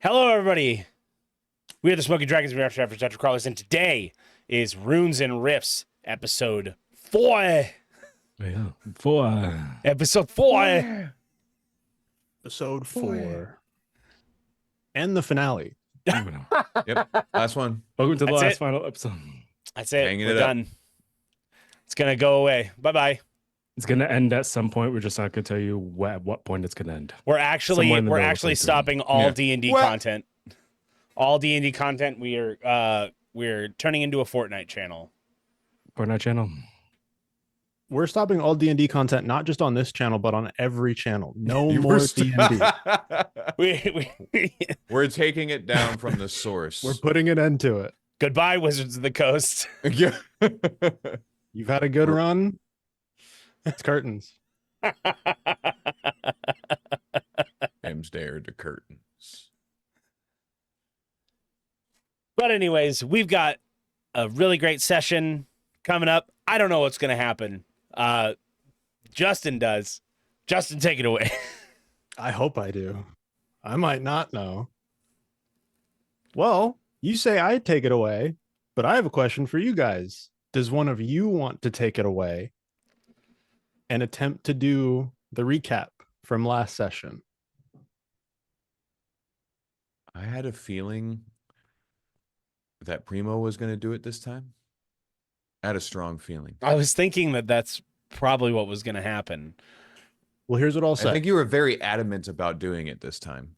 Hello, everybody. We are the Smoking Dragons of After Dr. Crawlers, and today is Runes and Riffs, episode 4. Yeah, 4. Episode 4. Episode 4. And the finale. Yep, last one. Welcome to the That's last it. final episode. That's it. Hanging We're it up. done. It's going to go away. Bye-bye. It's gonna end at some point. We're just not gonna tell you at what point it's gonna end. We're actually Somewhere in the middle of playthrough. stopping all Yeah. D&D What? content. All D&D content. We're turning into a Fortnite channel. Fortnite channel. We're stopping all D&D content, not just on this channel, but on every channel. No You more were D&D. We're taking it down from the source. We're putting an end to it. Goodbye, Wizards of the Coast. Yeah. You've had a good run. It's curtains. Him stare the curtains. But anyways, we've got a really great session coming up. I don't know what's going to happen. Justin does. Justin, take it away. I hope I do. I might not know. Well, you say I take it away, but I have a question for you guys. Does one of you want to take it away and attempt to do the recap from last session? I had a feeling that Primo was going to do it this time. I had a strong feeling. I was thinking that that's probably what was going to happen. Well, here's what I'll say. I think you were very adamant about doing it this time.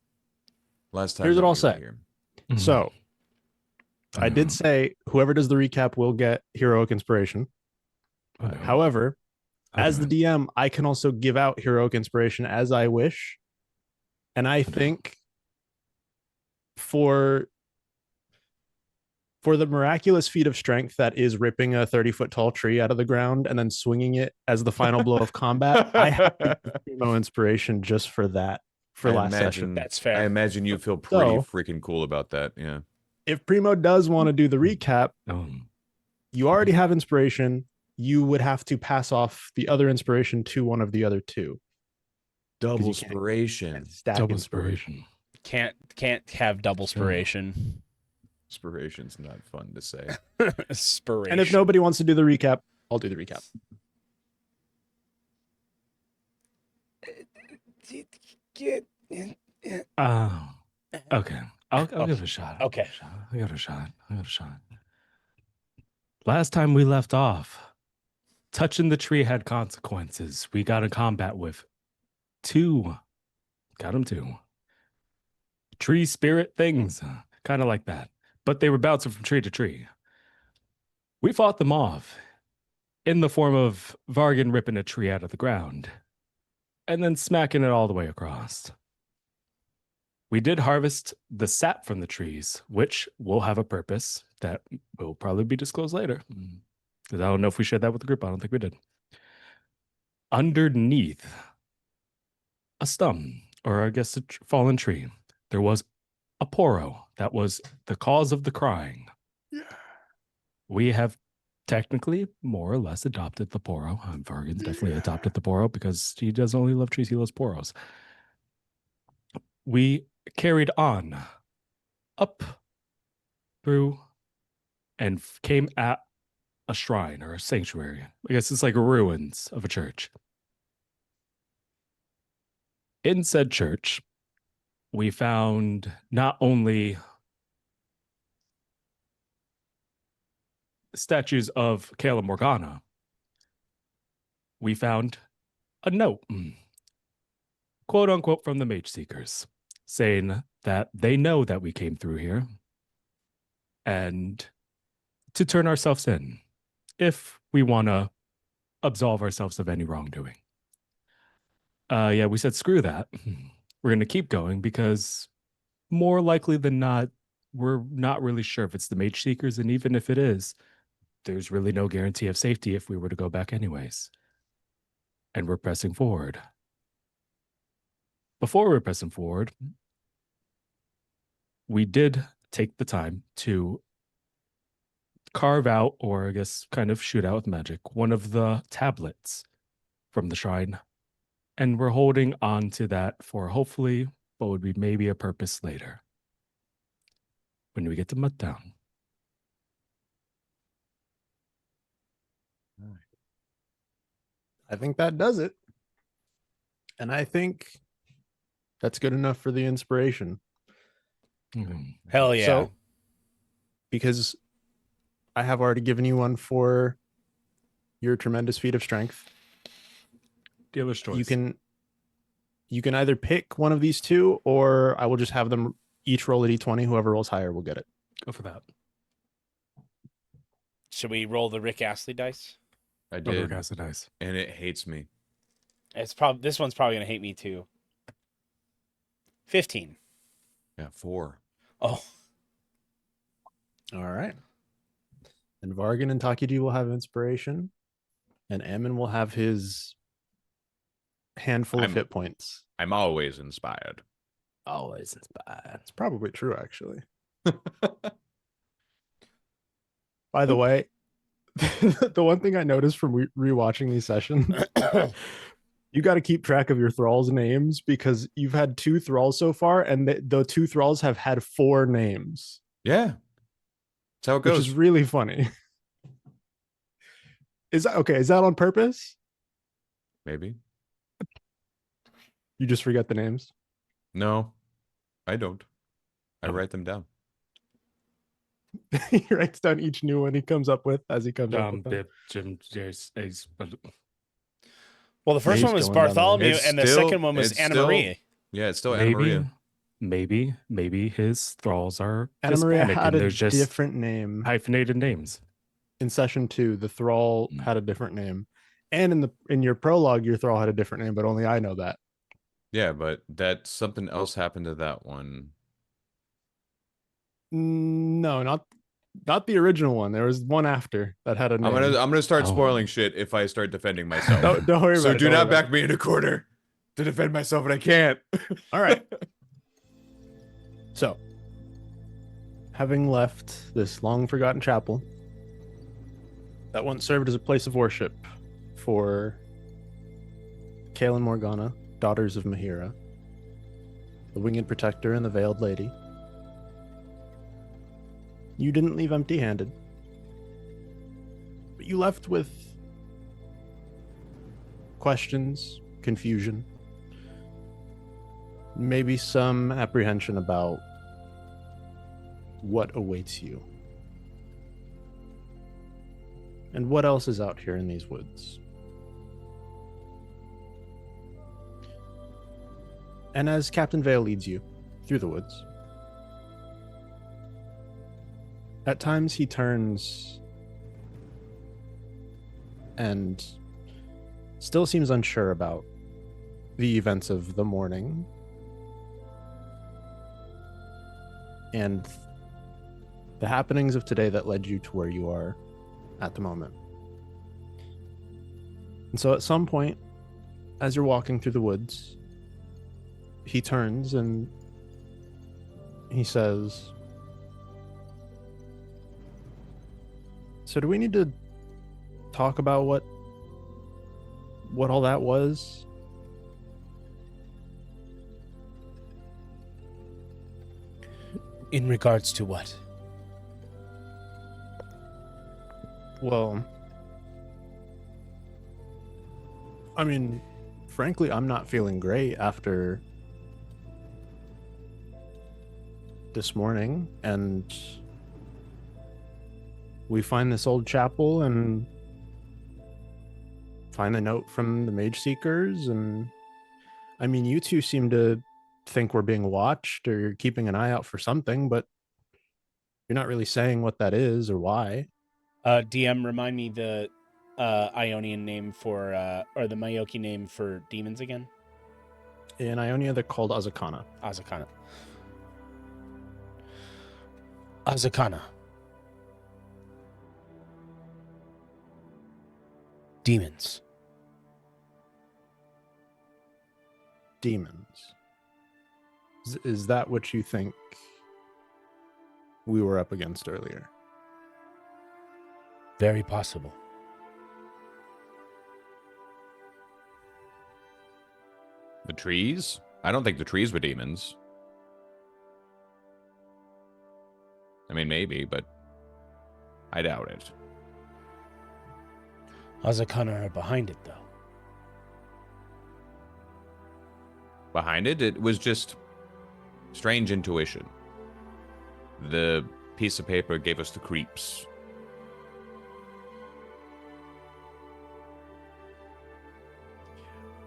Last time. Here's what that I'll we were say. here. So, I did say whoever does the recap will get heroic inspiration. However, as the DM, I can also give out heroic inspiration as I wish. And I think for the miraculous feat of strength that is ripping a 30-foot tall tree out of the ground and then swinging it as the final blow of combat, I have to give Primo inspiration just for that for last session. That's fair. I imagine you feel pretty So- freaking cool about that. Yeah. If Primo does want to do the recap, you already have inspiration. You would have to pass off the other inspiration to one of the other two. Double you can't- inspiration. Stack double inspiration. inspiration. Can't have double inspiration. Inspiration's not fun to say. Inspiration. And if nobody wants to do the recap, I'll do the recap. Okay. I'll give it a shot. Okay. I got a shot. Last time we left off, touching the tree had consequences. We got in combat with two tree spirit things, kind of like that. But they were bouncing from tree to tree. We fought them off in the form of Vargan ripping a tree out of the ground and then smacking it all the way across. We did harvest the sap from the trees, which will have a purpose that will probably be disclosed later. Because I don't know if we shared that with the group. I don't think we did. Underneath a stump, or I guess a fallen tree, there was a poro that was the cause of the crying. Yeah. We have technically more or less adopted the poro. Vargan's definitely adopted the poro because he doesn't only love trees, he loves poros. We carried on up through and came at a shrine or a sanctuary. I guess it's like ruins of a church. In said church, we found not only statues of Kayla Morgana, we found a note, quote unquote, from the Mage Seekers, saying that they know that we came through here and to turn ourselves in if we want to absolve ourselves of any wrongdoing. Yeah, we said, screw that. We're going to keep going because more likely than not, we're not really sure if it's the Mage Seekers. And even if it is, there's really no guarantee of safety if we were to go back anyways. And we're pressing forward. Before we're pressing forward, we did take the time to carve out, or I guess kind of shoot out with magic, one of the tablets from the shrine. And we're holding on to that for hopefully what would be maybe a purpose later. when we get to Mudtown. I think that does it. And I think that's good enough for the inspiration. Hell yeah. So, because I have already given you one for your tremendous feat of strength, Dealer's choice. you can either pick one of these two, or I will just have them each roll a d20. Whoever rolls higher will get it. Go for that. Should we roll the Rick Astley dice? I Over did, cast the dice. and it hates me. This one's probably gonna hate me too. 15. Yeah, 4. Oh, All right. And Vargan and Takiji will have inspiration, and Ahmon will have his handful of hit points. I'm always inspired. Always inspired. It's probably true, actually. By the way, the one thing I noticed from rewatching these sessions, you got to keep track of your thralls' names, because you've had 2 thralls so far, and the 2 thralls have had 4 names. Yeah, that's how it goes. Which is really funny. Is that okay? Is that on purpose? Maybe. You just forget the names? No, I don't. I write them down. He writes down each new one he comes up with as he comes up with them. Bib, Jim, Jace, Ace, but well, the first He's one was going down the Bartholomew, list. and the It's still- second one was it's Anna still- Maria. Yeah, it's still Anna Maria. maybe his thralls are Anna Maria Hispanic had and a there's just different name. hyphenated names. In session 2, the thrall had a different name. And in your prologue, your thrall had a different name, but only I know that. Yeah, but that something else happened to that one. No, not the original one. There was one after that had a name. I'm gonna start Oh. spoiling shit if I start defending myself. Don't worry about So it. do don't not worry about back me in a corner to defend myself, and I can't. it. All right. So, having left this long forgotten chapel that once served as a place of worship for Kael and Morgana, daughters of Mahira, the Winged Protector and the Veiled Lady, you didn't leave empty-handed, but you left with questions, confusion, maybe some apprehension about what awaits you. And what else is out here in these woods? And as Captain Vale leads you through the woods, at times he turns and still seems unsure about the events of the morning and the happenings of today that led you to where you are at the moment. And so at some point, as you're walking through the woods, he turns and he says, "So do we need to talk about what all that was?" In regards to what? Well, I mean, frankly, I'm not feeling great after this morning, and we find this old chapel and find a note from the Mage Seekers, and I mean, you two seem to think we're being watched or you're keeping an eye out for something, but you're not really saying what that is or why. DM, remind me the Ionian name for, or the Mayoki name for demons again? In Ionia, they're called Azakana. Azakana. Azakana. Demons. Demons. Is that what you think we were up against earlier? Very possible. The trees? I don't think the trees were demons. I mean, maybe, but I doubt it. Azakana are behind it, though. Behind it, it was just strange intuition. The piece of paper gave us the creeps.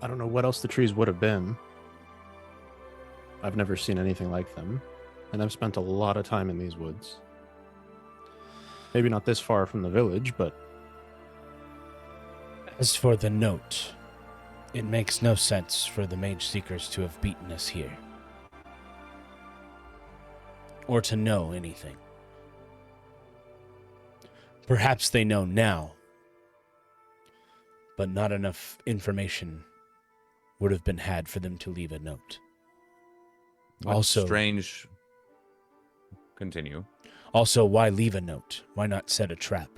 I don't know what else the trees would have been. I've never seen anything like them, and I've spent a lot of time in these woods. Maybe not this far from the village, but... As for the note, it makes no sense for the Mage Seekers to have beaten us here. Or to know anything. Perhaps they know now, but not enough information would have been had for them to leave a note. What's Also, strange. Continue. Also, why leave a note? Why not set a trap?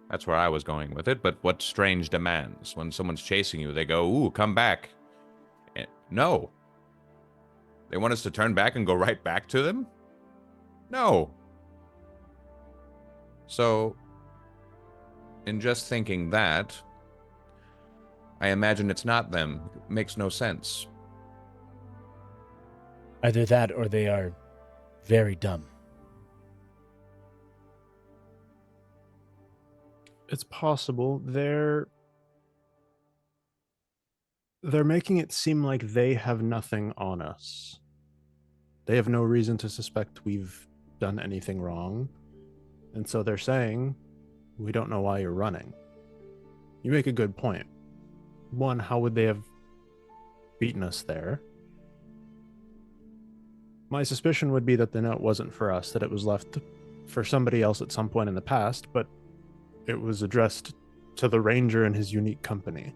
That's where I was going with it, but what strange demands? When someone's chasing you, they go, ooh, come back. No. They want us to turn back and go right back to them? No. So, in just thinking that, I imagine it's not them. It makes no sense. Either that or they are very dumb. It's possible. They're making it seem like they have nothing on us. They have no reason to suspect we've done anything wrong. And so they're saying, we don't know why you're running. You make a good point. One, how would they have beaten us there? My suspicion would be that the note wasn't for us, that it was left for somebody else at some point in the past, but it was addressed to the ranger and his unique company.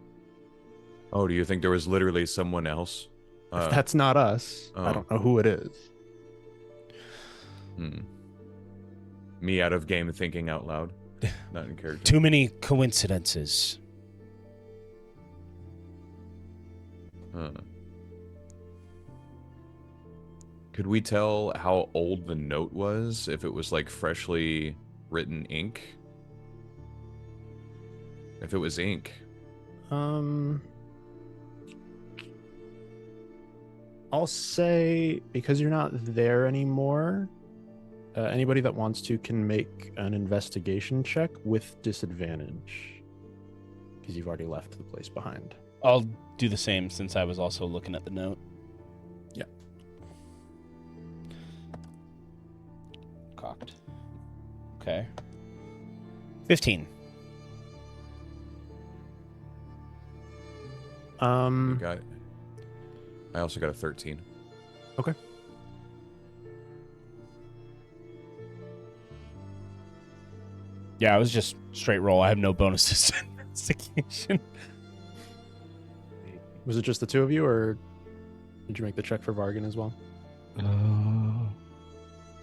Oh, do you think there was literally someone else? If that's not us, I don't know who it is. Me out of game thinking out loud. Not in character. Too many coincidences. Could we tell how old the note was? If it was like freshly written ink? If it was ink. I'll say, because you're not there anymore, anybody that wants to can make an investigation check with disadvantage. Because you've already left the place behind. I'll do the same since I was also looking at the note. Yeah. Cocked. Okay. 15. Got it. I also got a 13. Okay. Yeah, I was just straight roll. I have no bonuses to investigation. Was it just the two of you, or did you make the check for Vargan as well?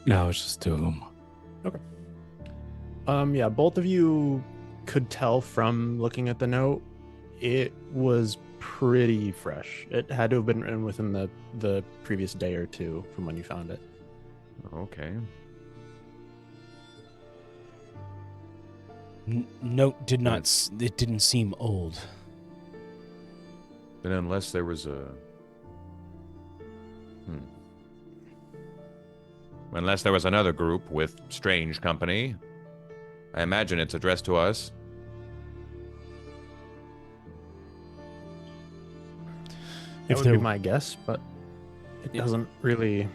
No, it's just two of them. Okay. Yeah, both of you could tell from looking at the note, it was pretty fresh. It had to have been written within the previous day or two from when you found it. Okay. Note did not. It didn't seem old. Then unless there was Unless there was another group with strange company. I imagine it's addressed to us. That would be my guess, but it doesn't really...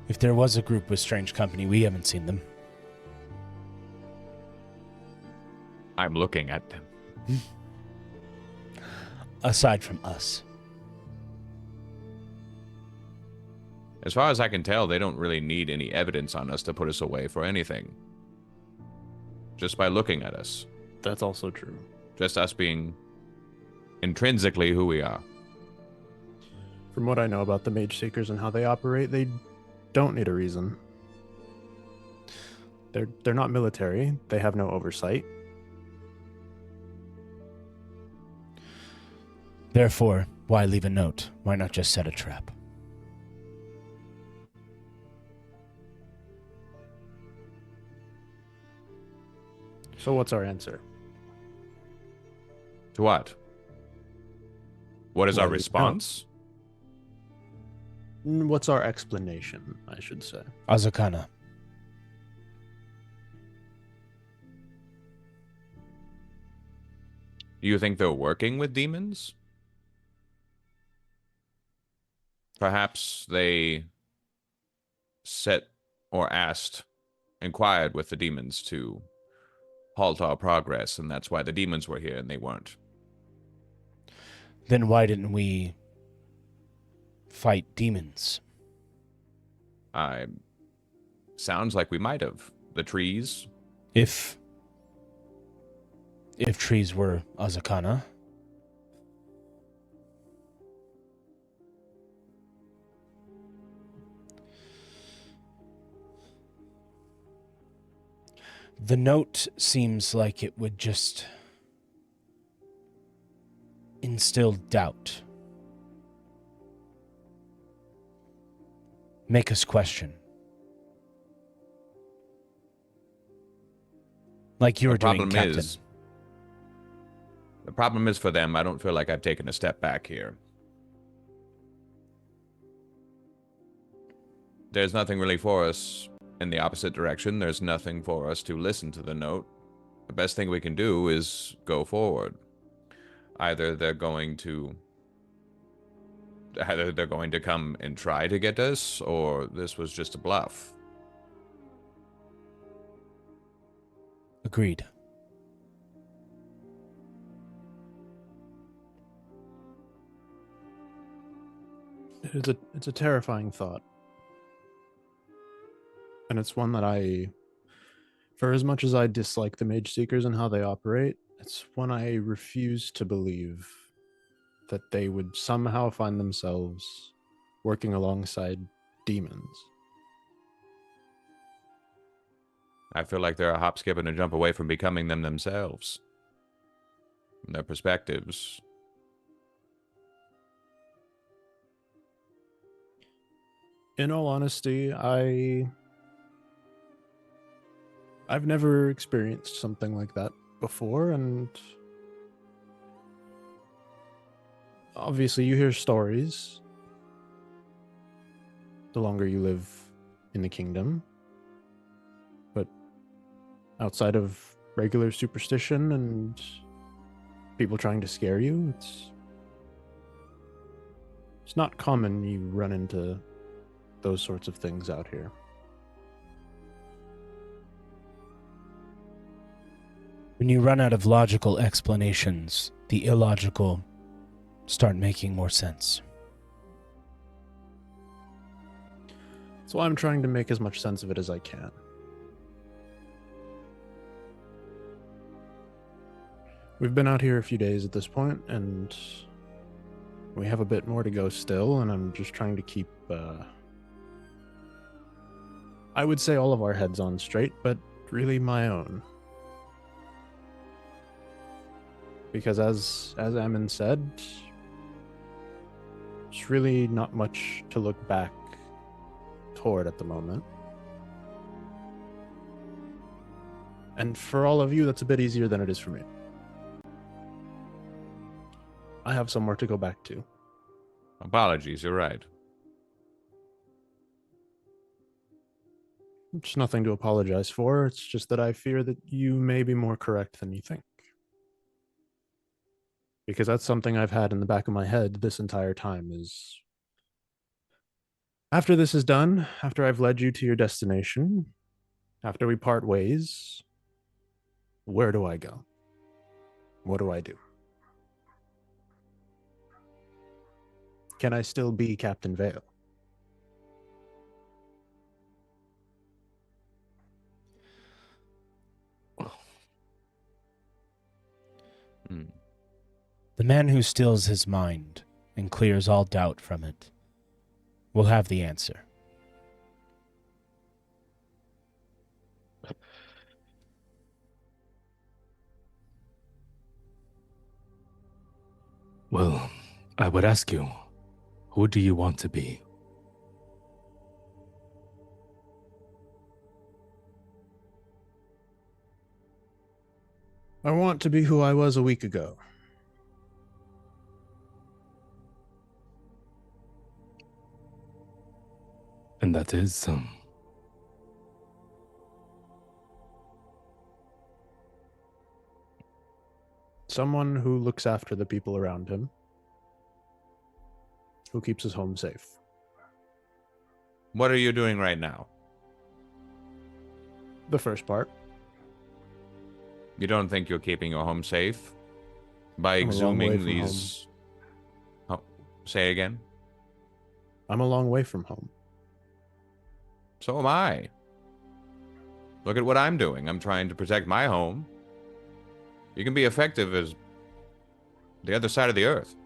If there was a group with strange company, we haven't seen them. I'm looking at them. Aside from us. As far as I can tell, they don't really need any evidence on us to put us away for anything. Just by looking at us. That's also true. Just us being intrinsically who we are. From what I know about the Mage Seekers and how they operate, they don't need a reason. They're not military. They have no oversight. Therefore, why leave a note? Why not just set a trap? So what's our answer? To what? What is our Well, no. response? What's our explanation, I should say? Azakana. Do you think they're working with demons? Perhaps they set or inquired with the demons to halt our progress, and that's why the demons were here and they weren't. Then why didn't we fight demons? Sounds like we might have. The trees. If trees were Azakana, the note seems like it would just instill doubt. Make us question. Like you were doing, Captain. The problem is for them, I don't feel like I've taken a step back here. There's nothing really for us in the opposite direction. There's nothing for us to listen to the note. The best thing we can do is go forward. Either they're going to come and try to get us, or this was just a bluff. Agreed. It's a terrifying thought. And it's one that for as much as I dislike the Mage Seekers and how they operate, it's one I refuse to believe that they would somehow find themselves working alongside demons. I feel like they're a hop, skip, and a jump away from becoming them themselves. From their perspectives. In all honesty, I've never experienced something like that before, and obviously you hear stories the longer you live in the kingdom, but outside of regular superstition and people trying to scare you, it's not common you run into those sorts of things out here. When you run out of logical explanations, the illogical start making more sense. That's why I'm trying to make as much sense of it as I can. We've been out here a few days at this point, and we have a bit more to go still, and I'm just trying to keep, I would say all of our heads on straight, but really my own. Because as Ammon said, there's really not much to look back toward at the moment. And for all of you, that's a bit easier than it is for me. I have somewhere to go back to. Apologies, you're right. It's nothing to apologize for. It's just that I fear that you may be more correct than you think. Because that's something I've had in the back of my head this entire time is, after this is done, after I've led you to your destination, after we part ways, where do I go? What do I do? Can I still be Captain Vale? The man who stills his mind and clears all doubt from it will have the answer. Well, I would ask you, who do you want to be? I want to be who I was a week ago. And that is someone who looks after the people around him, who keeps his home safe. What are you doing right now? The first part. You don't think you're keeping your home safe by I'm a long way exhuming from these? Oh, say again. I'm a long way from home. So am I. Look at what I'm doing. I'm trying to protect my home. You can be effective as the other side of the earth.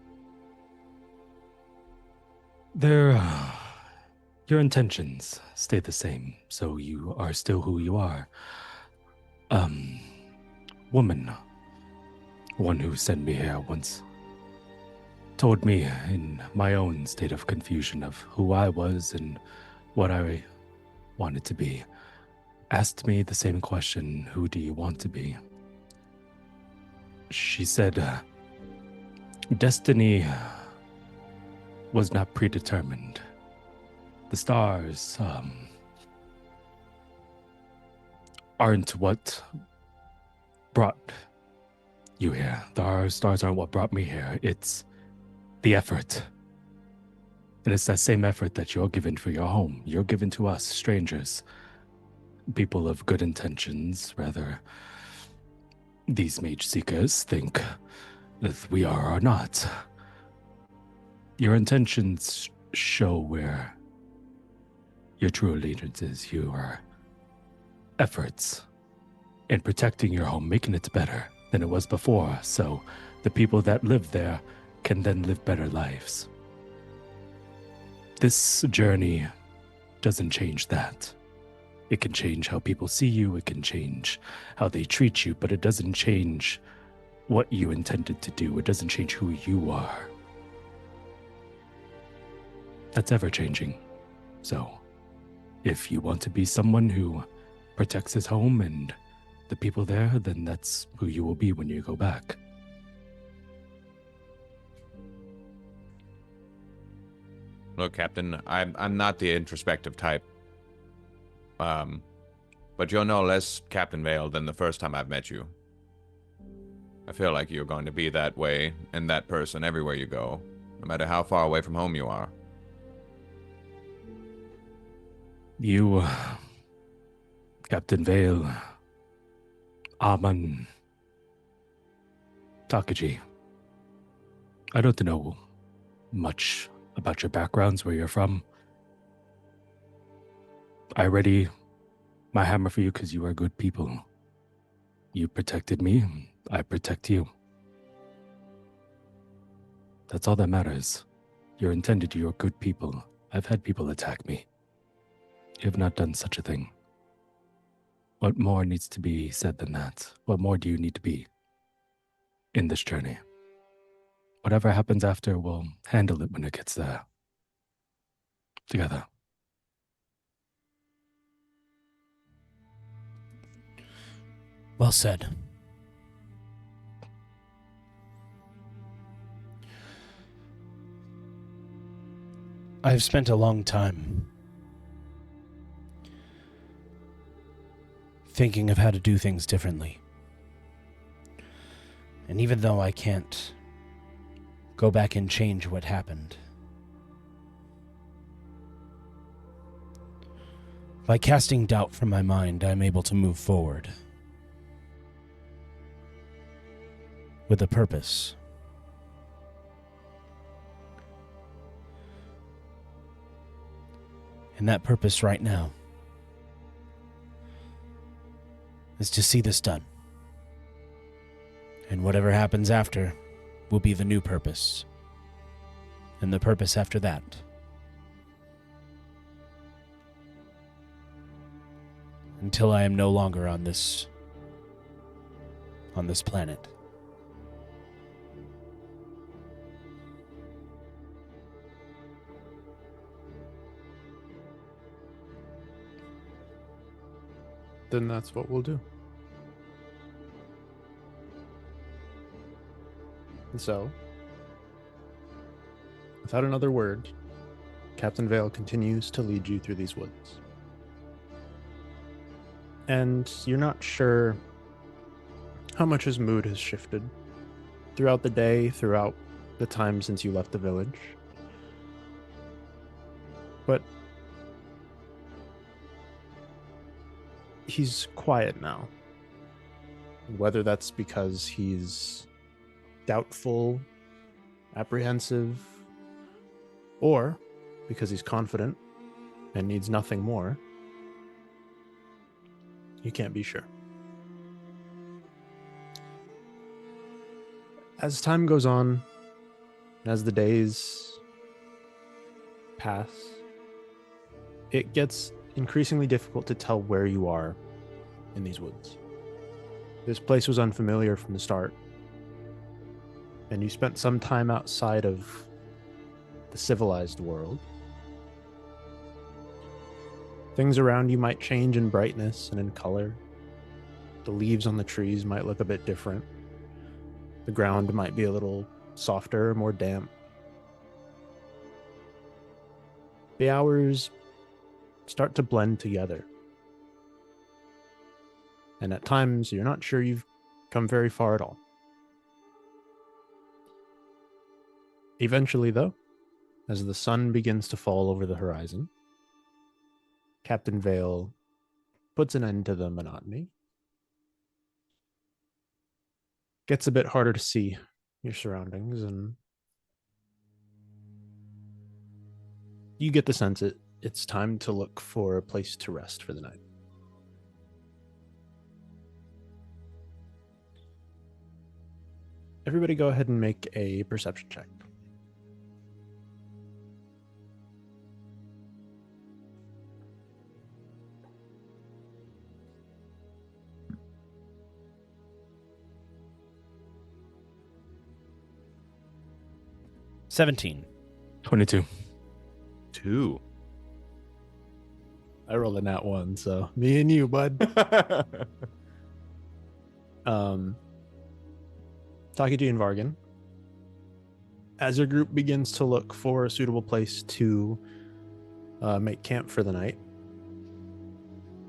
your intentions stay the same, so you are still who you are. Woman, one who sent me here once, told me in my own state of confusion of who I was and what I wanted to be, asked me the same question, who do you want to be? She said, destiny was not predetermined. The stars aren't what brought you here. The stars aren't what brought me here. It's the effort. And it's that same effort that you're given for your home. You're given to us, strangers, people of good intentions. Rather, these mage seekers think that we are or not. Your intentions show where your true allegiance is, your efforts in protecting your home, making it better than it was before, so the people that live there can then live better lives. This journey doesn't change that. It can change how people see you, it can change how they treat you, but it doesn't change what you intended to do. It doesn't change who you are. That's ever changing. So, if you want to be someone who protects his home and the people there, then that's who you will be when you go back. Look, Captain, I'm not the introspective type. But you're no less Captain Vale than the first time I've met you. I feel like you're going to be that way and that person everywhere you go, no matter how far away from home you are. You, Captain Vale, Ahmon, Takiji, I don't know much about your backgrounds, where you're from. I ready my hammer for you because you are good people. You protected me, I protect you. That's all that matters. You're intended, you're good people. I've had people attack me. You have not done such a thing. What more needs to be said than that? What more do you need to be in this journey? Whatever happens after, we'll handle it when it gets there. Together. Well said. I've spent a long time thinking of how to do things differently. And even though I can't go back and change what happened, by casting doubt from my mind, I'm able to move forward with a purpose. And that purpose right now is to see this done. And whatever happens after will be the new purpose. And the purpose after that. Until I am no longer on this planet. Then that's what we'll do. And so, without another word, Captain Vale continues to lead you through these woods. And you're not sure how much his mood has shifted throughout the day, throughout the time since you left the village. But he's quiet now. Whether that's because he's doubtful, apprehensive, or because he's confident and needs nothing more, you can't be sure. As time goes on, as the days pass, it gets increasingly difficult to tell where you are in these woods. This place was unfamiliar from the start, and you spent some time outside of the civilized world. Things around you might change in brightness and in color. The leaves on the trees might look a bit different. The ground might be a little softer, more damp. The hours start to blend together. And at times, you're not sure you've come very far at all. Eventually, though, as the sun begins to fall over the horizon, Captain Vale puts an end to the monotony. Gets a bit harder to see your surroundings, and you get the sense it's time to look for a place to rest for the night. Everybody go ahead and make a perception check. $17. 22. 2. I rolled a nat 1, so me and you, bud. Takiji and Vargan, as your group begins to look for a suitable place to make camp for the night,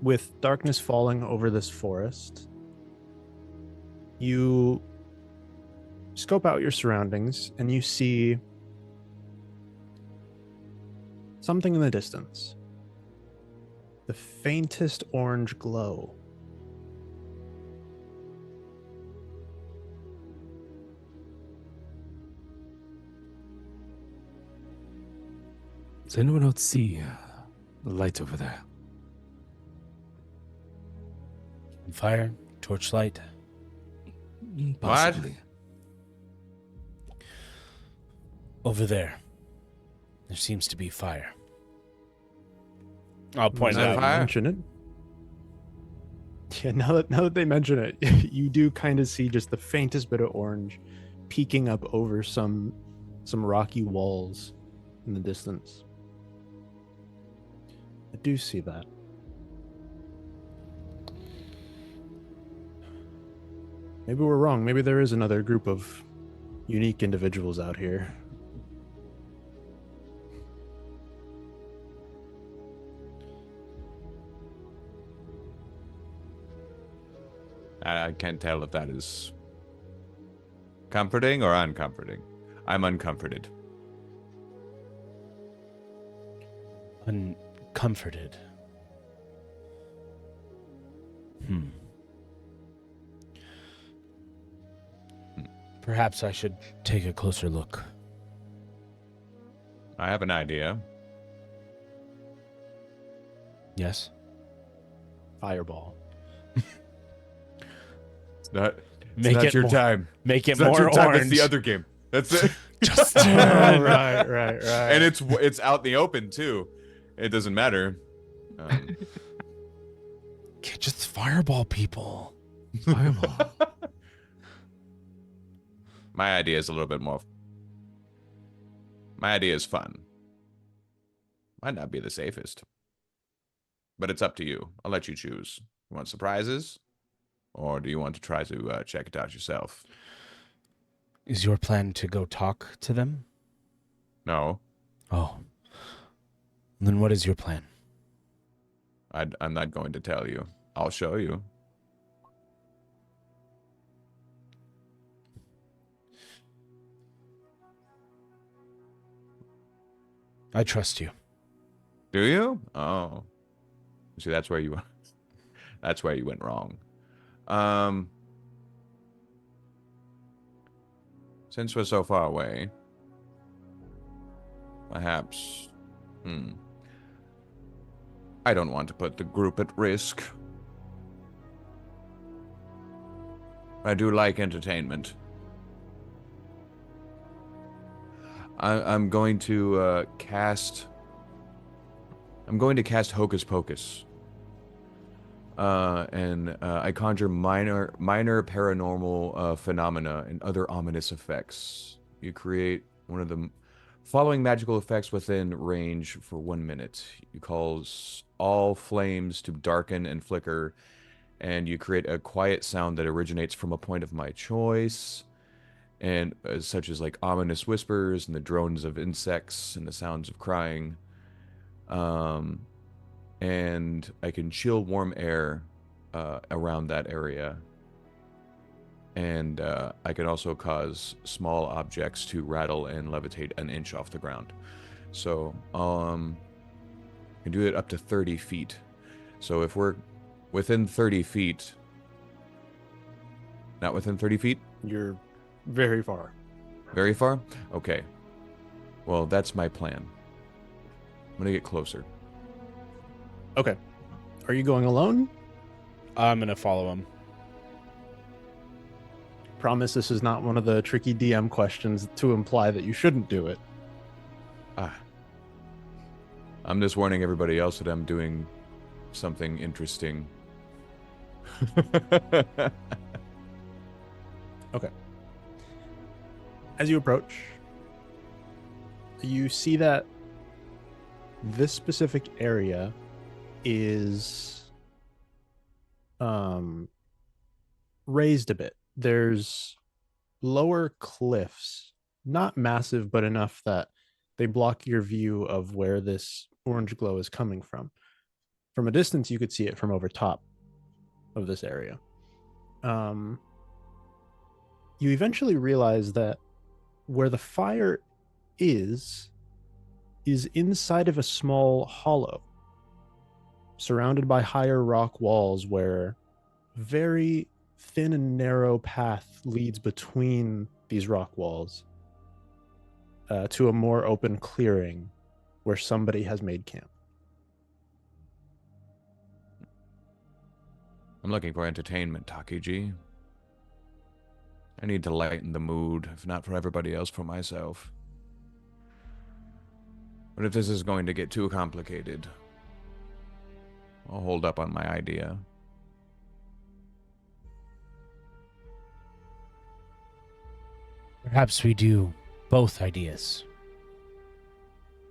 with darkness falling over this forest, you scope out your surroundings and you see something in the distance. The faintest orange glow. Does anyone else see the light over there? Fire, torchlight. Possibly. Over there. There seems to be fire. I'll point it Now that out. you Fire? mention it. Yeah, now that they mention it, you do kind of see just the faintest bit of orange peeking up over some rocky walls in the distance. I do see that. Maybe we're wrong. Maybe there is another group of unique individuals out here. I can't tell if that is comforting or uncomforting. I'm uncomforted. Uncomforted. Perhaps I should take a closer look. I have an idea. Yes? Fireball. It's not Make it your more- time. Make it It's not more your time. orange. It's the other game. That's it. Just right. And it's out in the open too. It doesn't matter. Can't just fireball people. Fireball. My idea is a little bit more. My idea is fun. Might not be the safest, but it's up to you. I'll let you choose. You want surprises, or do you want to try to check it out yourself? Is your plan to go talk to them? No, Oh. Then what is your plan? I'm not going to tell you. I'll show you. I trust you. Do you? Oh, see, that's where you went wrong. Since we're so far away, perhaps, I don't want to put the group at risk. I do like entertainment. I'm going to cast Hocus Pocus. And I conjure minor paranormal phenomena and other ominous effects. You create one of the following magical effects within range for 1 minute. You cause all flames to darken and flicker, and you create a quiet sound that originates from a point of my choice, and such as like ominous whispers and the drones of insects and the sounds of crying. And I can chill warm air around that area. And I can also cause small objects to rattle and levitate an inch off the ground. So I can do it up to 30 feet. So if we're within 30 feet... Not within 30 feet? You're very far. Very far? Okay. Well, that's my plan. I'm going to get closer. Okay. Are you going alone? I'm going to follow him. Promise this is not one of the tricky DM questions to imply that you shouldn't do it. I'm just warning everybody else that I'm doing something interesting. Okay. As you approach, you see that this specific area is raised a bit. There's lower cliffs, not massive, but enough that they block your view of where this orange glow is coming from. From a distance, you could see it from over top of this area. You eventually realize that where the fire is inside of a small hollow, surrounded by higher rock walls where very thin and narrow path leads between these rock walls to a more open clearing where somebody has made camp. I'm looking for entertainment, Takiji. I need to lighten the mood, if not for everybody else, for myself. But if this is going to get too complicated, I'll hold up on my idea. Perhaps we do both ideas.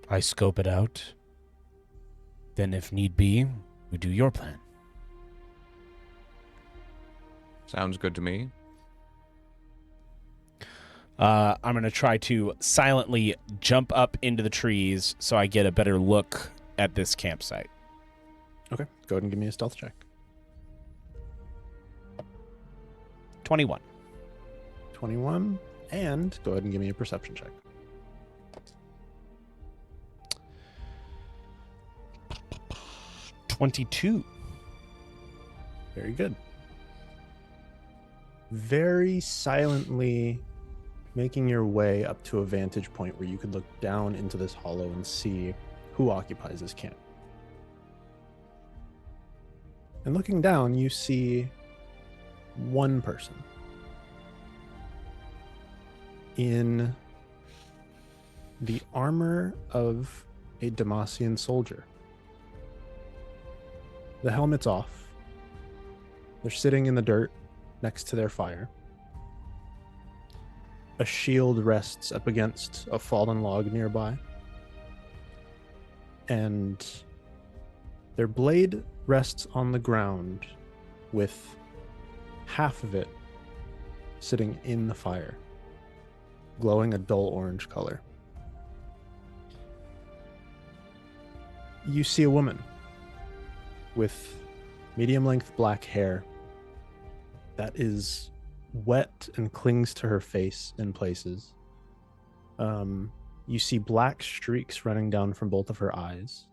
I scope it out. Then if need be, we do your plan. Sounds good to me. I'm going to try to silently jump up into the trees so I get a better look at this campsite. Okay, go ahead and give me a stealth check. 21. 21, and go ahead and give me a perception check. 22. Very good. Very silently making your way up to a vantage point where you could look down into this hollow and see who occupies this camp. And looking down, you see one person in the armor of a Demacian soldier. The helmet's off. They're sitting in the dirt next to their fire. A shield rests up against a fallen log nearby. And their blade rests on the ground with half of it sitting in the fire. glowing a dull orange color. You see a woman with medium-length black hair that is wet and clings to her face in places. You see black streaks running down from both of her eyes.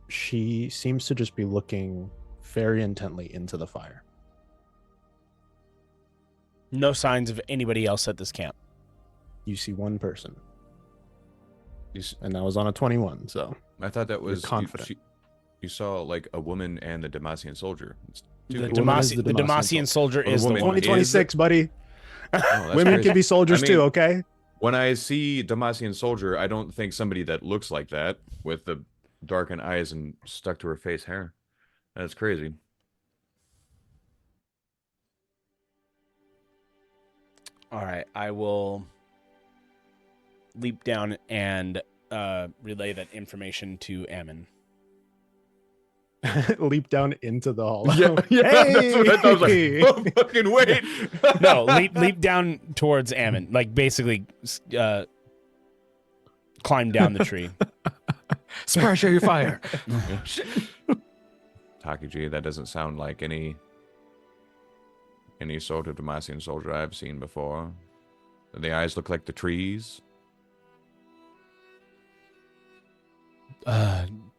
She seems to just be looking very intently into the fire. No signs of anybody else at this camp. You see one person, You s- and that was on a 21, so I thought that was confident. You saw like a woman and the Demacian soldier. It's two The The woman is Demasi- the the Demacian Demacian soldier Oh, the is the woman one. is- 2026, buddy. Oh, that's Women crazy. can be soldiers I too, mean, okay? When I see Demacian soldier, I don't think somebody that looks like that with the darkened eyes and stuck to her face hair. That's crazy. All right, I will leap down and relay that information to Ammon. Leap down into the hall. That's what I thought. I was like, oh, fucking wait. No, leap down towards Ammon. Like basically climb down the tree. Splash your fire. Takiji, that doesn't sound like any sort of Demacian soldier I've seen before. The eyes look like the trees.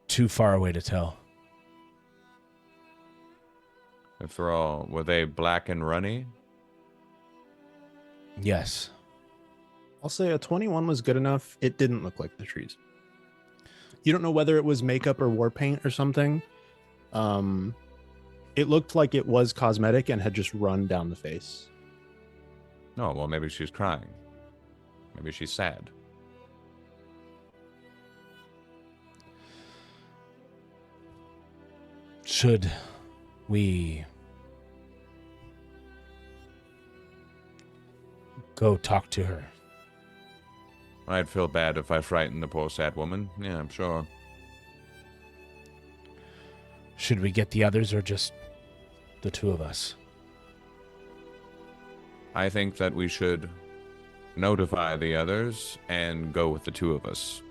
Too far away to tell. After all, were they black and runny? Yes. I'll say a 21 was good enough. It didn't look like the trees. You don't know whether it was makeup or war paint or something. It looked like it was cosmetic and had just run down the face. No, well, maybe she's crying. Maybe she's sad. Should we go talk to her? I'd feel bad if I frightened the poor sad woman. Yeah, I'm sure. Should we get the others or just the two of us? I think that we should notify the others and go with the two of us.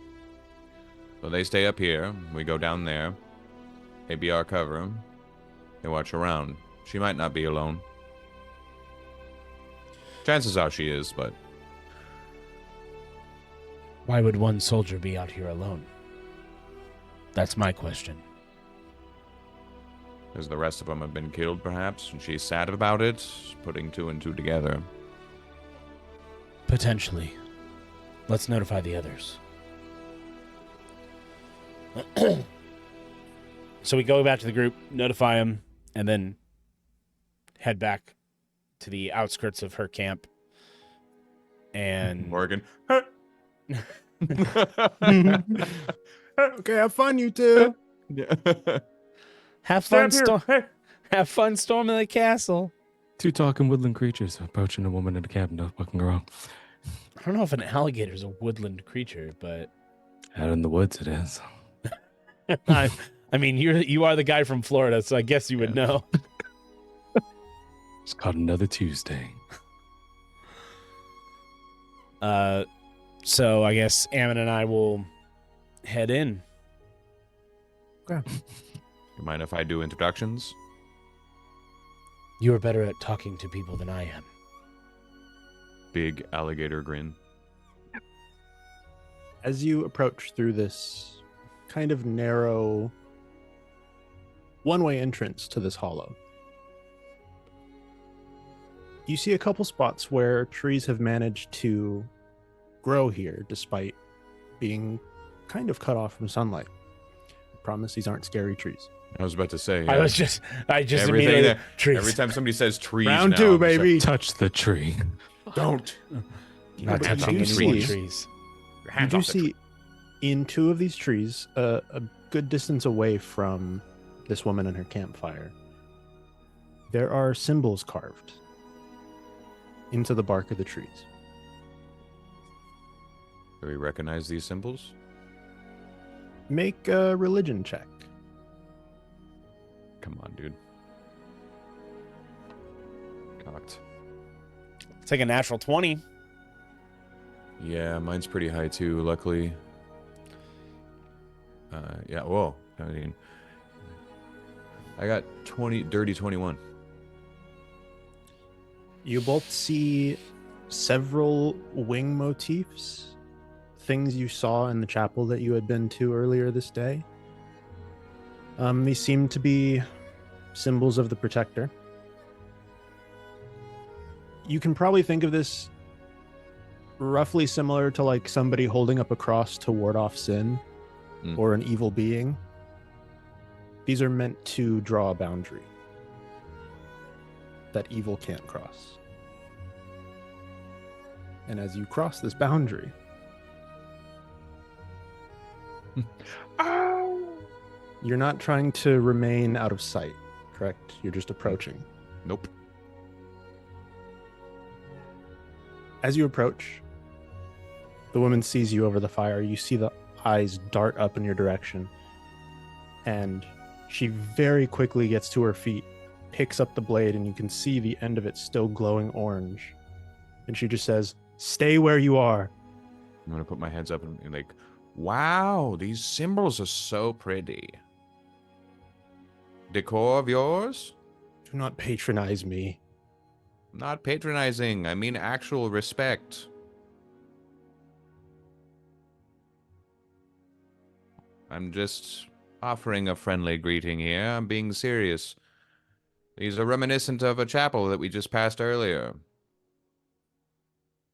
So they stay up here, we go down there. They be our cover. They watch around. She might not be alone. Chances are she is, but Why would one soldier be out here alone? That's my question. because the rest of them have been killed, perhaps, and she's sad about it, putting two and two together. Potentially. Let's notify the others. So we go back to the group, notify them, and then head back to the outskirts of her camp. And Morgan. Okay, have fun, you two. have fun, storming the castle. Two talking woodland creatures approaching a woman in a cabin, not fucking around. I don't know if an alligator is a woodland creature, but Out in the woods, it is. I mean, you are the guy from Florida, so I guess you would know. It's called another Tuesday. So I guess Ammon and I will head in. You mind if I do introductions? You are better at talking to people than I am. Big alligator grin. As you approach through this kind of narrow one-way entrance to this hollow, you see a couple spots where trees have managed to grow here despite being kind of cut off from sunlight. I promise these aren't scary trees. I was about to say. I just Everything immediately there- trees. Every time somebody says trees, Round now, two, I'm just baby. Touch the tree. like, don't. Not but you touching do any more see- trees. Your You hands do off the tree. see in two of these trees, a good distance away from this woman and her campfire, there are symbols carved into the bark of the trees. Do we recognize these symbols? Make a religion check. Come on, dude. Cocked. It's like a natural 20. Yeah, mine's pretty high too, luckily. Yeah, whoa. I mean, I got dirty 21. You both see several wing motifs, things you saw in the chapel that you had been to earlier this day. These seem to be symbols of the protector. You can probably think of this roughly similar to like somebody holding up a cross to ward off sin or an evil being. These are meant to draw a boundary that evil can't cross. And as you cross this boundary, you're not trying to remain out of sight, correct? You're just approaching. Nope. As you approach, the woman sees you over the fire. You see the eyes dart up in your direction. And she very quickly gets to her feet, picks up the blade, and you can see the end of it still glowing orange. And she just says, "Stay where you are." I'm going to put my hands up and like, wow, these symbols are so pretty. Decor of yours? Do not patronize me. Not patronizing. I mean actual respect. I'm just offering a friendly greeting here. I'm being serious. These are reminiscent of a chapel that we just passed earlier.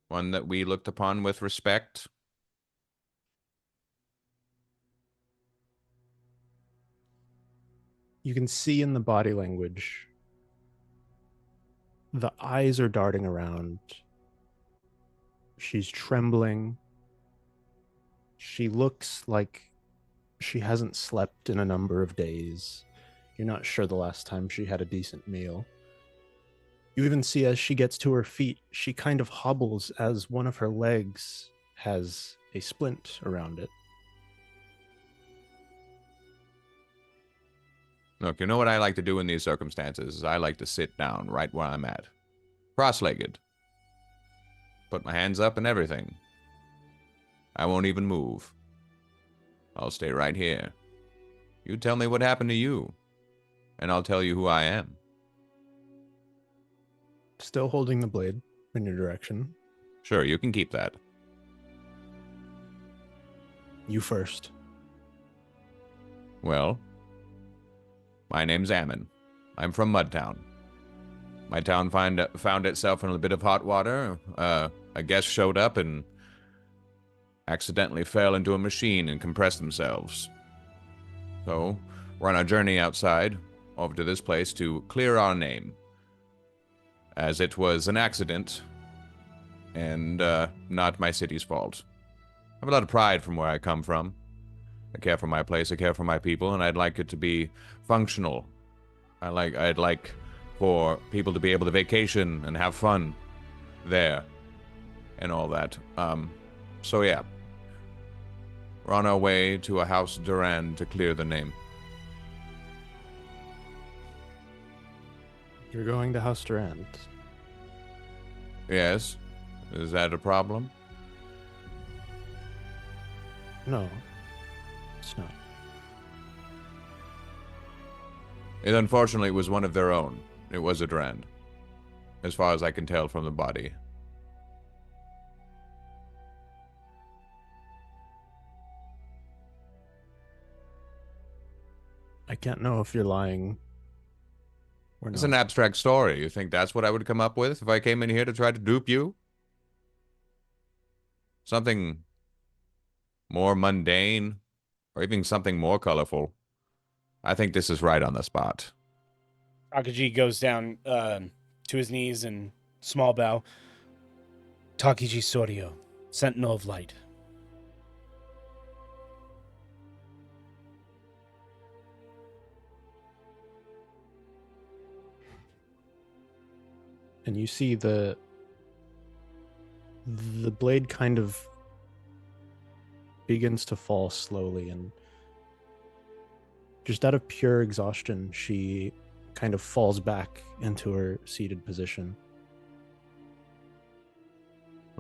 One that we looked upon with respect. You can see in the body language, the eyes are darting around. She's trembling. She looks like she hasn't slept in a number of days. You're not sure the last time she had a decent meal. You even see as she gets to her feet, she kind of hobbles as one of her legs has a splint around it. Look, you know what I like to do in these circumstances is I like to sit down right where I'm at. Cross-legged. Put my hands up and everything. I won't even move. I'll stay right here. You tell me what happened to you, and I'll tell you who I am. Still holding the blade in your direction. Sure, you can keep that. You first. Well, my name's Ammon. I'm from Mudtown. My town found itself in a bit of hot water. A guest showed up and accidentally fell into a machine and compressed themselves. So, we're on our journey outside, over to this place to clear our name. As it was an accident, and not my city's fault. I have a lot of pride from where I come from. I care for my place, I care for my people, and I'd like it to be functional. I'd like for people to be able to vacation and have fun there, and all that. So yeah. We're on our way to a House Duran to clear the name. You're going to House Durand. Yes? Is that a problem? No, it's not. It unfortunately was one of their own. It was a Durand. As far as I can tell from the body. I can't know if you're lying or It's not. an abstract story. You think that's what I would come up with if I came in here to try to dupe you? Something more mundane, or even something more colorful. I think this is right on the spot. Takiji goes down to his knees and small bow. Takiji Sōryo, Sentinel of Light. And you see the blade kind of begins to fall slowly, and just out of pure exhaustion, she kind of falls back into her seated position.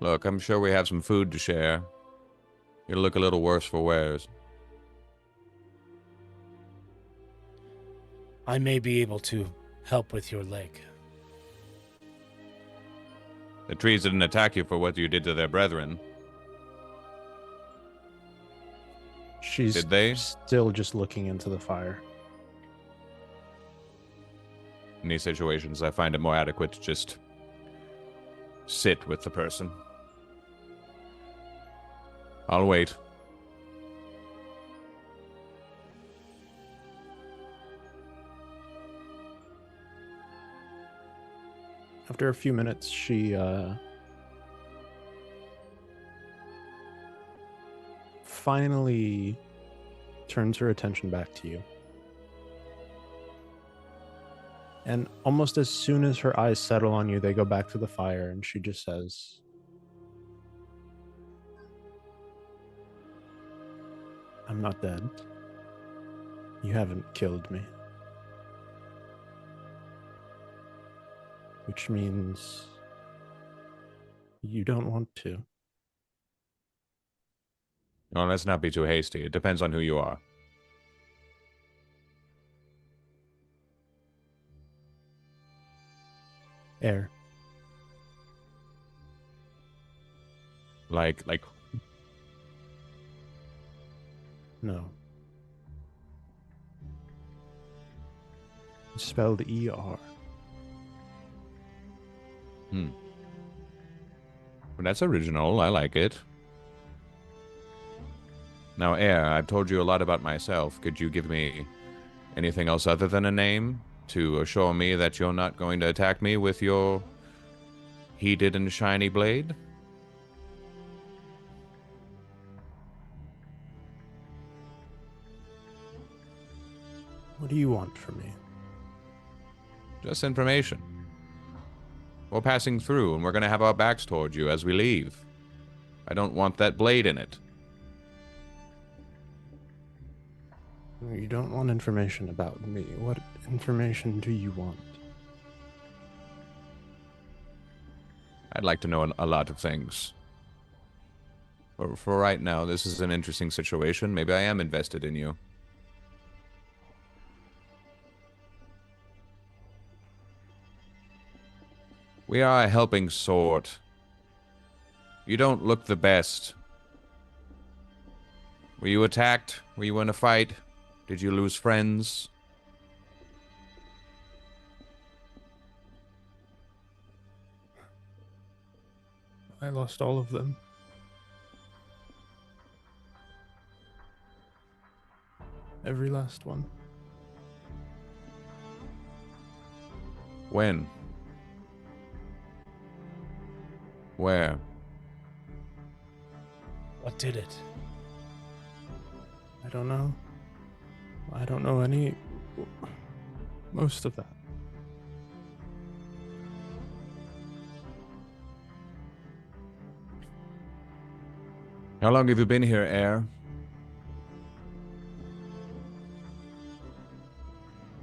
Look, I'm sure we have some food to share. You look a little worse for wears. I may be able to help with your leg. The trees didn't attack you for what you did to their brethren. She's Did they? still just looking into the fire. In these situations, I find it more adequate to just sit with the person. I'll wait. After a few minutes, she finally turns her attention back to you. And almost as soon as her eyes settle on you, they go back to the fire, and she just says, "I'm not dead. You haven't killed me." Which means you don't want to. Well, let's not be too hasty. It depends on who you are. Air. Like, No. It's spelled ER. Well, that's original. I like it. Now, Air, I've told you a lot about myself. Could you give me anything else other than a name to assure me that you're not going to attack me with your heated and shiny blade? What do you want from me? Just information. We're passing through, and we're going to have our backs toward you as we leave. I don't want that blade in it. You don't want information about me. What information do you want? I'd like to know a lot of things. For right now, this is an interesting situation. Maybe I am invested in you. We are a helping sort. You don't look the best. Were you attacked? Were you in a fight? Did you lose friends? I lost all of them. Every last one. When? Where? What did it? I don't know. I don't know most of that. How long have you been here, Air?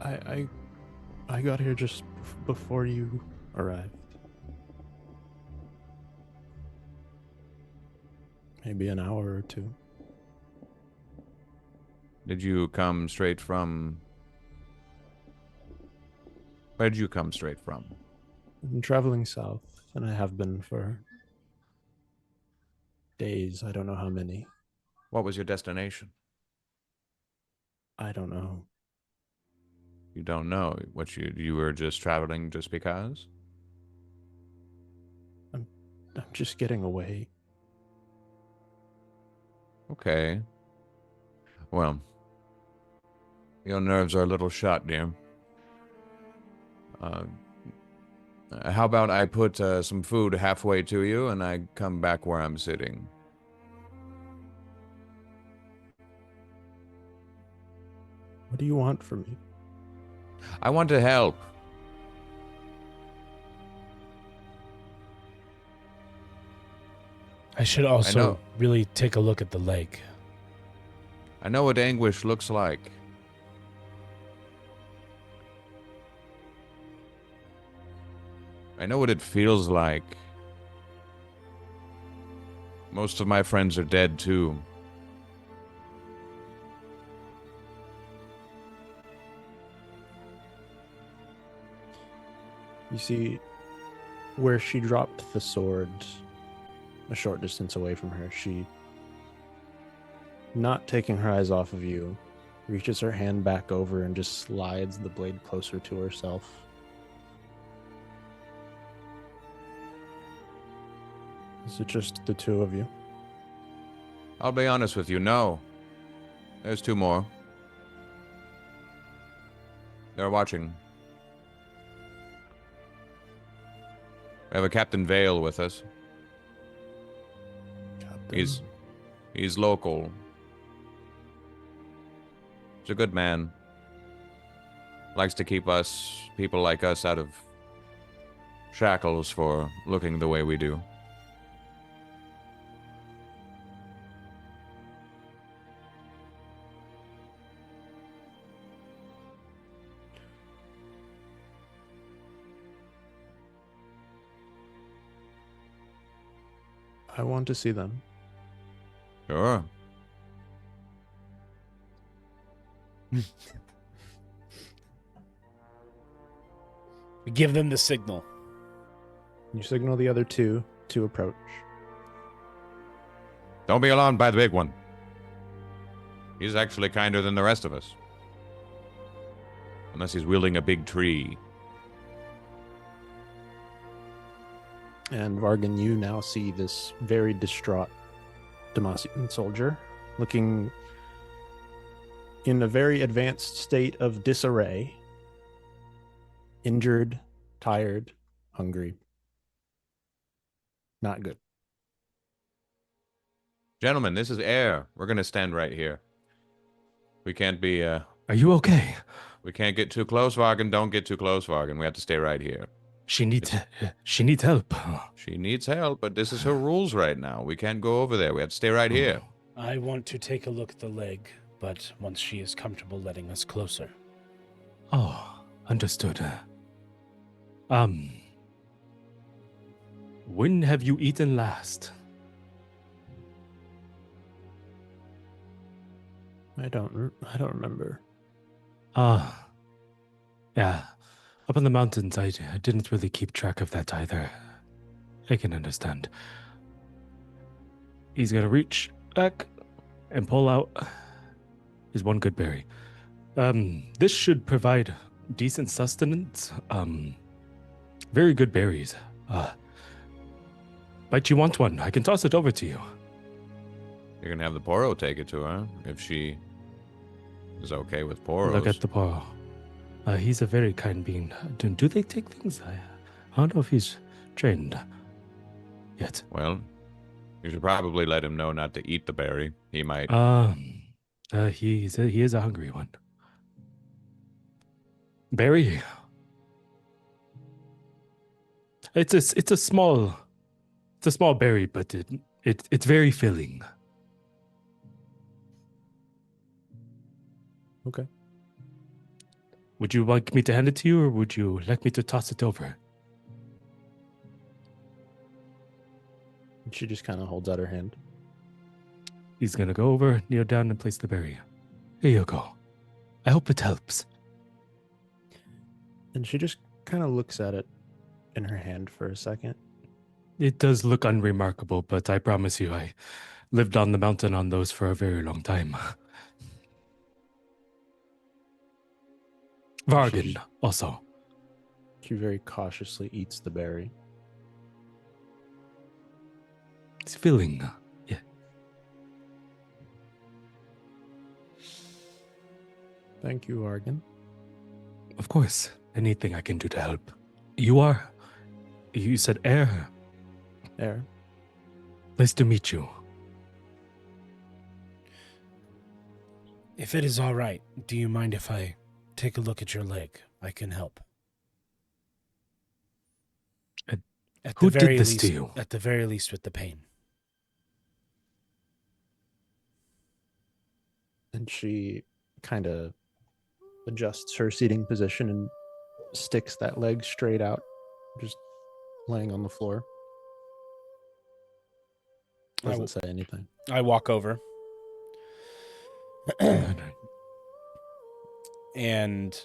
I got here just before you arrived. Maybe an hour or two. Did you come straight from... Where did you come straight from? I'm traveling south, and I have been for days. I don't know how many. What was your destination? I don't know. You don't know. What you were just traveling just because? I'm just getting away. Okay. Well, your nerves are a little shot, dear. How about I put some food halfway to you and I come back where I'm sitting? What do you want from me? I want to help. I should know. also really take a look at the leg. I know what anguish looks like. I know what it feels like. Most of my friends are dead, too. You see where she dropped the sword a short distance away from her. She, not taking her eyes off of you, reaches her hand back over and just slides the blade closer to herself. Is it just the two of you? I'll be honest with you, no. There's two more. They're watching. We have a Captain Vale with us. Captain. He's local. He's a good man. Likes to keep people like us, out of shackles for looking the way we do. I want to see them. Sure. We give them the signal. You signal the other two to approach. Don't be alarmed by the big one. He's actually kinder than the rest of us. Unless he's wielding a big tree. And Vargan, you now see this very distraught Demacian soldier looking in a very advanced state of disarray. Injured, tired, hungry. Not good. Gentlemen, this is air. We're going to stand right here. We can't be, Are you okay? we can't get too close, Vargan. Don't get too close, Vargan. We have to stay right here. She needs help. She needs help, but this is her rules right now. We can't go over there. We have to stay right here. I want to take a look at the leg, but once she is comfortable letting us closer. Oh, understood. When have you eaten last? I don't remember. Yeah. Up in the mountains, I didn't really keep track of that either. I can understand. He's gonna reach back and pull out his one good berry. This should provide decent sustenance. Very good berries. Might you want one? I can toss it over to you. You're gonna have the Poro take it to her if she is okay with Poros. Look at the Poro. He's a very kind being. Do they take things? I don't know if he's trained yet. Well, you should probably let him know not to eat the berry. He might. He is a hungry one. Berry. It's a small berry, but it's very filling. Okay. Would you like me to hand it to you, or would you like me to toss it over? She just kind of holds out her hand. He's gonna go over, kneel down, and place the berry. Here you go. I hope it helps. And she just kind of looks at it in her hand for a second. It does look unremarkable, but I promise you, I lived on the mountain on those for a very long time. Vargan, also. She very cautiously eats the berry. It's filling. Yeah. Thank you, Vargan. Of course. Anything I can do to help. You said Air. There. Nice to meet you. If it is all right, do you mind if I take a look at your leg? I can help. Who did this to you? At the very least with the pain. And she kind of adjusts her seating position and sticks that leg straight out, just laying on the floor. Doesn't say anything. I walk over and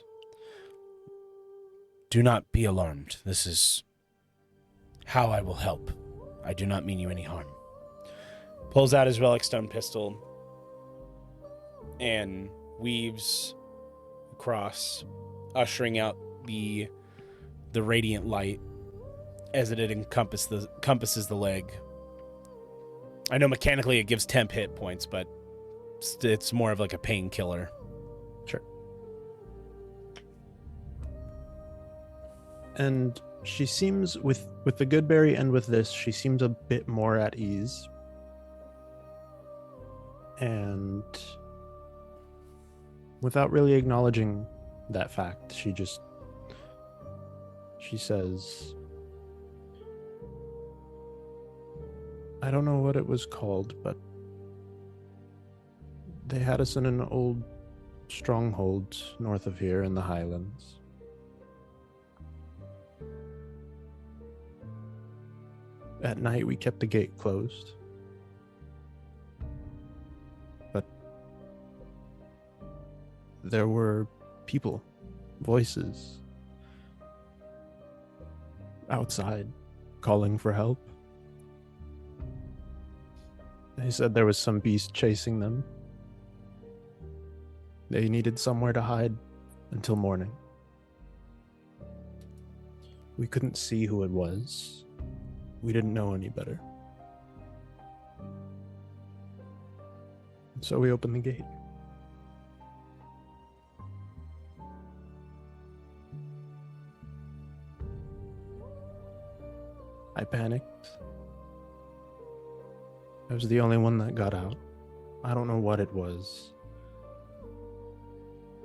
do not be alarmed. This is how I will help. I do not mean you any harm. Pulls out his relic stone pistol and weaves across, ushering out the radiant light as it encompasses the leg. I know mechanically it gives temp hit points, but it's more of like a painkiller. Sure. And she seems, with the good berry and with this, she seems a bit more at ease. And without really acknowledging that fact, she says, I don't know what it was called, but they had us in an old stronghold north of here in the highlands. At night, we kept the gate closed. But there were people, voices outside calling for help. They said there was some beast chasing them. They needed somewhere to hide until morning. We couldn't see who it was. We didn't know any better. So we opened the gate. I panicked. I was the only one that got out. I don't know what it was.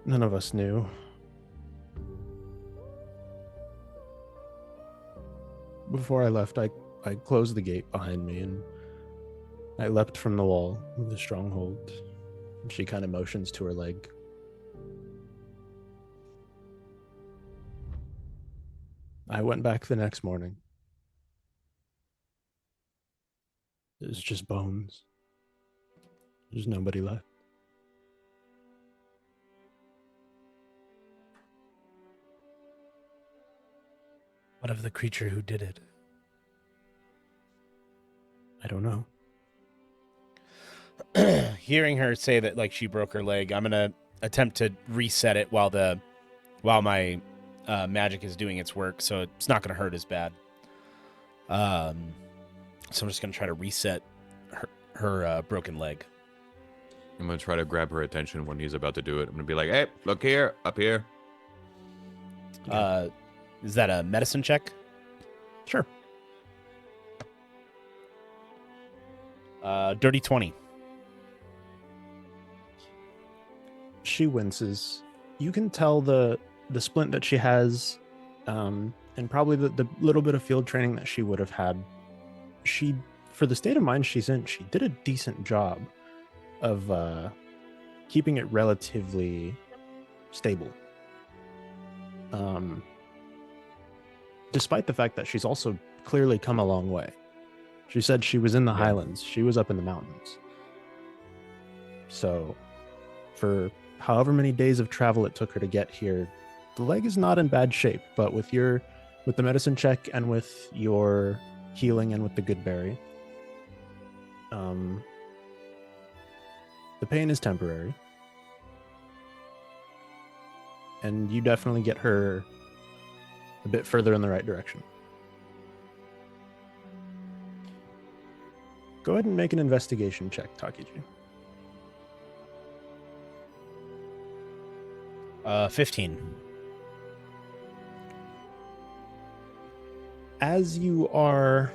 None of us knew. Before I left, I closed the gate behind me and I leapt from the wall with a stronghold. And she kind of motions to her leg. I went back the next morning. It was just bones. There's nobody left. What of the creature who did it? I don't know. Hearing her say that like she broke her leg, I'm gonna attempt to reset it while my magic is doing its work, so it's not gonna hurt as bad. So I'm just gonna try to reset her broken leg. I'm gonna try to grab her attention when he's about to do it. I'm gonna be like, "Hey, look here, up here." Is that a medicine check? Sure. Dirty 20. She winces. You can tell the splint that she has, and probably the little bit of field training that she would have had. She, for the state of mind she's in, she did a decent job of keeping it relatively stable. Despite the fact that she's also clearly come a long way. She said she was in the highlands. She was up in the mountains. So, for however many days of travel it took her to get here, the leg is not in bad shape. But with the medicine check and with your healing and with the good berry, the pain is temporary. And you definitely get her a bit further in the right direction. Go ahead and make an investigation check, Takiji. 15. As you are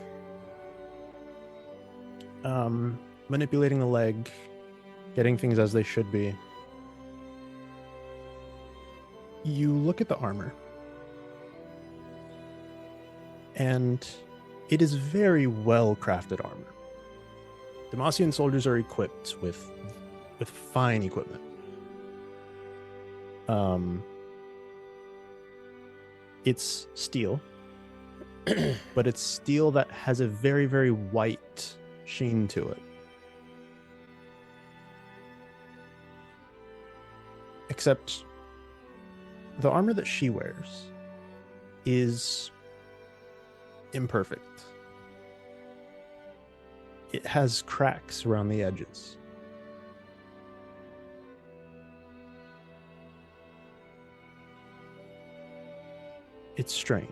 manipulating the leg, getting things as they should be, you look at the armor. And it is very well crafted armor. Demacian soldiers are equipped with fine equipment. It's steel, but it's steel that has a very, very white sheen to it. Except the armor that she wears is imperfect. It has cracks around the edges. It's strange.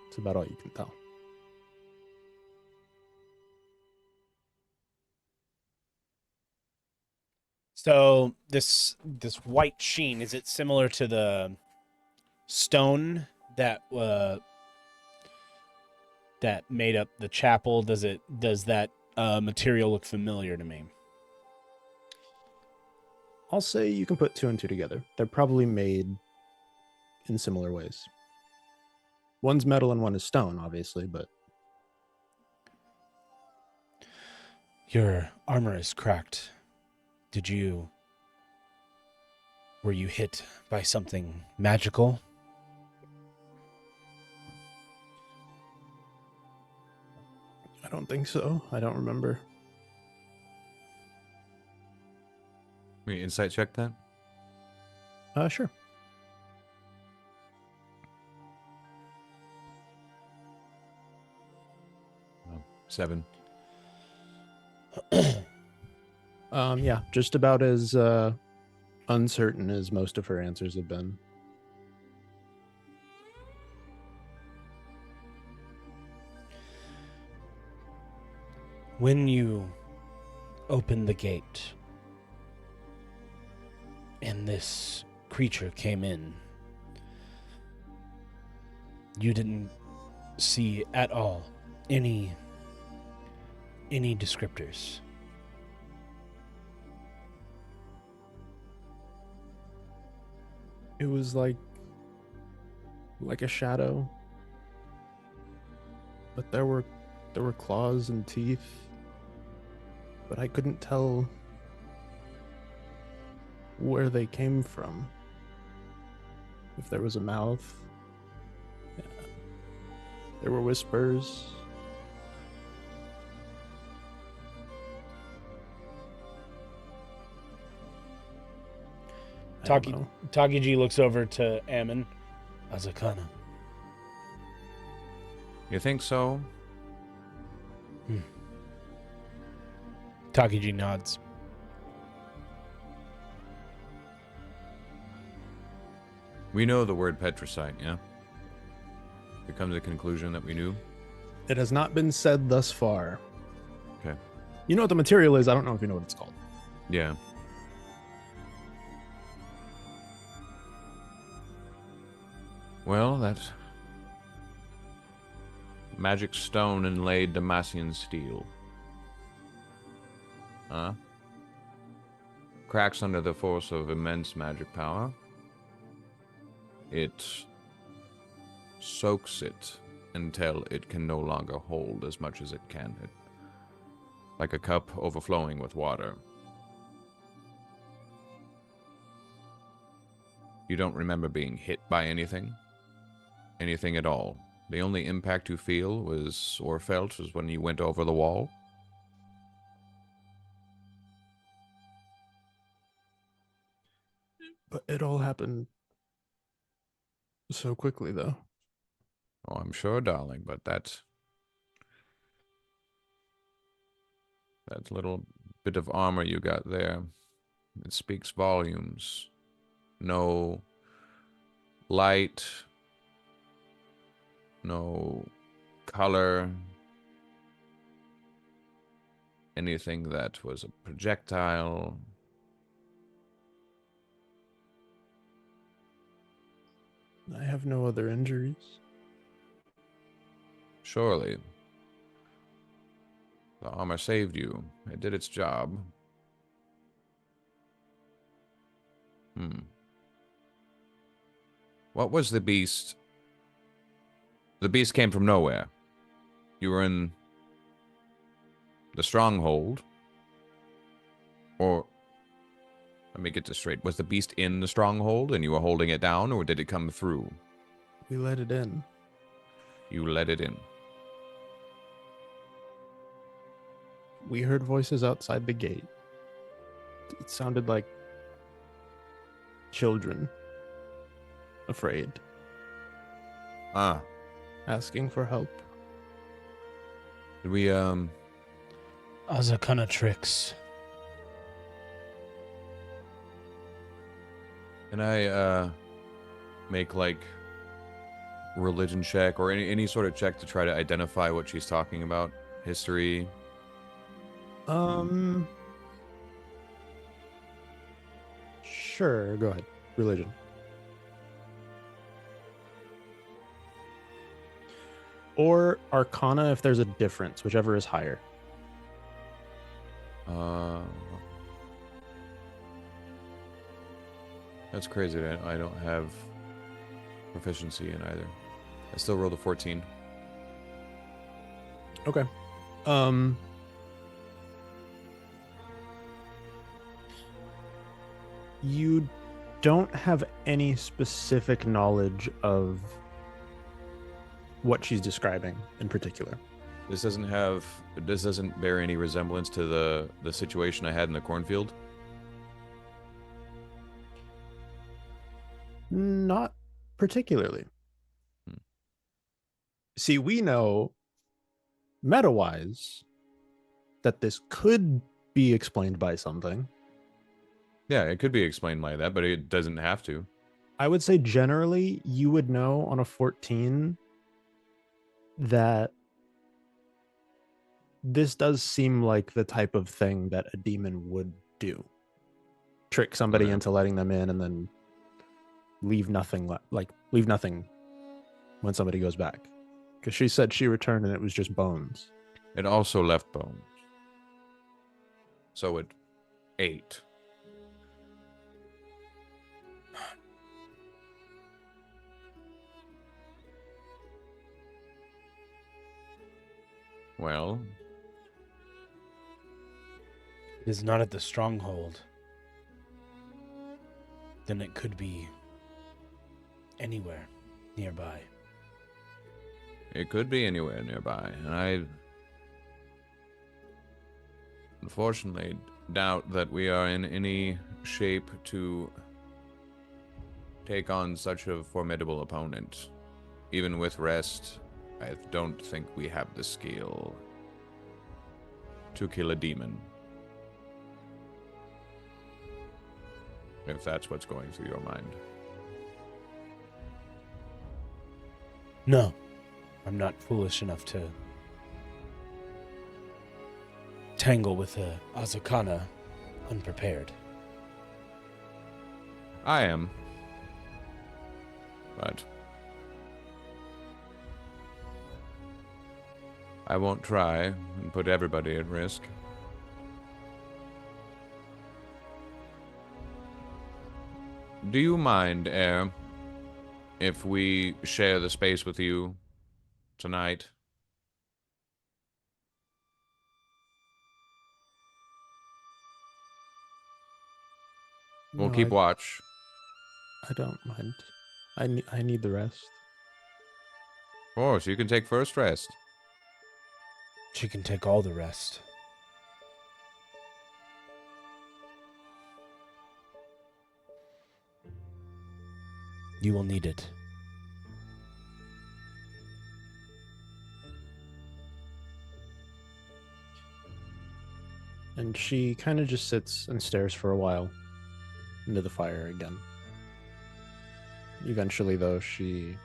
It's about all you can tell. So this white sheen, is it similar to the stone that made up the chapel? Does that material look familiar to me? I'll say you can put two and two together. They're probably made in similar ways. One's metal and one is stone, obviously, but Your armor is cracked. Were you hit by something magical? I don't think so. I don't remember. Will you insight check that? Sure. Oh, 7. Yeah, just about as uncertain as most of her answers have been. When you opened the gate and this creature came in, you didn't see at all any descriptors. It was like a shadow, but there were claws and teeth, but I couldn't tell where they came from. If there was a mouth, yeah. There were whispers. I don't know. Takiji looks over to Ahmon. Azakana. You think so? Takiji nods. We know the word petricite, yeah? We come to the conclusion that we knew? It has not been said thus far. Okay. You know what the material is? I don't know if you know what it's called. Yeah. Well, that magic stone inlaid Damacian steel. Huh? Cracks under the force of immense magic power. It soaks it until it can no longer hold as much as it can. Like a cup overflowing with water. You don't remember being hit by anything? Anything at all? The only impact you feel was, or felt, was when you went over the wall? But it all happened so quickly, though. Oh, I'm sure, darling, but that little bit of armor you got there, it speaks volumes. No light, no color, anything that was a projectile. I have no other injuries. Surely. The armor saved you. It did its job. What was the beast? The beast came from nowhere. You were in the stronghold. Or, let me get this straight. Was the beast in the stronghold and you were holding it down, or did it come through? We let it in. You let it in. We heard voices outside the gate. It sounded like children, afraid, Ah, asking for help. did we, Azakana tricks. can I, make, like, religion check or any sort of check to try to identify what she's talking about? History? Sure, go ahead. Religion. Or Arcana if there's a difference, whichever is higher. That's crazy that I don't have proficiency in either. I still rolled a 14. Okay. You don't have any specific knowledge of what she's describing in particular. This doesn't bear any resemblance to the situation I had in the cornfield. Not particularly. Hmm. See, we know meta-wise that this could be explained by something. Yeah, it could be explained like that, but it doesn't have to. I would say generally you would know on a 14 that this does seem like the type of thing that a demon would do. Trick somebody Okay. into letting them in and then leave nothing leave nothing when somebody goes back. Because she said she returned and it was just bones. It also left bones. So it ate. Well, It is not at the stronghold. Then it could be anywhere nearby. it could be anywhere nearby, and I unfortunately doubt that we are in any shape to take on such a formidable opponent. Even with rest, I don't think we have the skill to kill a demon. If that's what's going through your mind. No, I'm not foolish enough to tangle with a Azakana unprepared. I am. But I won't try and put everybody at risk. Do you mind, Air, if we share the space with you tonight? We'll No, keep watch. I don't mind. I need the rest. Of course, you can take first rest. She can take all the rest. You will need it. And she kind of just sits and stares for a while into the fire again. Eventually, though, she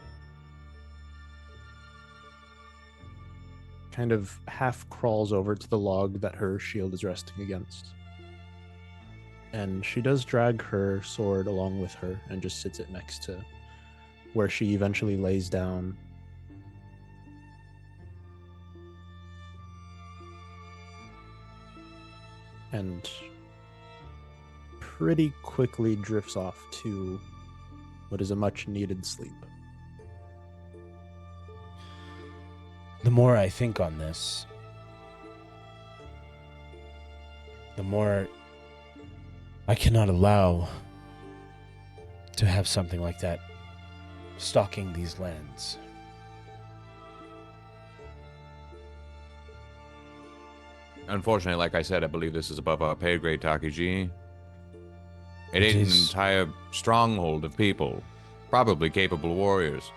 kind of half crawls over to the log that her shield is resting against. And she does drag her sword along with her and just sits it next to where she eventually lays down. And pretty quickly drifts off to what is a much needed sleep. The more I think on this, the more I cannot allow to have something like that stalking these lands. Unfortunately, like I said, I believe this is above our pay grade, Takiji. It It ain't an is. entire stronghold of people, probably capable warriors.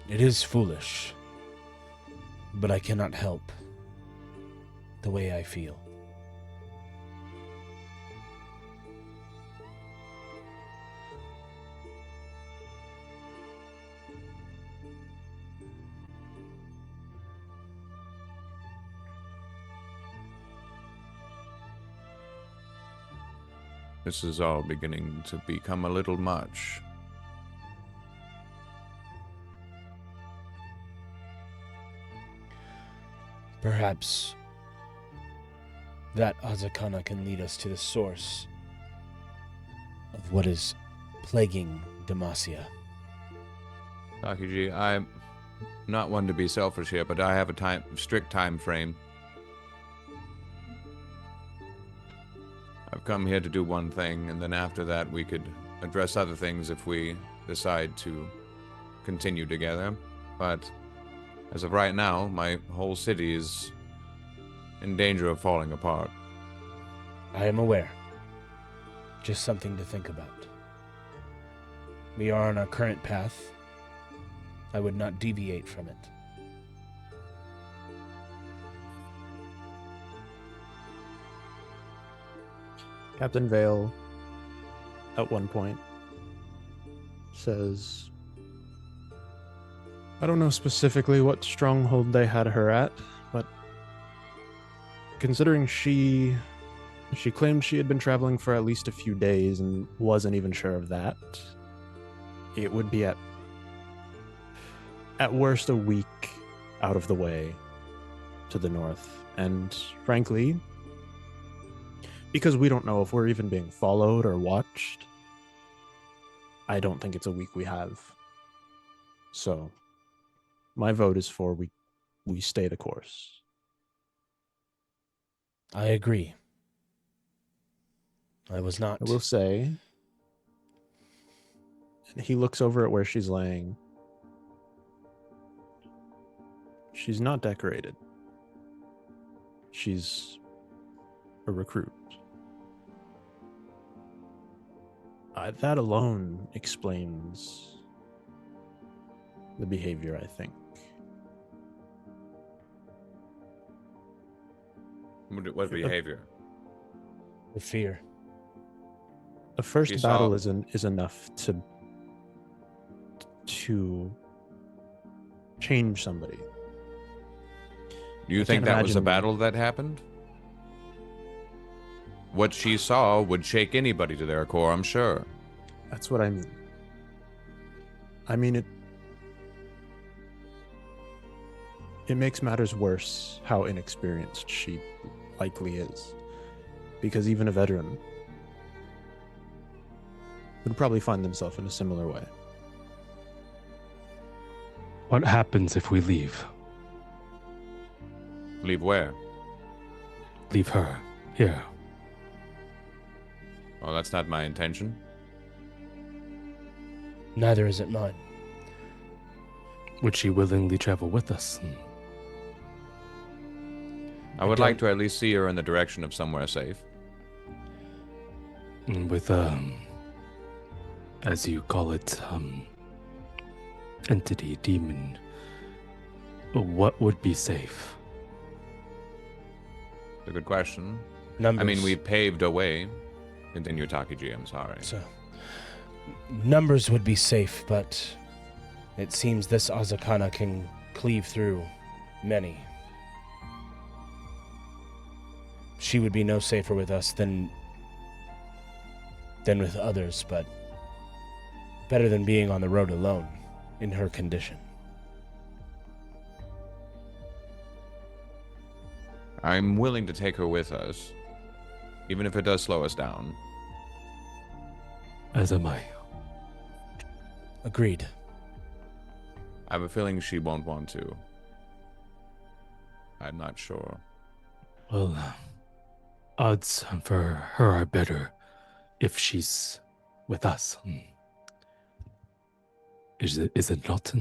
It is foolish, but I cannot help the way I feel. This is all beginning to become a little much. Perhaps that Azakana can lead us to the source of what is plaguing Demacia. Takiji, I'm not one to be selfish here, but I have a strict time frame. I've come here to do one thing, and then after that we could address other things if we decide to continue together. But as of right now, my whole city is in danger of falling apart. I am aware. Just something to think about. We are on our current path. I would not deviate from it. Captain Vale, at one point, says, I don't know specifically what stronghold they had her at, but considering she claimed she had been traveling for at least a few days and wasn't even sure of that, it would be at worst a week out of the way to the north. And frankly, because we don't know if we're even being followed or watched, I don't think it's a week we have. So my vote is for we stay the course. I agree. I was not. I will say, and he looks over at where she's laying. She's not decorated. She's a recruit. That alone explains the behavior, I think. What behavior? The fear. The first She battle saw- is enough to change somebody. Do you I think can't that was a imagine- battle that happened? What she saw would shake anybody to their core, I'm sure. That's what I mean. I mean, it makes matters worse how inexperienced she likely is. Because even a veteran would probably find themselves in a similar way. What happens if we leave? Leave where? Leave her here. Well, that's not my intention. Neither is it mine. Would she willingly travel with us? I would like to at least see her in the direction of somewhere safe. With, as you call it, entity, demon. What would be safe? It's a good question. Numbers. I mean, we paved a way. Continue, Takiji, I'm sorry. So, numbers would be safe, but it seems this Azakana can cleave through many. She would be no safer with us than with others, but better than being on the road alone in her condition. I'm willing to take her with us, even if it does slow us down. As am I. Agreed. I have a feeling she won't want to. I'm not sure. Well, odds for her are better if she's with us. Is it not?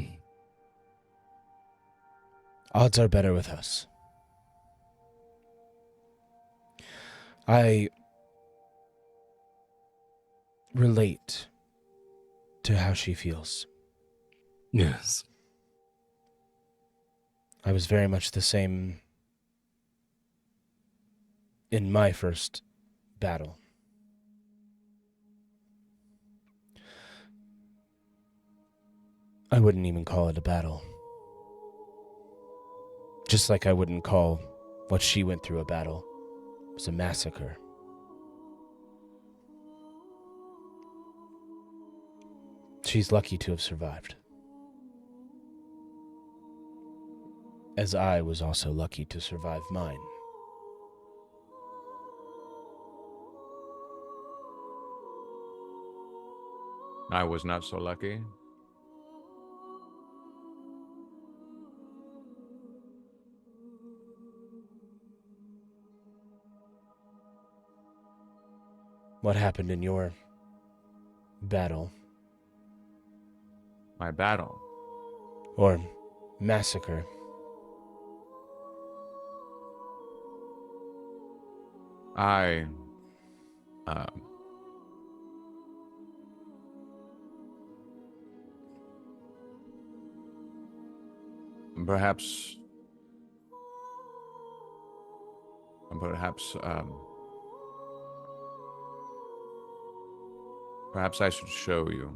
Odds are better with us. I relate to how she feels. Yes. I was very much the same in my first battle. I wouldn't even call it a battle. Just like I wouldn't call what she went through a battle. It was a massacre. She's lucky to have survived. As I was also lucky to survive mine. I was not so lucky. What happened in your battle? My battle. Or massacre? I perhaps perhaps I should show you.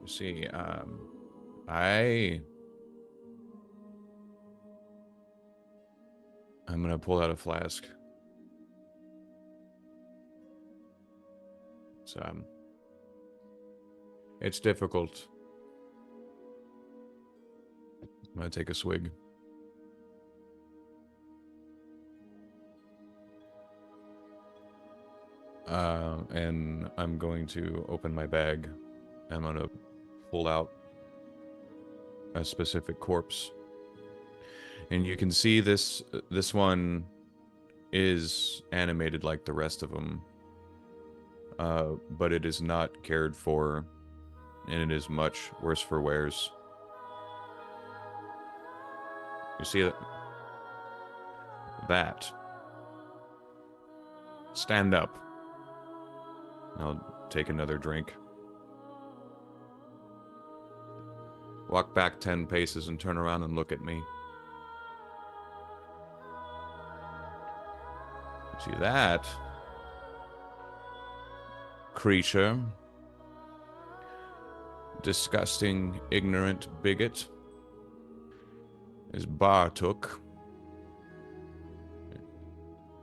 You see, I'm gonna pull out a flask. It's difficult. I'm gonna take a swig. And I'm going to open my bag. I'm gonna pull out a specific corpse. And you can see this one is animated like the rest of them. But it is not cared for, and it is much worse for wears. You see that? That. Stand up. I'll take another drink. Walk back 10 paces and turn around and look at me. See that? Creature. Disgusting, ignorant bigot. Is Bartuk.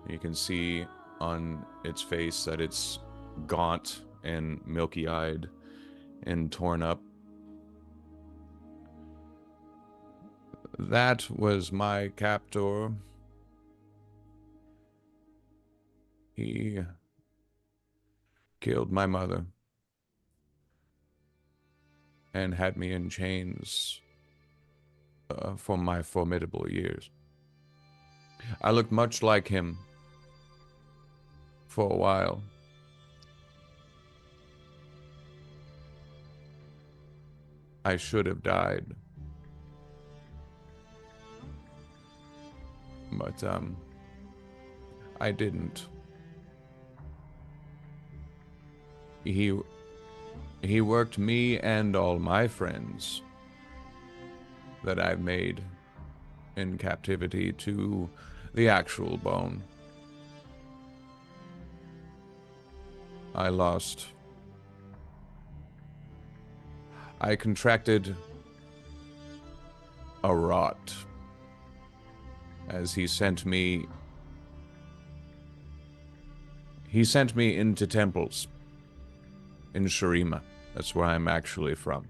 You can see on its face that it's gaunt and milky-eyed and torn up. That was my captor. He killed my mother and had me in chains for my formidable years. I looked much like him for a while. I should have died. But, I didn't. He worked me and all my friends that I've made in captivity to the actual bone. I lost. I contracted a rot as he sent me into temples in Shurima. That's where I'm actually from.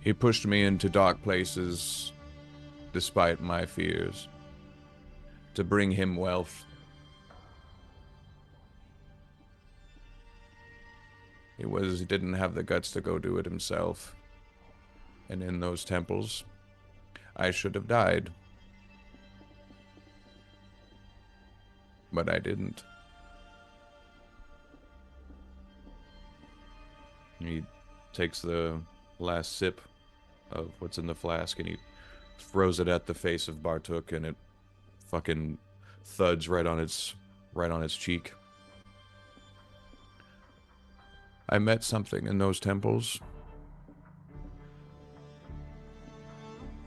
He pushed me into dark places despite my fears to bring him wealth. He didn't have the guts to go do it himself. And in those temples, I should have died. But I didn't. He takes the last sip of what's in the flask and he throws it at the face of Bartuk, and it fucking thuds right on its cheek. I met something in those temples.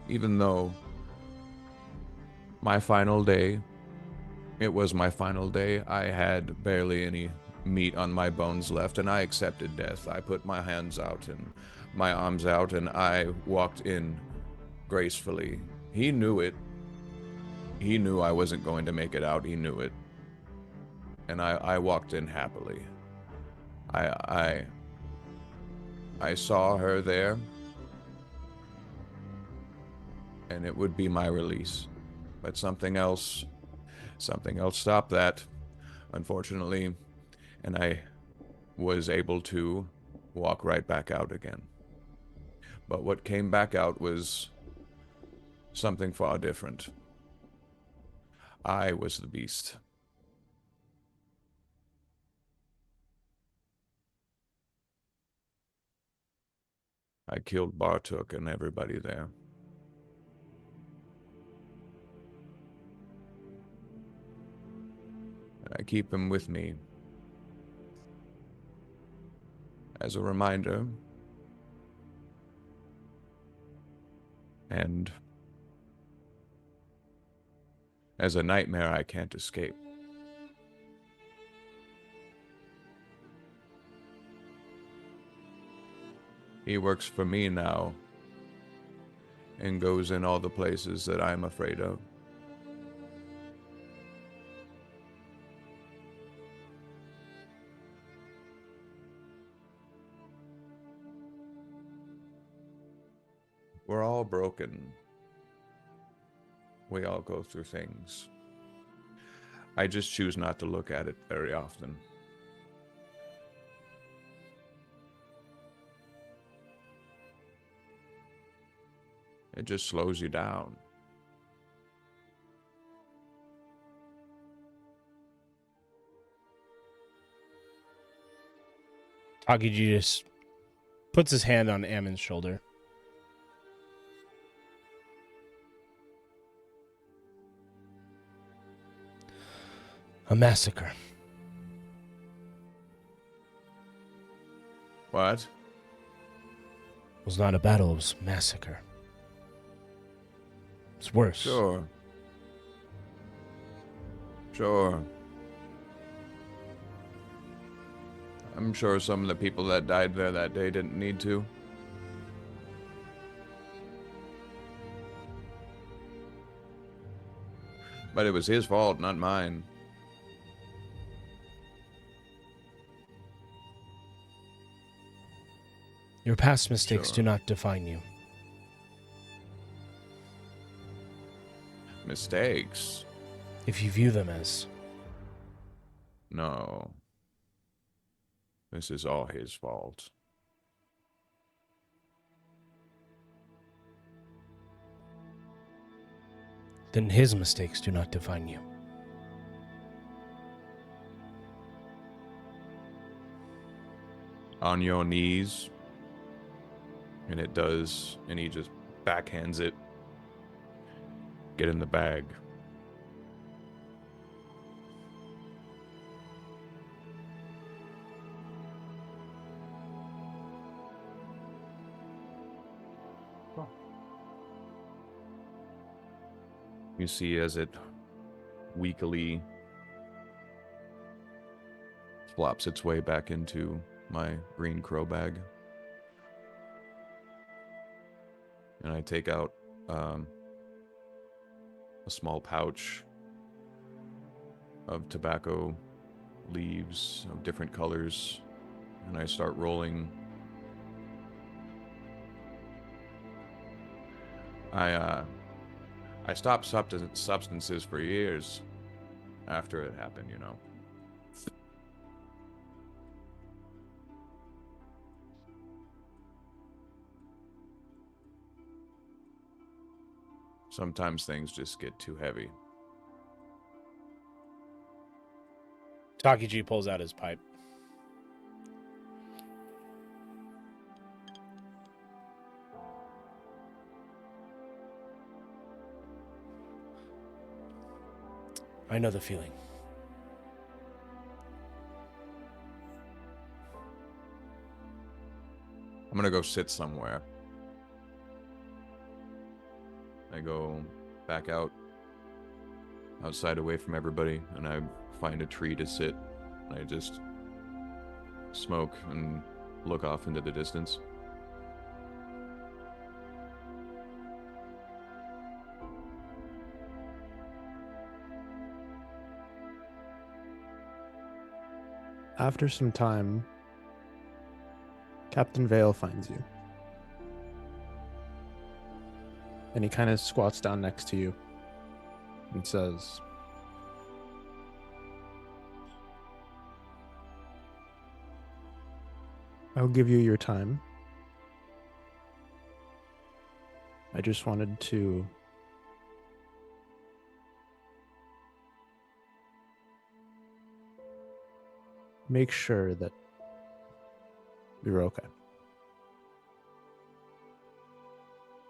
Even though my final day, it was my final day, I had barely any meat on my bones left, and I accepted death. I put my hands out and my arms out, and I walked in gracefully. He knew it. He knew I wasn't going to make it out. He knew it. And I walked in happily. I saw her there, and it would be my release. But something else stopped that, unfortunately, and I was able to walk right back out again. But what came back out was something far different. I was the beast. I killed Bartok and everybody there. And I keep him with me as a reminder and as a nightmare I can't escape. He works for me now and goes in all the places that I'm afraid of. We're all broken. We all go through things. I just choose not to look at it very often. It just slows you down. Takiji just puts his hand on Ammon's shoulder. A massacre. What? It was not a battle, it was a massacre. It's worse. Sure. I'm sure some of the people that died there that day didn't need to. But it was his fault, not mine. Your past mistakes Sure. do not define you. Mistakes? If you view them as. No. This is all his fault. Then his mistakes do not define you. On your knees. And it does. And he just backhands it. Get in the bag. You see as it weakly flops its way back into my green crow bag. And I take out a small pouch of tobacco leaves of different colors, and I start rolling. I stopped substances for years after it happened, you know. Sometimes things just get too heavy. Takiji pulls out his pipe. I know the feeling. I'm gonna go sit somewhere. I go back outside away from everybody, and I find a tree to sit. I just smoke and look off into the distance. After some time, Captain Vale finds you. And he kind of squats down next to you and says, I'll give you your time. I just wanted to make sure that we were okay.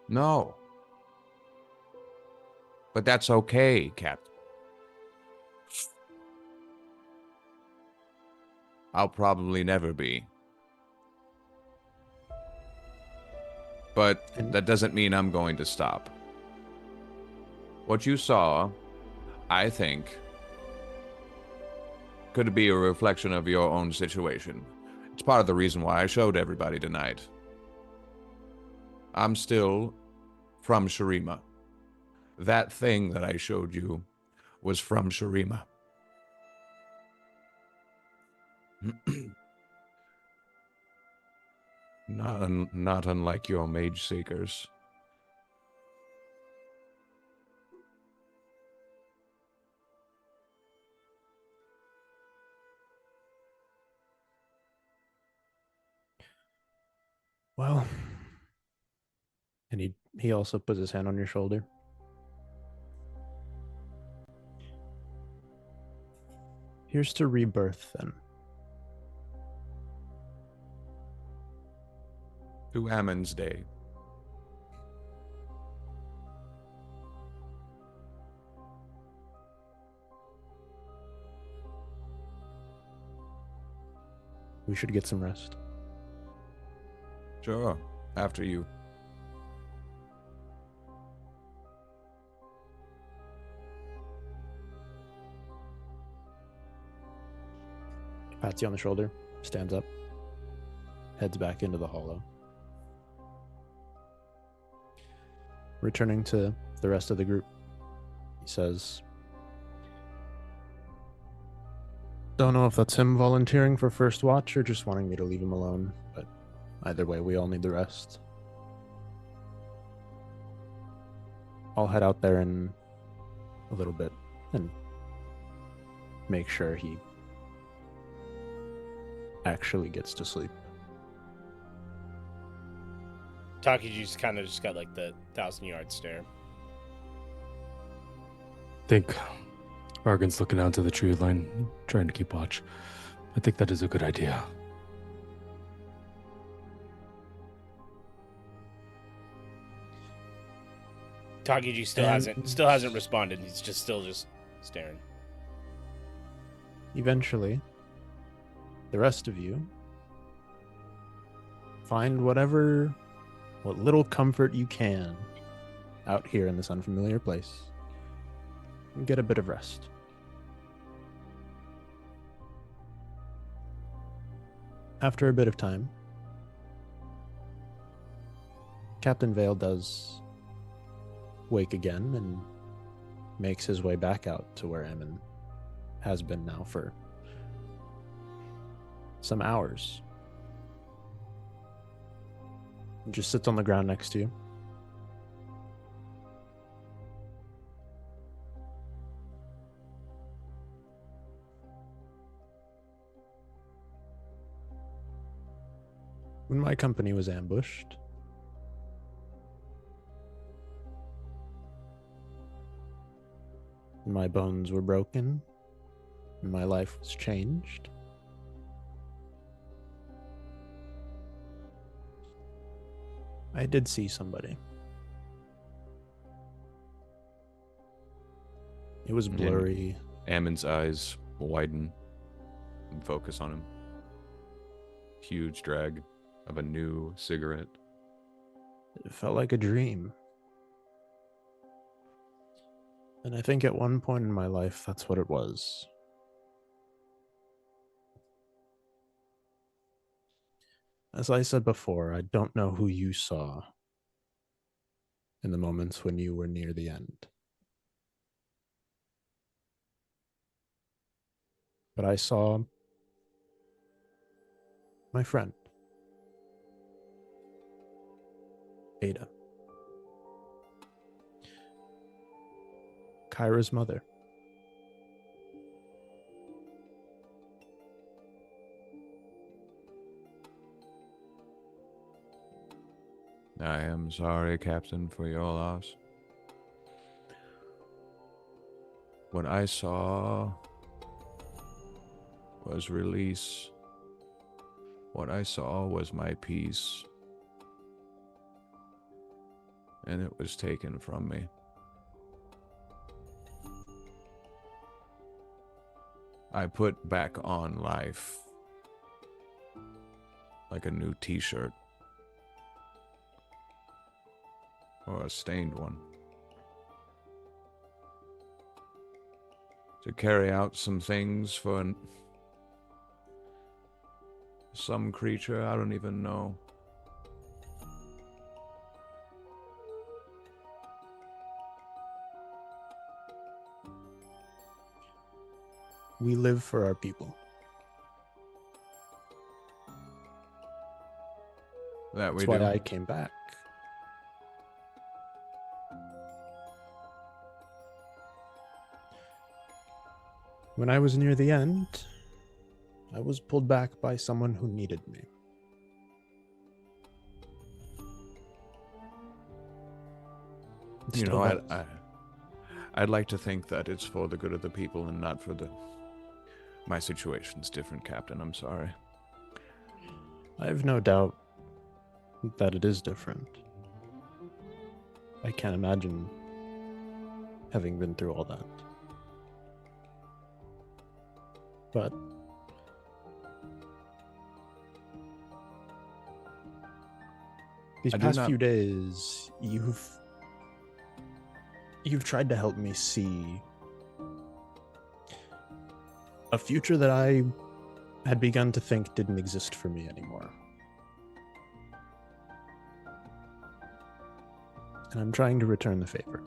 No. But that's okay, Captain. I'll probably never be. But that doesn't mean I'm going to stop. What you saw, I think, could be a reflection of your own situation. It's part of the reason why I showed everybody tonight. I'm still from Shurima. That thing that I showed you was from Shurima. Not unlike your mage seekers. Well, and he also puts his hand on your shoulder. Here's to rebirth, then. To Ammon's Day. We should get some rest. Sure, after you. Pats you on the shoulder, stands up, heads back into the hollow. Returning to the rest of the group, he says, don't know if that's him volunteering for first watch or just wanting me to leave him alone, but either way, we all need the rest. I'll head out there in a little bit and make sure he actually gets to sleep. Takiji's kind of just got like the 1,000-yard stare. Think Vargan's looking down to the tree line, trying to keep watch. I think that is a good idea. Takiji still hasn't responded. He's still staring. Eventually, the rest of you find what little comfort you can out here in this unfamiliar place and get a bit of rest. After a bit of time, Captain Vale does wake again and makes his way back out to where Ahmon has been now for some hours. He just sits on the ground next to you. When my company was ambushed, my bones were broken, and my life was changed, I did see somebody. It was blurry, Ammon's eyes widen and focus on him. Huge drag of a new cigarette. It felt like a dream. And I think at one point in my life, that's what it was. As I said before, I don't know who you saw in the moments when you were near the end. But I saw my friend, Ada. Kyra's mother. I am sorry, Captain, for your loss. What I saw was release. What I saw was my peace. And it was taken from me. I put back on life like a new t-shirt. Or a stained one. To carry out some things for some creature I don't even know. We live for our people. That we That's why do. I came back. When I was near the end, I was pulled back by someone who needed me. It You still know, does. I'd like to think that it's for the good of the people and not for my situation's different, Captain. I'm sorry. I have no doubt that it is different. I can't imagine having been through all that. But these I do past not- few days, you've tried to help me see a future that I had begun to think didn't exist for me anymore. And I'm trying to return the favor.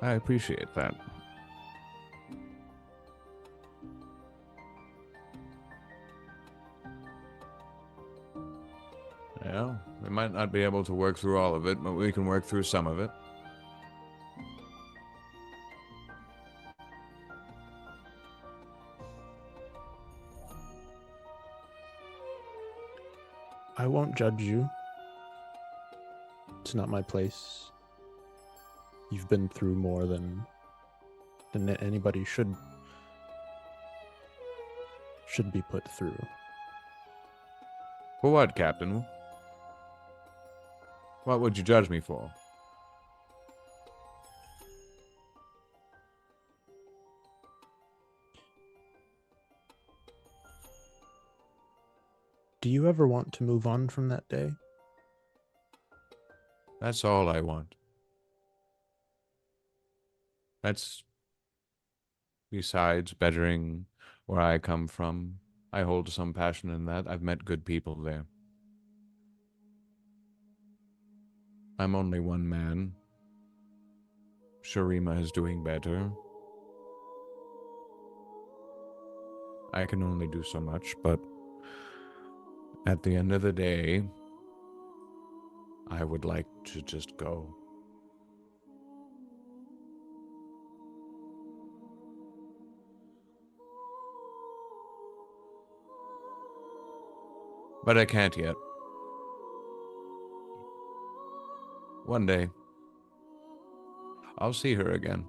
I appreciate that. Yeah, we might not be able to work through all of it, but we can work through some of it. I won't judge you. It's not my place. You've been through more than anybody should be put through. For what, Captain? What would you judge me for? Do you ever want to move on from that day? That's all I want. That's besides bettering where I come from. I hold some passion in that. I've met good people there. I'm only one man. Shurima is doing better. I can only do so much, but at the end of the day, I would like to just go. But I can't yet. One day, I'll see her again.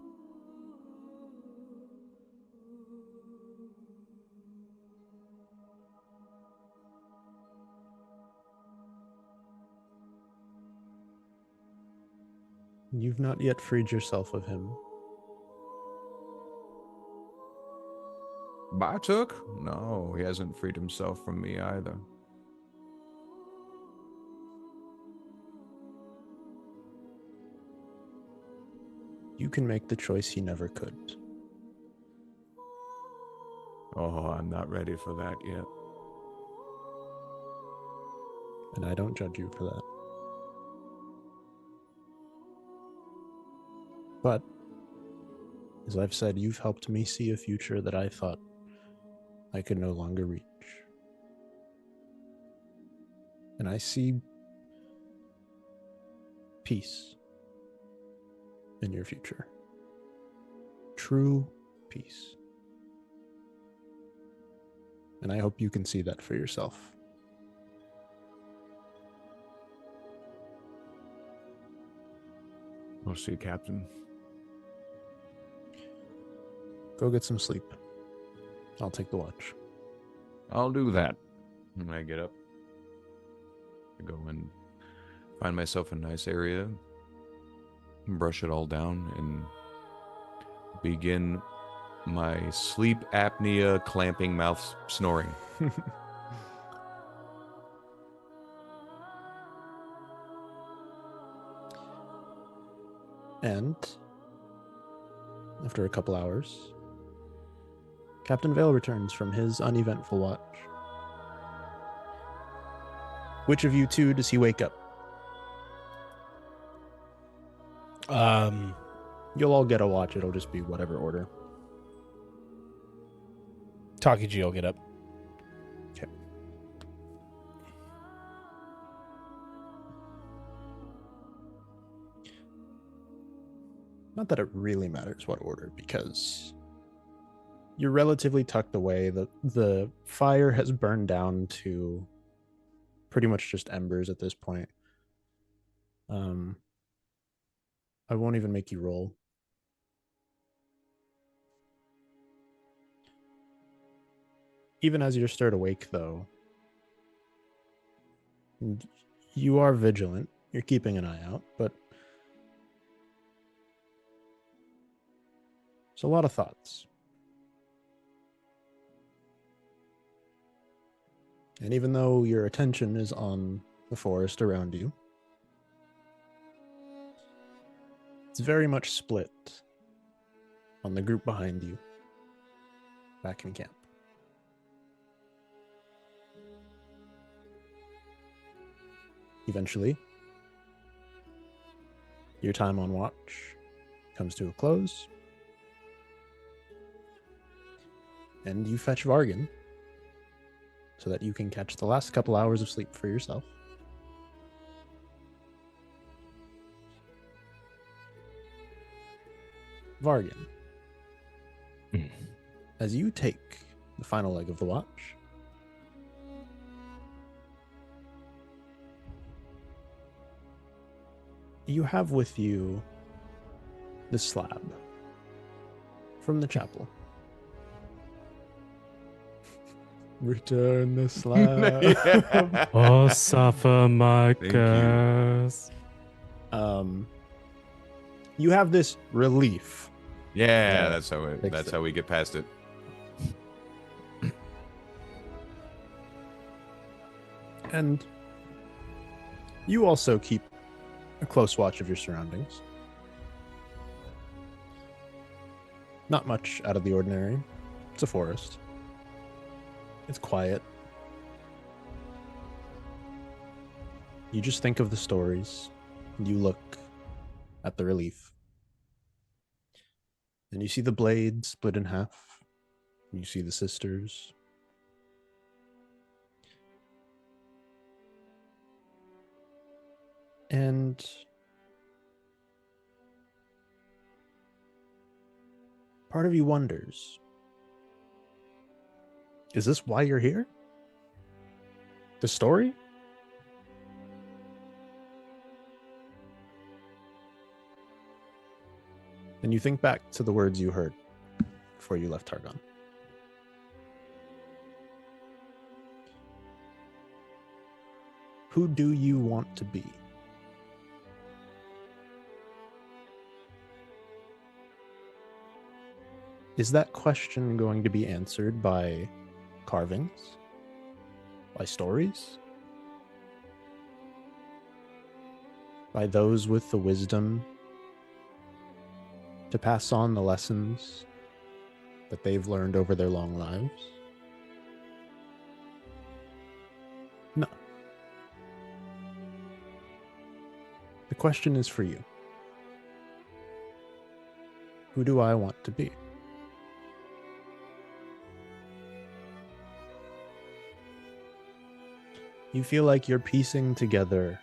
You've not yet freed yourself of him, Bartuk? No, he hasn't freed himself from me either. You can make the choice he never could. Oh, I'm not ready for that yet. And I don't judge you for that. But, as I've said, you've helped me see a future that I thought I could no longer reach. And I see peace in your future. True peace. And I hope you can see that for yourself. We'll see, Captain. Go get some sleep. I'll take the watch. I'll do that. When I get up, I go and find myself a nice area, brush it all down, and begin my sleep apnea clamping mouth snoring. And after a couple hours, Captain Vale returns from his uneventful watch. Which of you two does he wake up? You'll all get a watch. It'll just be whatever order. Takiji will get up. Okay. Not that it really matters what order, because you're relatively tucked away. The fire has burned down to pretty much just embers at this point. I won't even make you roll. Even as you're stirred awake, though, you are vigilant. You're keeping an eye out, but it's a lot of thoughts. And even though your attention is on the forest around you, it's very much split on the group behind you back in camp. Eventually, your time on watch comes to a close, and you fetch Vargan so that you can catch the last couple hours of sleep for yourself. Vargan, as you take the final leg of the watch, you have with you the slab from the chapel. Return the slab. Oh, suffer my Thank you. curse. You have this relief. Yeah, Yeah, that's fixed it. how we get past it. And you also keep a close watch of your surroundings. Not much out of the ordinary. It's a forest. It's quiet. You just think of the stories, and you look at the relief. And you see the blade split in half. And you see the sisters. And part of you wonders, is this why you're here? The story? And you think back to the words you heard before you left Targon. Who do you want to be? Is that question going to be answered by carvings? By stories? By those with the wisdom to pass on the lessons that they've learned over their long lives? No. The question is for you. Who do I want to be? You feel like you're piecing together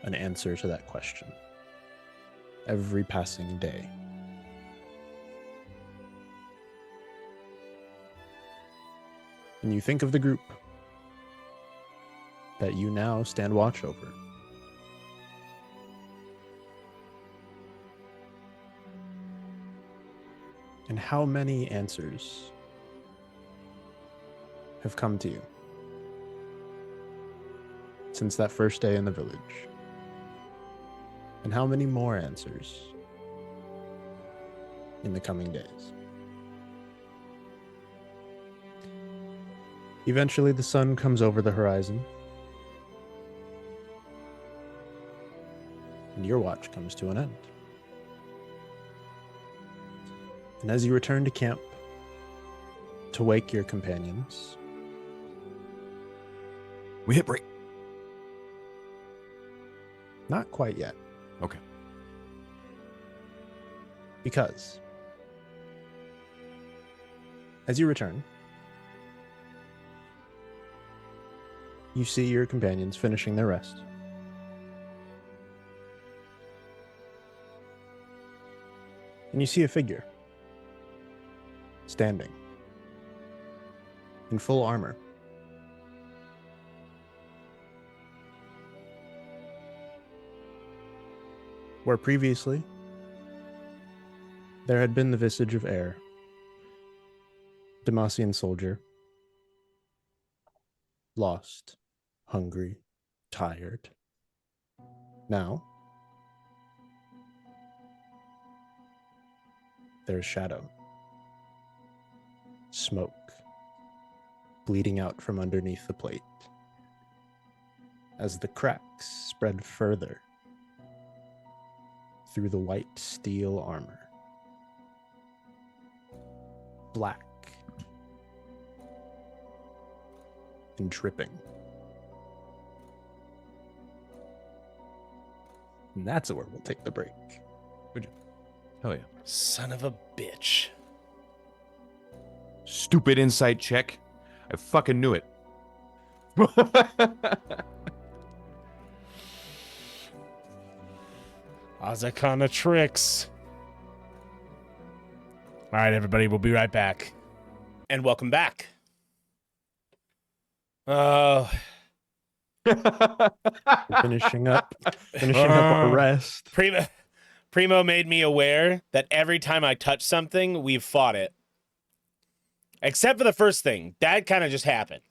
an answer to that question every passing day. And you think of the group that you now stand watch over. And how many answers have come to you since that first day in the village? And how many more answers in the coming days? Eventually, the sun comes over the horizon, and your watch comes to an end. And as you return to camp to wake your companions, We hit break. not quite yet. Okay. Because as you return, you see your companions finishing their rest. And you see a figure standing in full armor. Where previously there had been the visage of Air, Demacian soldier, lost, hungry, tired. Now, there's shadow, smoke, bleeding out from underneath the plate, as the cracks spread further through the white steel armor. Black and dripping. And that's where we'll take the break. Hell yeah. Son of a bitch. Stupid insight check. I fucking knew it. Azakana tricks. All right, everybody, we'll be right back. And welcome back. Finishing up our rest. Primo made me aware that every time I touch something, we've fought it. Except for the first thing. That kind of just happened.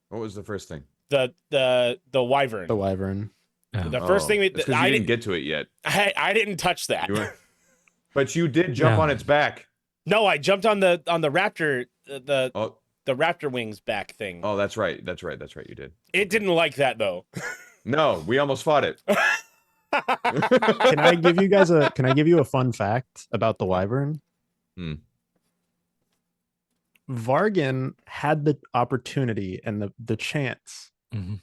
What was the first thing? The wyvern. The wyvern. The first thing because you didn't get to it yet. I didn't touch that. But you did jump on its back. No, I jumped on the raptor the raptor wings back thing. Oh, that's right. That's right. You did. It didn't like that though. No, we almost fought it. Can I give you a fun fact about the wyvern? Vargan had the opportunity and the chance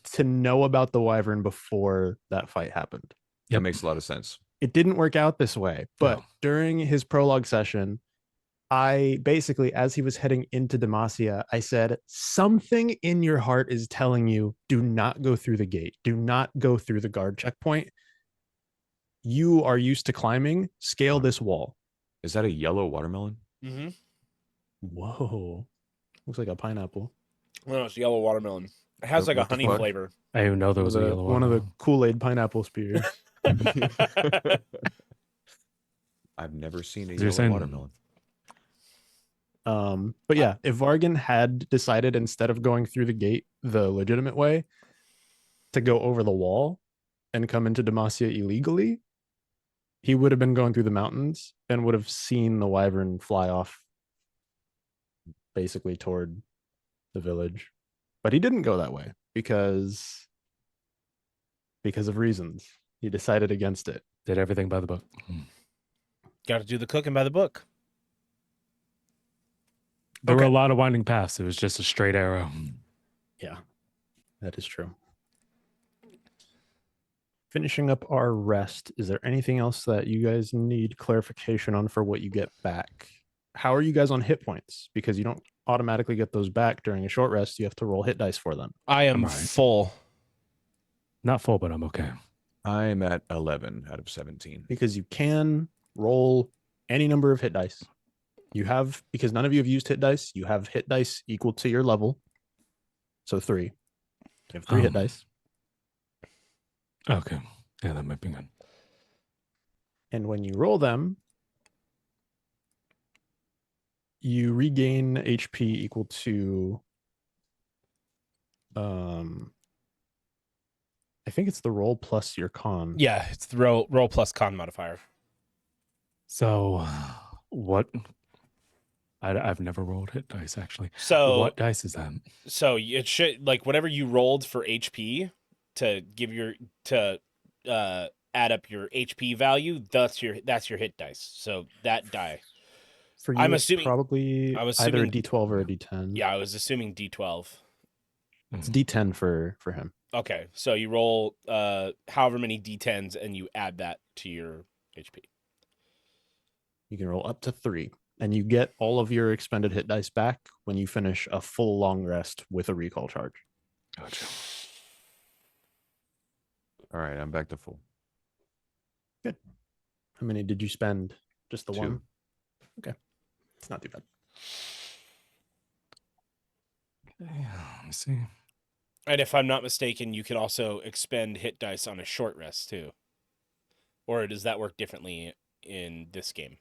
to know about the wyvern before that fight happened. That makes a lot of sense. It didn't work out this way, but during his prologue session, I basically, as he was heading into Demacia, I said, something in your heart is telling you, do not go through the gate. Do not go through the guard checkpoint. You are used to climbing. Scale this wall. Is that a yellow watermelon? Mm-hmm. Whoa. Looks like a pineapple. No, it's yellow watermelon. It has like a honey flavor. I didn't know there was a yellow one of the Kool-Aid pineapple spears. I've never seen a You're yellow saying- watermelon. But yeah, if Vargan had decided instead of going through the gate the legitimate way to go over the wall and come into Demacia illegally, he would have been going through the mountains and would have seen the wyvern fly off basically toward the village. But he didn't go that way because of reasons. He decided against it. Did everything by the book. Got to do the cooking by the book. There were Okay. a lot of winding paths. It was just a straight arrow. Yeah, that is true. Finishing up our rest, is there anything else that you guys need clarification on for what you get back? How are you guys on hit points? Because you don't automatically get those back during a short rest. You have to roll hit dice for them. I am I'm all right. full. Not full, but I'm okay. I'm at 11 out of 17. Because you can roll any number of hit dice. You have, because none of you have used hit dice, you have hit dice equal to your level. So 3. You have 3 hit dice. Okay. Yeah, that might be good. And when you roll them, you regain HP equal to I think it's the roll plus your con. Yeah, it's the roll plus con modifier. So, what? I've never rolled hit dice, actually. So What dice is that? So it should, like, whatever you rolled for HP to give your add up your HP value, that's your hit dice. So that die. For you, I'm it's assuming- probably I'm either a assuming- D12 or a D10. Yeah, I was assuming D12. It's D10 for him. Okay, so you roll however many D10s and you add that to your HP. You can roll up to 3, and you get all of your expended hit dice back when you finish a full long rest with a recall charge. Gotcha. All right, I'm back to full. How many did you spend? Just the 2. one? Okay. It's not too bad. Okay, let me see. And if I'm not mistaken, you can also expend hit dice on a short rest too. Or does that work differently in this game?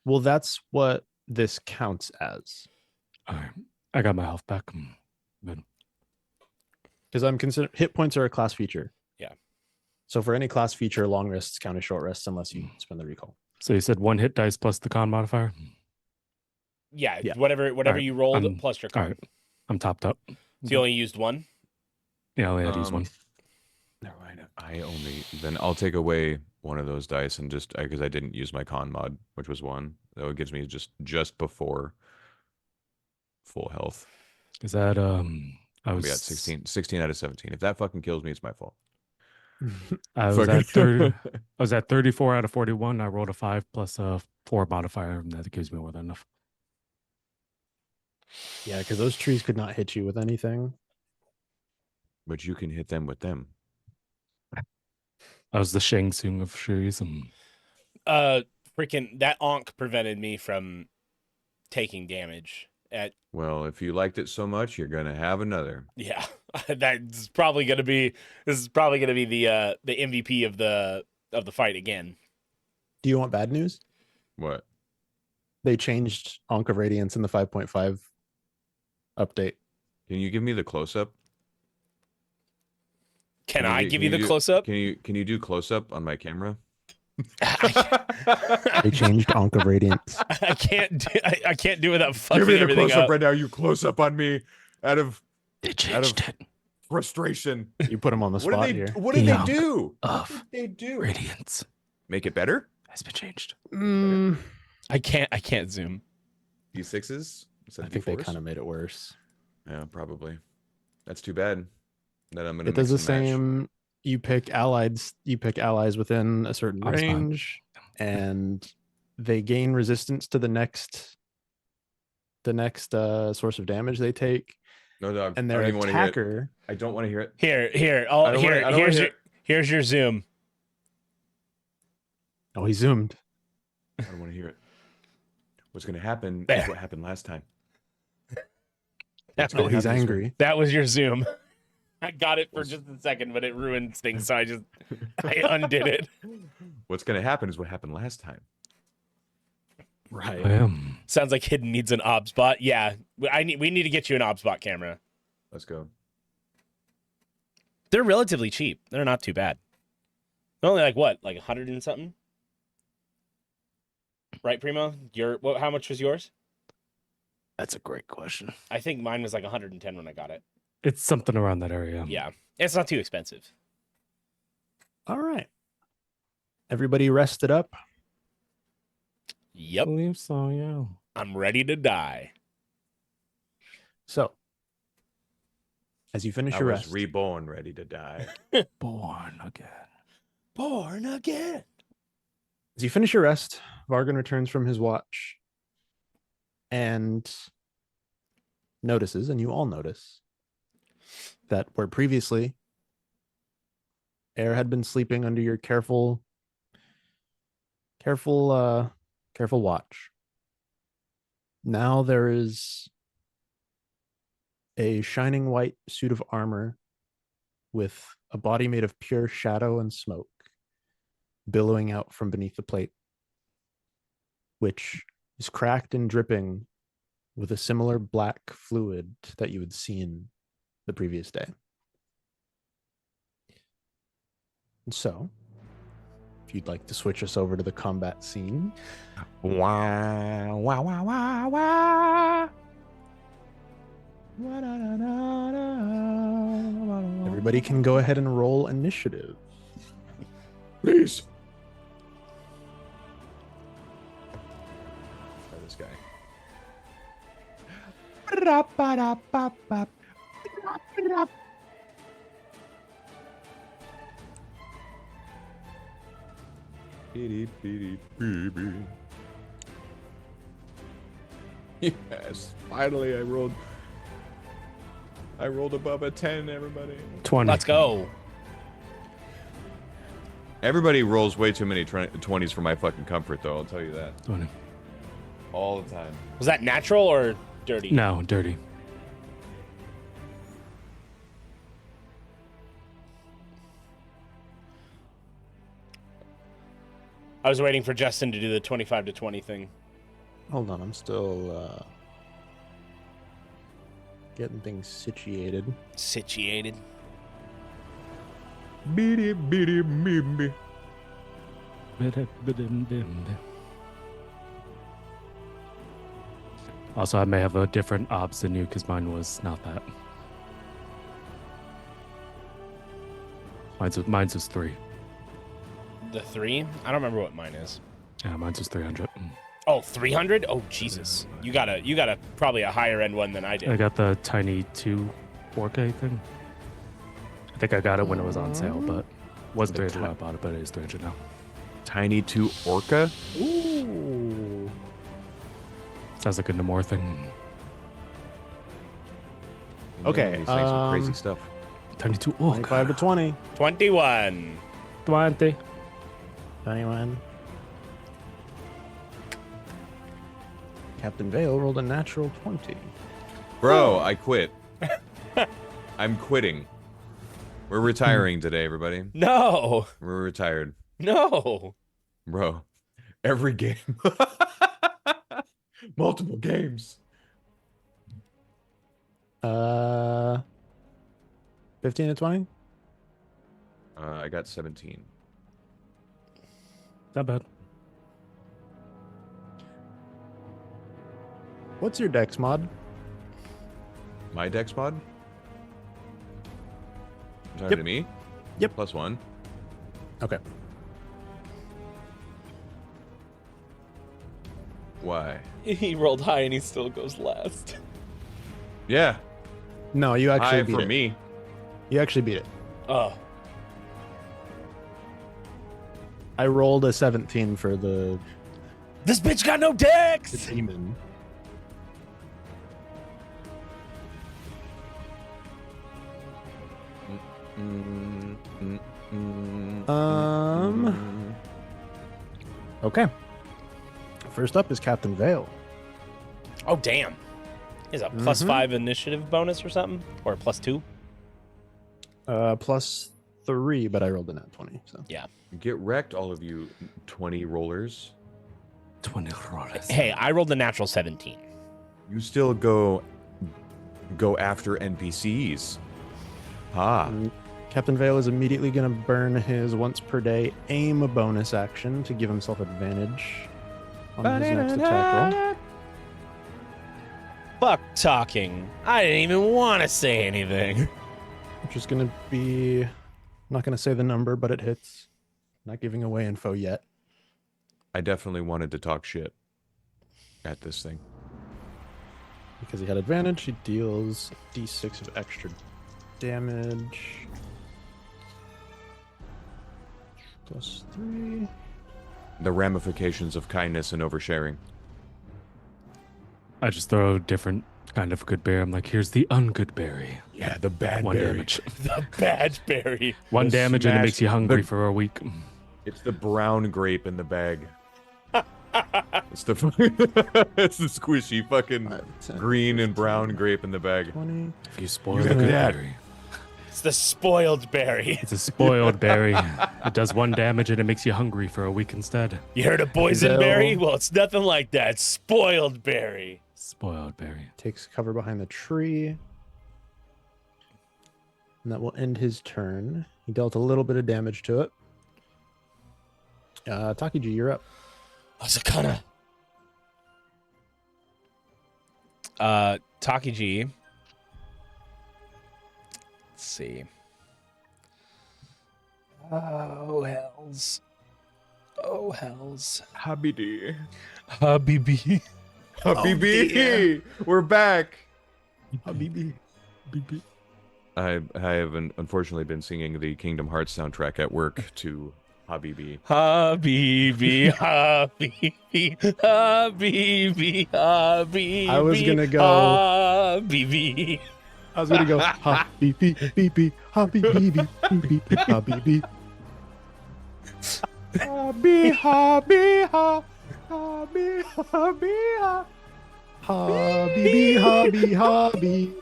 Well, that's what this counts as. All right. I got my health back. Good. Because I'm considering hit points are a class feature. Yeah. So for any class feature, long rests count as short rests unless you spend the recall. So you said 1 hit dice plus the con modifier? Yeah, Yeah. whatever Alright, you rolled I'm- plus your con. All right. I'm topped up. So you only used 1? Yeah, I only had to use Um, 1. Never mind. Then I'll take away one of those dice and just because I didn't use my con mod, which was 1. So it gives me just before full health. Is that I I'll was be at 16 out of 17. If that fucking kills me, it's my fault. I was Fucking- at 30. I was at 34 out of 41. I rolled a 5 plus a 4 modifier, and that gives me more than enough. Yeah, because those trees could not hit you with anything. But you can hit them with them. I was the Shang Tsung of trees. Freaking that Ankh prevented me from taking damage. Well, if you liked it so much, you're gonna have another. Yeah, this is probably gonna be the MVP of the fight again. Do you want bad news? What? They changed Ankh of Radiance in the 5.5 update. Can you give me the close up? Can I give you the close up? Can you do close up on my camera? They changed Ankh of Radiance. I can't do without fucking everything up. right now. You close up on me out of They changed it. frustration. You put him on the What spot did they? here. What did The they Ankh do? Of What did they do? Radiance Make it better? has been changed. I can't zoom. D6s? I think they kind of made it worse. Yeah, probably. That's too bad. Then I'm gonna. It does the mix and match. same. You pick allies within a certain Oh, it's fine. range, and they gain resistance to the next source of damage they take, No, dog. and I their don't even want to hear it. attacker. I don't want to hear it. Here. I don't wanna hear it. Here's your zoom. Oh, he zoomed. I don't want to hear it. What's going to happen There. is what happened last time. That Oh, was, he's angry. that was your zoom. I got it for just a second, but it ruined things, so I undid it. What's going to happen is what happened last time. Right. I am. Sounds like Hidden needs an obs bot. Yeah, we need to get you an obs bot camera. Let's go. They're relatively cheap. They're not too bad. They're only like 100 and something. Right, Primo? How much was yours? That's a great question. I think mine was like 110 when I got it. It's something around that area. Yeah. It's not too expensive. All right. Everybody rested up. I Yep. believe so, yeah. I'm ready to die. So, as you finish I your was rest, reborn, ready to die. Born again. Born again. as you finish your rest, Vargan returns from his watch and notices, and you all notice, that where previously Air had been sleeping under your careful watch, now there is a shining white suit of armor with a body made of pure shadow and smoke billowing out from beneath the plate, which is cracked and dripping with a similar black fluid that you had seen the previous day. And so, if you'd like to switch us over to the combat scene, Wow, wow, wow, wow, wow. everybody can go ahead and roll initiative. Please. Try this guy. Yes, finally I rolled above a 10, everybody. 20. Let's go. Everybody rolls way too many 20s for my fucking comfort, though, I'll tell you that. 20. All the time. Was that natural or dirty? No, dirty. I was waiting for Justin to do the 25 to 20 thing. Hold on, I'm still getting things situated. Situated. Beady, beady, beady. Also, I may have a different obs than you because mine was not that. Mine's was 3. The 3? I don't remember what mine is. Yeah, mine's was 300. Oh, 300? Oh, Jesus. You got a probably a higher end one than I I did. got the tiny 2 4K thing. I think I got it when it was on sale, but wasn't 300 when I bought it, but it is 300 now. Tiny 2 Orca? Ooh. Sounds like a Namor thing. Okay, These things with crazy stuff. Tiny 2 oh, 25 to 20. 21. 20. 21. Captain Vale rolled a natural 20. Bro, I quit. I'm quitting. We're retiring today, everybody. No. We're retired. No. Bro, every game. Multiple games. 15 to 20? I got 17. Not bad. What's your dex mod? My dex mod? Sorry Yep. to me? Yep. +1. Okay. Why? He rolled high and he still goes last. Yeah. No, you actually High beat for it. me. You actually beat it. Oh. I rolled a 17 for the This bitch got no dex. demon. Okay. First up is Captain Vale. Oh, damn. Is a plus Mhm. 5 initiative bonus or something? Or +2? +3, but I rolled a nat 20. So Yeah. Get wrecked, all of you 20 rollers. 20 rollers. Hey, I rolled a natural 17. You still go after NPCs. Ha. Captain Vale is immediately going to burn his once per day aim bonus action to give himself advantage on his next attack roll. Fuck talking. I didn't even want to say anything. Which is going to be, I'm not going to say the number, but it hits. Not giving away info yet. I definitely wanted to talk shit at this thing. Because he had advantage, he deals d6 of extra damage. +3. The ramifications of kindness and oversharing. I just throw a different kind of good berry. I'm like, here's the ungood berry. Yeah, the bad One berry. damage. The bad berry. One The damage and it smash- makes you hungry the- for a week. It's the brown grape in the bag. It's the it's the squishy fucking 5, 10, green and brown grape in the bag. 20. If you spoil You're a gonna good dad. berry. It's the spoiled berry. It's a spoiled berry. It does 1 damage and it makes you hungry for a week instead. You heard of boysenberry? berry? Well, it's nothing like that. Spoiled berry. Spoiled berry. Takes cover behind the tree. And that will end his turn. He dealt a little bit of damage to it. Takiji, you're up. Asakana. Takiji. Let's see. Oh, hells. Oh, hells. Habibi. Habibi. Habibi. We're back. Habibi. I have unfortunately been singing the Kingdom Hearts soundtrack at work to Habibi. Habibi, Habibi, Habibi, Habibi. I was gonna go- Habibi. I was gonna go Habibi, beep, Habibi, beep, Habibi. Habi, habi, ha, habi, habi, ha. Habibi, habi, habi.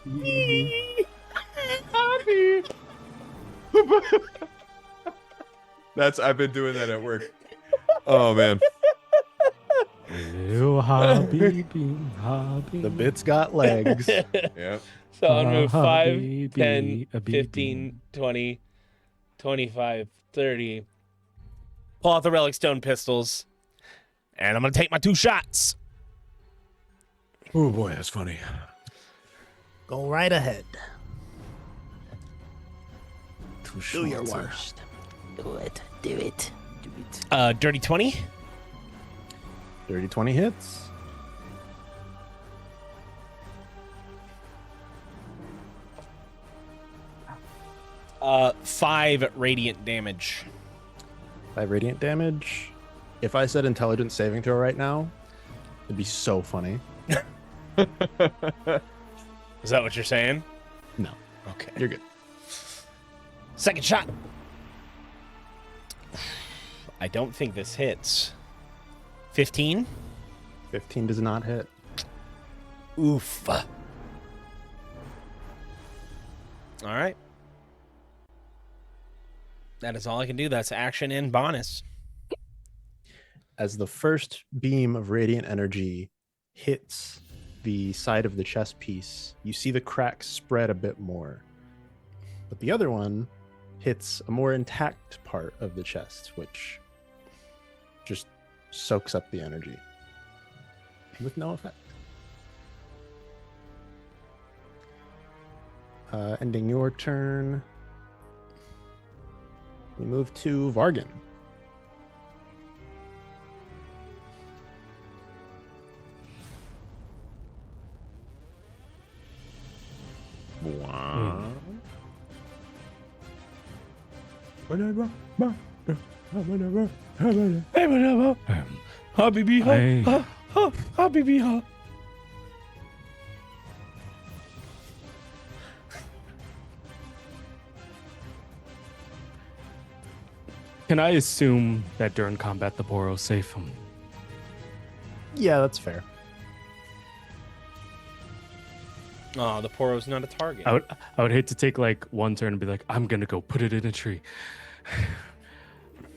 I've been doing that at work. Oh man. Ew, habibi, habibi. The bit's got legs. Yeah. So I'm gonna move 5, Habibi, 10, habibi. 15, 20, 25, 30. Pull out the relic stone pistols. And I'm gonna take my 2 shots. Oh boy, that's funny. Go right ahead. Do your worst. Do it. Do it. Do it. Dirty 20. Dirty 20 hits. Uh, 5 radiant damage. 5 radiant damage. If I said intelligence saving throw right now, it'd be so funny. Is that what you're saying? No. Okay. You're good. Second shot. I don't think this hits. 15? 15 does not hit. Oof. All right. That is all I can do. That's action and bonus. As the first beam of radiant energy hits the side of the chest piece, you see the cracks spread a bit more. But the other one hits a more intact part of the chest, which just soaks up the energy with no effect. Ending your turn. We move to Vargan. Habibi, Hey. Habibi, Can I assume that during combat the Boro's safe? Yeah, that's fair. Oh, the Poro's not a target. I would hate to take like one turn and be like, I'm gonna go put it in a tree.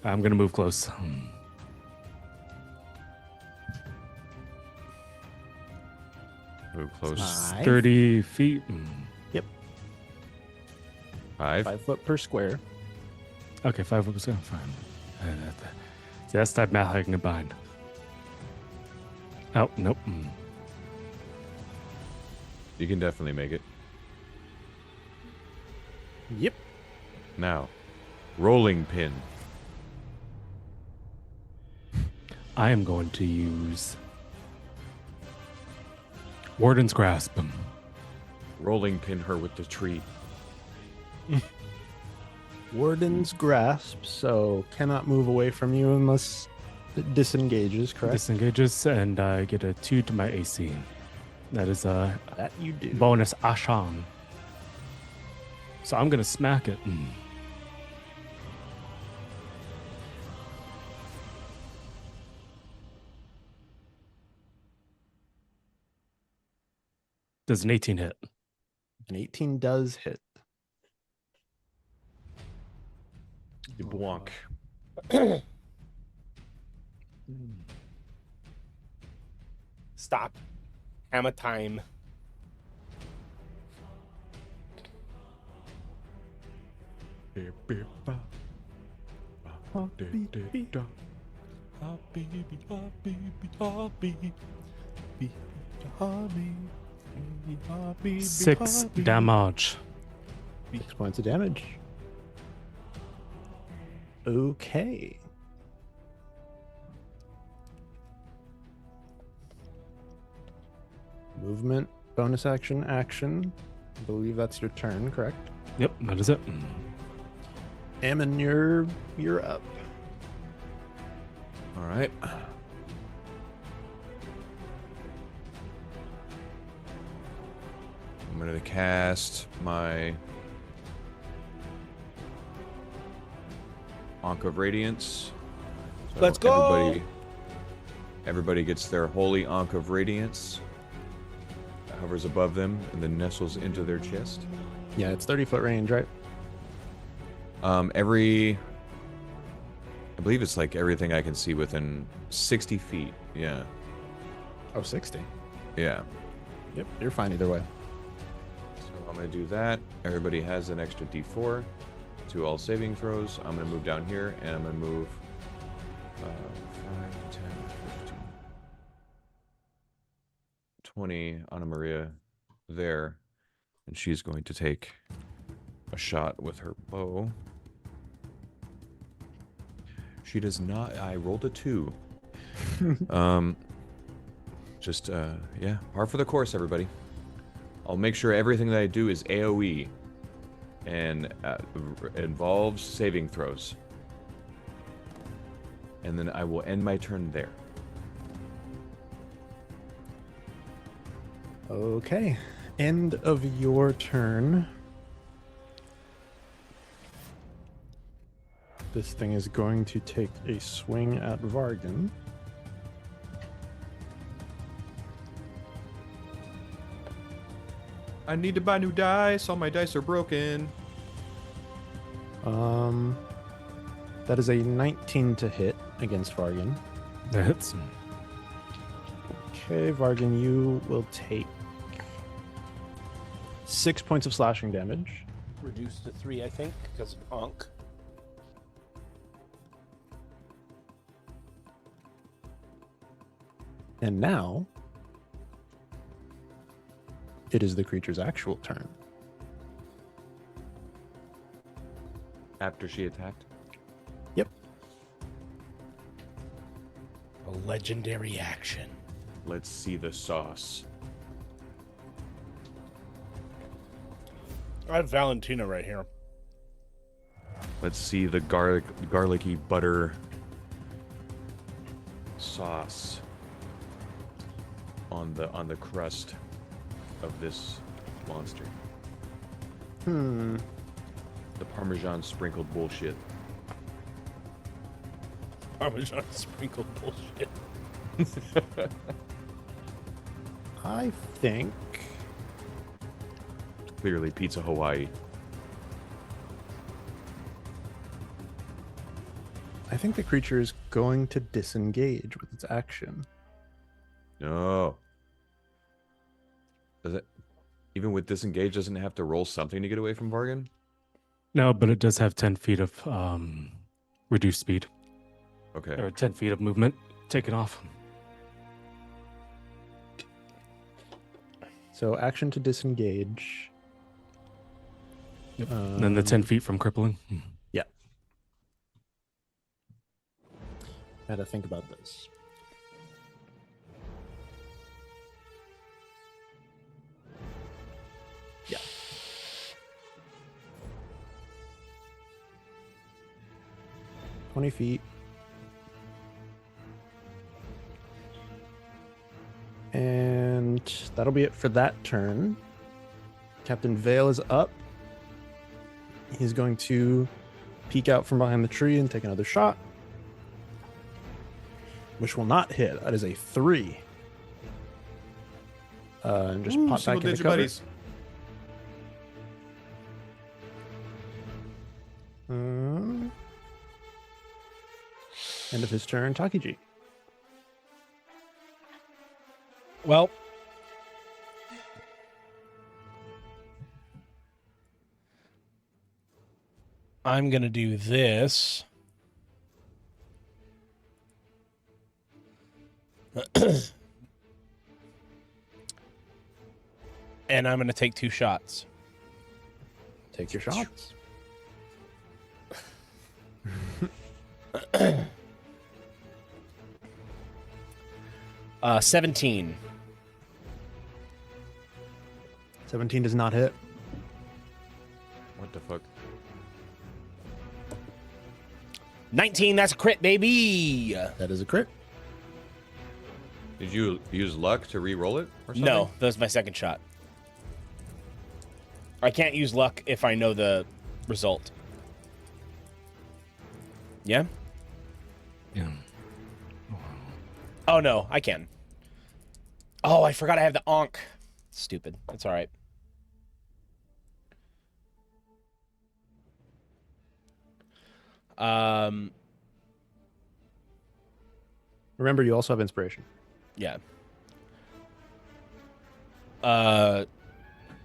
I'm gonna move close. Move close. 30 feet. 5. 5 foot per square. Okay, 5 foot. Fine. See, that's type math I can combine. Oh, nope. You can definitely make it. Yep. Now, rolling pin. I am going to use Warden's Grasp. Rolling pin her with the tree. Warden's Grasp, so cannot move away from you unless it disengages, correct? Disengages, and I get a 2 to my AC. That is a That you do. bonus Ashan. So I'm going to smack it. Does an 18 hit? An 18 does hit. You bonk. Stop. Hammer time. Six damage. 6 points of damage. Okay. Movement, bonus action, action. I believe that's your turn, correct? Yep, that is it. Ammon, you're up. All right. I'm going to cast my Ankh of Radiance. So Let's go! Everybody gets their holy Ankh of Radiance. That hovers above them and then nestles into their chest. Yeah, it's 30-foot range, right? I believe it's like everything I can see within 60 feet. Yeah. Oh, 60. Yeah. Yep, you're fine either way. So I'm going to do that. Everybody has an extra d4 to all saving throws. I'm going to move down here, and I'm going to move 5, 10, 15, 20 Anna Maria there. And she's going to take a shot with her bow. She does not. I rolled a 2. Yeah, par for the course, everybody. I'll make sure everything that I do is AoE and involves saving throws. And then I will end my turn there. Okay. End of your turn. This thing is going to take a swing at Vargan. I need to buy new dice. All my dice are broken. That is a 19 to hit against Vargan. That hits. Okay, Vargan, you will take 6 points of slashing damage. Reduced to 3, I think, because of Ankh. And now, it is the creature's actual turn. After she attacked? Yep. A legendary action. Let's see the sauce. I have Valentina right here. Let's see the garlicky butter sauce on the crust of this monster. The Parmesan sprinkled bullshit. Parmesan sprinkled bullshit. I think Clearly Pizza Hawaii. the creature is going to disengage with its action. No. Does it? Even with disengage, doesn't it have to roll something to get away from Vargan? No, but it does have 10 feet of reduced speed. Okay. Or 10 feet of movement taken off. So action to disengage. And then the 10 feet from crippling. Yeah. I had to think about this. Yeah. $20. And that'll be it for that turn. Captain Vale is up. He's going to peek out from behind the tree and take another shot, which will not hit. That is a 3. And just pop back into cover. buddies. End of his turn, Takiji. Well, I'm going to do this. And I'm going to take 2 shots. Take your shots. 17. 17 does not hit. What the fuck? 19, that's a crit, baby. That is a crit. Did you use luck to re-roll it or something? No, that was my second shot. I can't use luck if I know the result. Yeah? Yeah. Oh, no, I can. Oh, I forgot I have the onk. Stupid. That's all right. Remember, you also have inspiration. Yeah.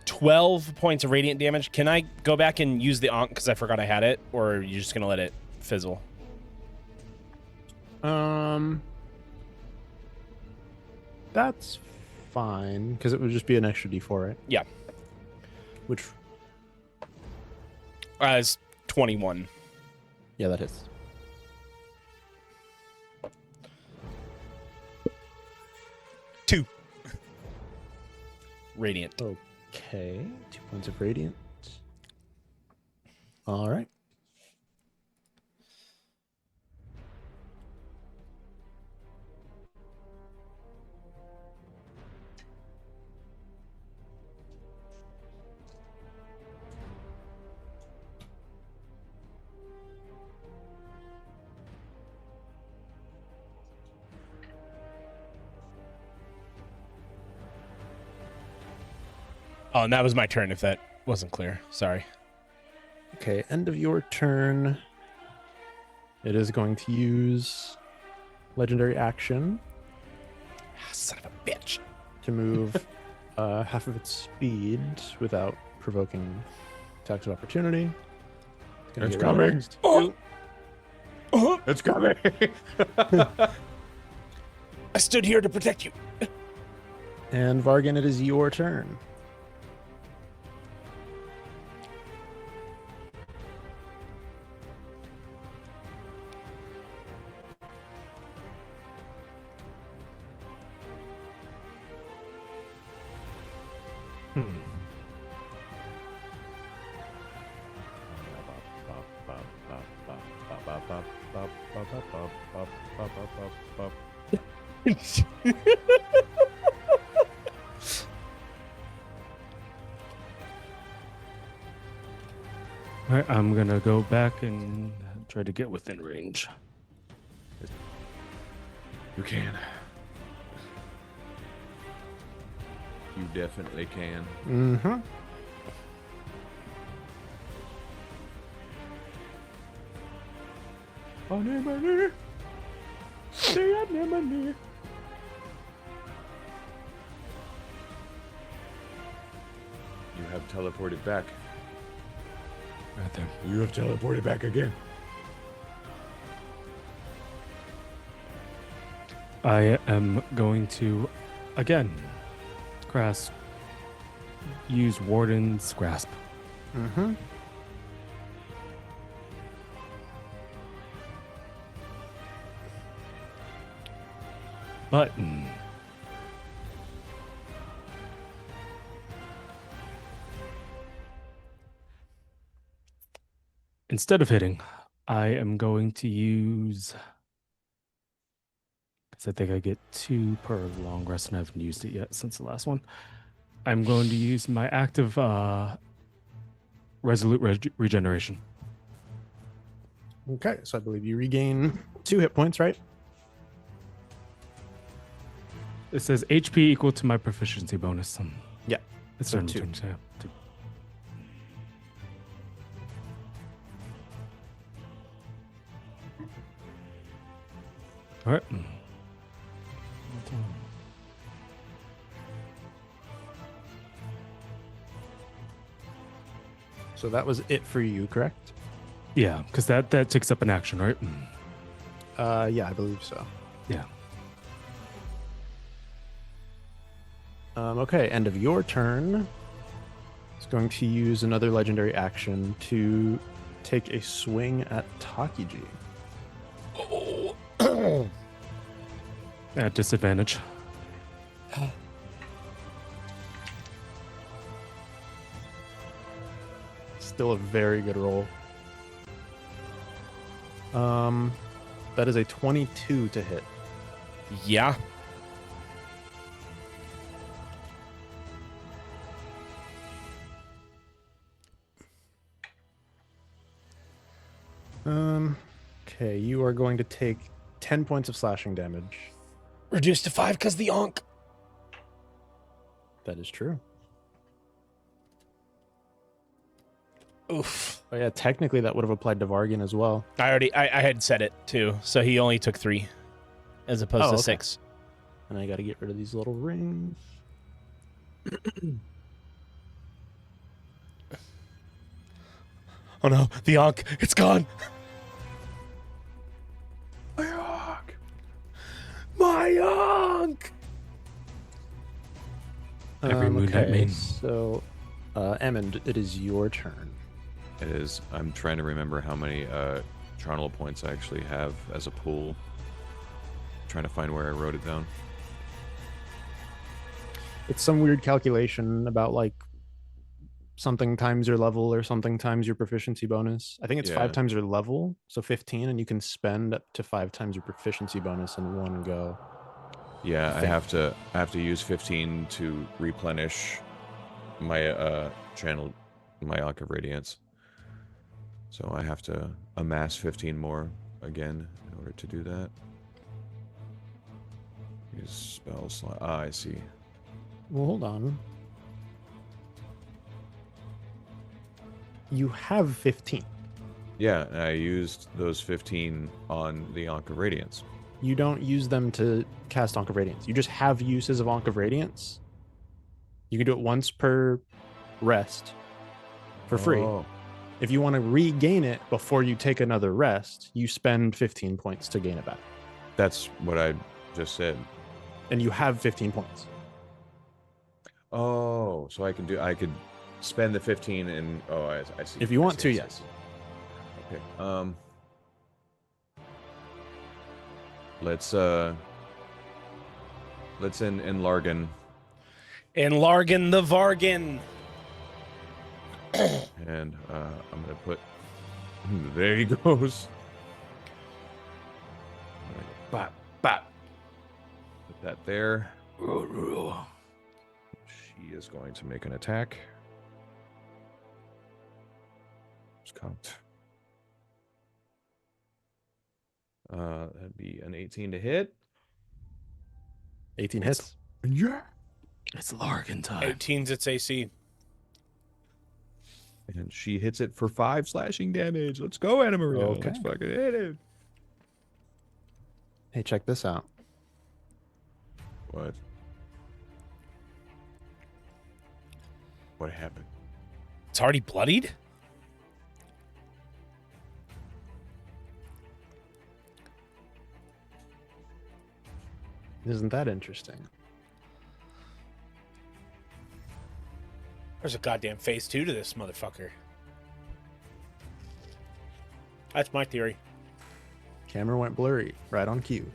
12 points of radiant damage. Can I go back and use the onk because I forgot I had it, or are you just gonna let it fizzle? That's fine because it would just be an extra D4, right? Yeah. Which, It's 21. yeah, that hits. Two. Radiant. Okay, 2 points of radiant. All right. Oh, and that was my turn if that wasn't clear. Sorry. Okay, end of your turn. It is going to use legendary action Son of a bitch. to move half of its speed without provoking attacks of opportunity. gonna It's get coming. relaxed. It's coming. I stood here to protect you. And Vargan, it is your turn. All right, I'm gonna go back and try to get within range. You can. You definitely can. Mm-hmm. You have teleported back. Right there. You have teleported back again. I am going to, again, cast use Warden's Grasp. Mm-hmm. Button. Instead of hitting, I am going to use, because I think I get 2 per long rest and I haven't used it yet since the last one. I'm going to use my active Resolute Regeneration. Okay, so I believe you regain 2 hit points, right? It says HP equal to my proficiency bonus. Yeah, It's so turn 2. turn, so yeah, 2. All right. So that was it for you, correct? Yeah, because that takes up an action, right? Yeah, I believe so. Yeah. Okay, end of your turn. It's going to use another legendary action to take a swing at Takiji. At disadvantage. Still a very good roll. That is a 22 to hit. Yeah. Okay, you are going to take 10 points of slashing damage. Reduced to 5 because the onk. That is true. Oof. Oh yeah, technically that would have applied to Vargan as well. I had said it too, so he only took 3 as opposed Oh, to okay. 6. And I got to get rid of these little rings. Oh no, the onk, it's gone. My hawk! My onk. Every moonlight main. So, Emmond, it is your turn. It is. I'm trying to remember how many Charnel points I actually have as a pool. Trying to find where I wrote it down. It's some weird calculation about like something times your level or something times your proficiency bonus. I think it's 5 Yeah. times your level, so 15, and you can spend up to 5 times your proficiency bonus in one go. Yeah, I I think. have to use 15 to replenish my channel, my Ankh of Radiance. So I have to amass 15 more again in order to do that. Use spell slot. Ah, I see. Well, hold on. You have 15. Yeah, I used those 15 on the Ankh of Radiance. You don't use them to cast Ankh of Radiance. You just have uses of Ankh of Radiance. You can do it once per rest for free. Oh. If you want to regain it before you take another rest, you spend 15 points to gain it back. That's what I just said. And you have 15 points. Oh, so I could spend the 15 and I see. If you I want see, to, I see, yes. I see. Okay. Let's in Largan. And Largan the Vargan. And I'm gonna put. There he goes. Bop, bop. Put that there. She is going to make an attack. Just count. That'd be an 18 to hit. 18 hits. Yeah. It's Largan time. 18's its AC. And she hits it for 5 slashing damage. Let's go, Anna Maria. Okay. Let's fucking hit it. Hey, check this out. What? What happened? It's already bloodied? Isn't that interesting? There's a goddamn phase 2 to this motherfucker. That's my theory. Camera went blurry right on cue.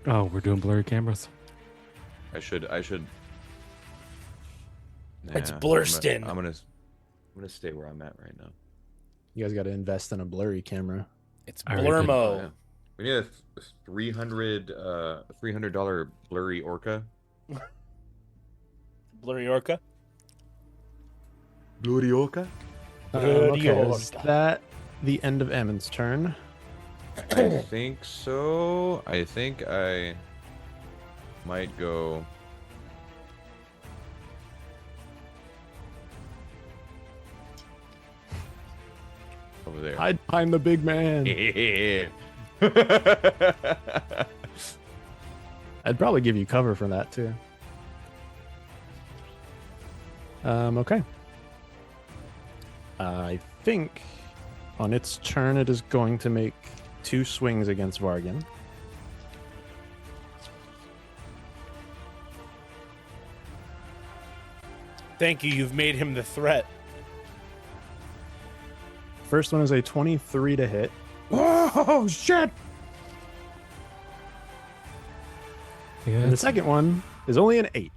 Oh, we're doing blurry cameras. I should. It's Nah, Blurston. I'm gonna stay where I'm at right now. You guys got to invest in a blurry camera. It's I already did. Blurmo. Oh, yeah. We need a $300 blurry orca. Blurry Orca. Blurry orca. Okay, Blurry is Orca. that the end of Ammon's turn? I think so. I think I might go. Over there. Hide behind the big man. Yeah. I'd probably give you cover for that too. Okay. I think on its turn it is going to make 2 swings against Vargan. Thank you. You've made him the threat. First one is a 23 to hit. Oh shit! Yeah, And the second one is only an 8.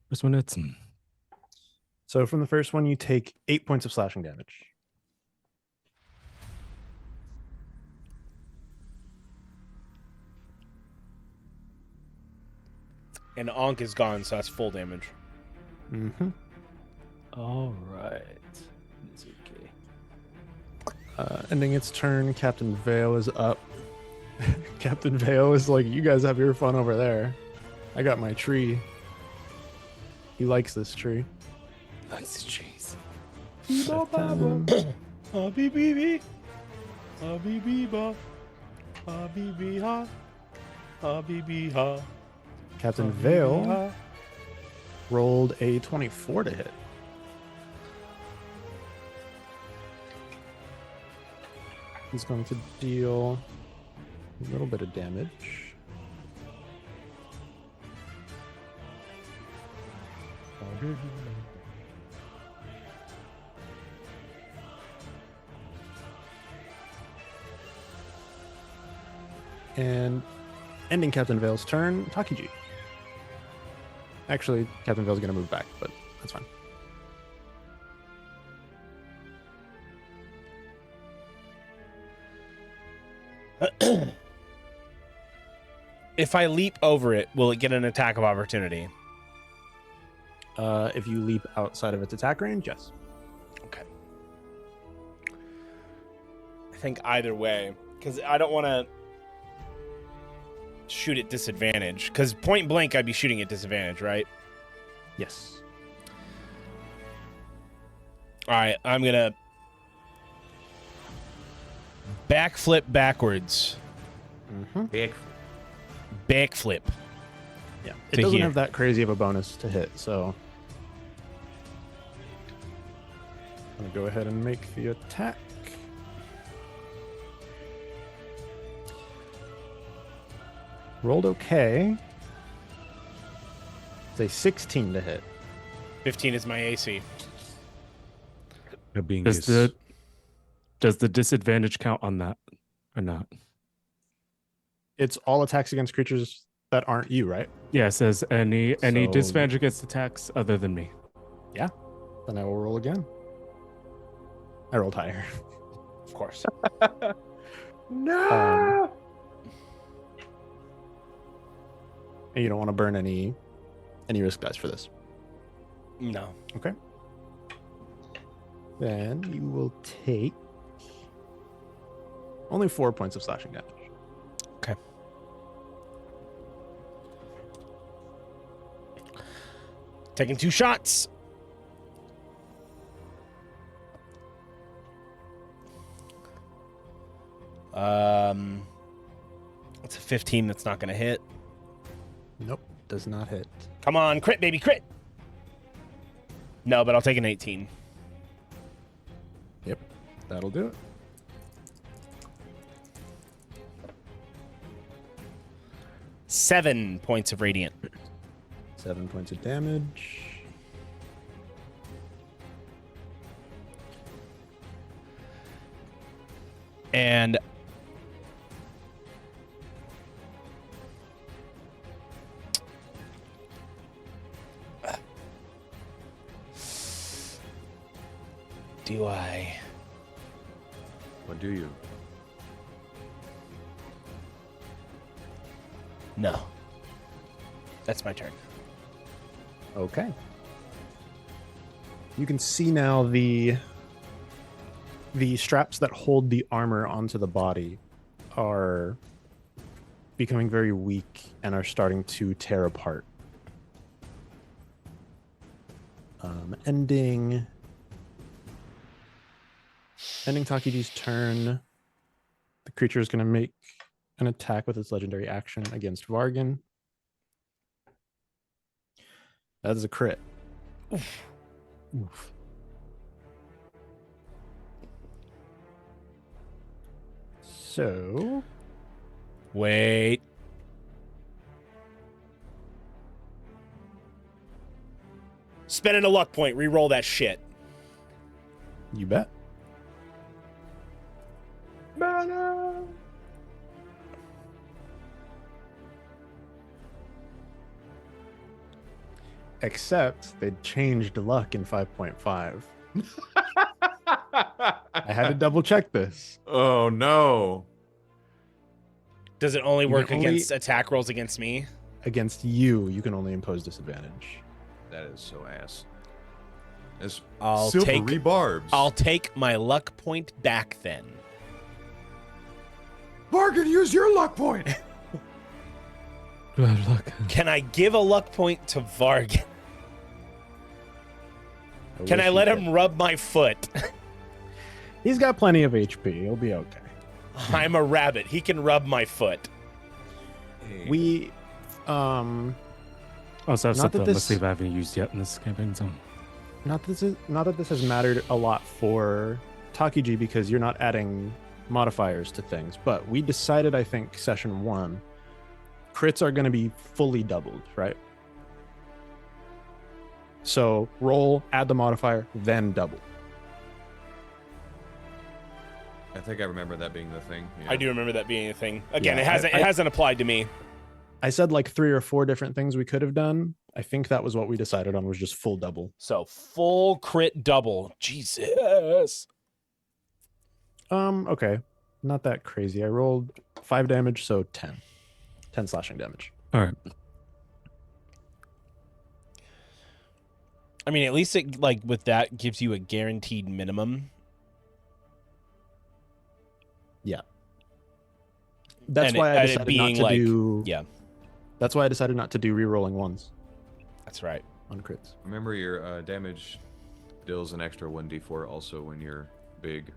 This one, it's So from the first one, you take 8 points of slashing damage. And Ankh is gone, so that's full damage. Mm-hmm. All right. It's okay. Ending its turn, Captain Vale is up. Captain Vale is like, you guys have your fun over there. I got my tree. He likes this tree. nice cheese. Captain- Habibi, Habibi, Habibi, ha, Habibi, ha. Captain Vale rolled a 24 to hit. He's going to deal a little bit of damage. And ending Captain Vale's turn, Takiji. Actually, Captain Vale's going to move back, but that's fine. If I leap over it, will it get an attack of opportunity? If you leap outside of its attack range, yes. Okay. I think either way, because I don't want to shoot at disadvantage. Because point blank, I'd be shooting at disadvantage, right? Yes. All right, I'm gonna backflip backwards. Mm-hmm. Big. Backflip. Yeah. It To doesn't here. have that crazy of a bonus to hit, so I'm gonna go ahead and make the attack. Rolled okay. It's a 16 to hit. 15 is my AC. Does the disadvantage count on that or not? It's all attacks against creatures that aren't you, right? Yeah, it says any So- disadvantage against attacks other than me. Then I will roll again. I rolled higher. Of course. No. And you don't want to burn any risk dice for this. No. Okay. Then you will take only 4 points of slashing damage. Okay. Taking 2 shots. It's a 15 that's not going to hit. Nope, does not hit. Come on, crit, baby, crit. No, but I'll take an 18. Yep, that'll do it. 7 points of radiant. 7 points of damage. And do I? What do you? No. That's my turn. Okay. You can see now the straps that hold the armor onto the body are becoming very weak and are starting to tear apart. Ending Takiji's turn. The creature is going to make an attack with its legendary action against Vargan. That is a crit. Oof. Oof. So, Wait. Spending a luck point. Reroll that shit. you bet. Except they changed luck in 5.5. I had to double check this. Oh no. Does it only You work can only- against attack rolls against me? Against you, you can only impose disadvantage. That is so ass. It's I'll silvery barbs. I'll take my luck point back then. Vargan, use your luck point. Do I have luck? Can I give a luck point to Vargan? Can wish I let you him could. rub my foot? He's got plenty of HP. He'll be okay. I'm a rabbit. He can rub my foot. We, Also, have Not something that up my this- sleeve I haven't used yet in this campaign, so not that this has mattered a lot for Takiji because you're not adding modifiers to things, but we decided, I think, session 1, crits are going to be fully doubled, right? So roll, add the modifier, then double. I think I remember that being the thing. Yeah. I do remember that being a thing. Again, Yeah, it hasn't applied to me. I said like 3 or 4 different things we could have done. I think that was what we decided on, was just full double. So full crit double. Jesus. Okay. Not that crazy. I rolled 5 damage, so 10. 10 slashing damage. all right. I mean, at least it like with that gives you a guaranteed minimum. That's And why it- I and it decided being not to like- do. Yeah, That's why I decided not to do re-rolling ones that's right. on crits. Remember your damage deals an extra 1d4 also when you're big.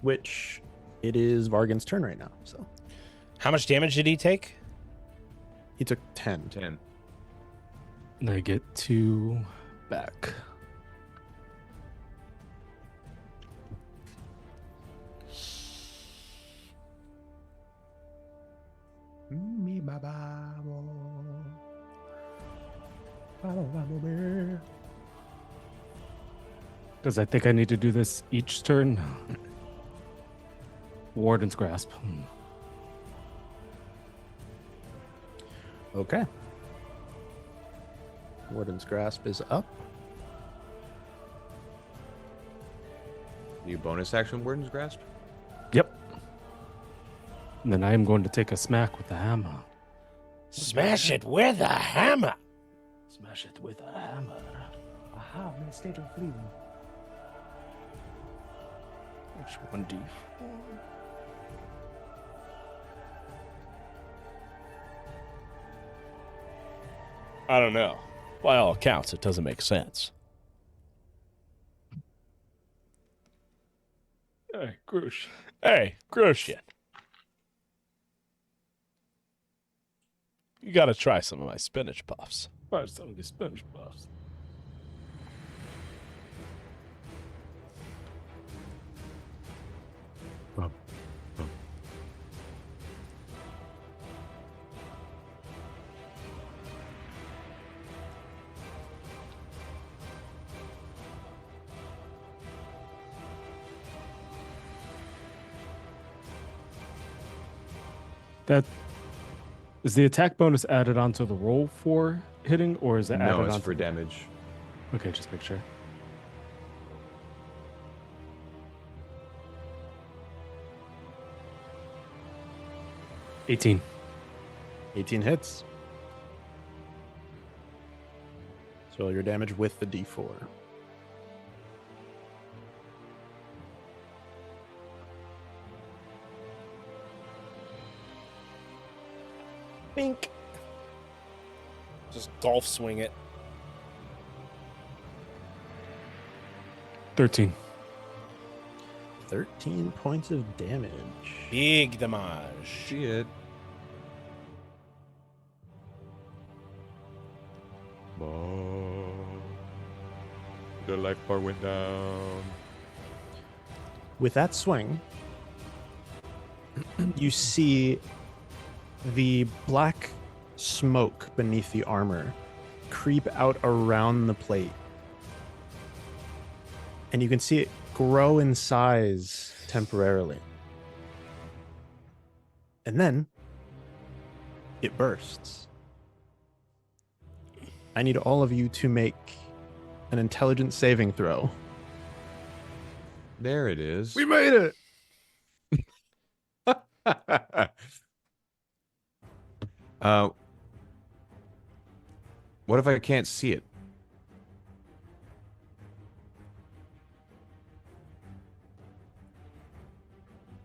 Which it is Vargan's turn right now. So How much damage did he take? he took 10. 10. And I get 2 back. Because I think I need to do this each turn. Warden's Grasp. Okay. Warden's Grasp is up. You bonus action Warden's Grasp? Yep. And then I am going to take a smack with the hammer. Smash it with a hammer. Smash it with a hammer. Aha, I'm in a state of fleeing. Which 1d4. I don't know. By all accounts, it doesn't make sense. Hey, Grush. Hey, gross shit. You gotta try some of my spinach puffs. Where's some of these Spanish buffs? That is the attack bonus added onto the roll for hitting, or is it No, added it's onto for damage. Okay, just make sure. $18. 18 hits. So roll your damage with the D4. Bink. Just golf swing it. 13. 13 points of damage. Big damage. Shit. The life bar went down. With that swing, you see the black smoke beneath the armor creep out around the plate. And you can see it grow in size temporarily. And then it bursts. I need all of you to make an intelligence saving throw. There it is. We made it! What if I can't see it?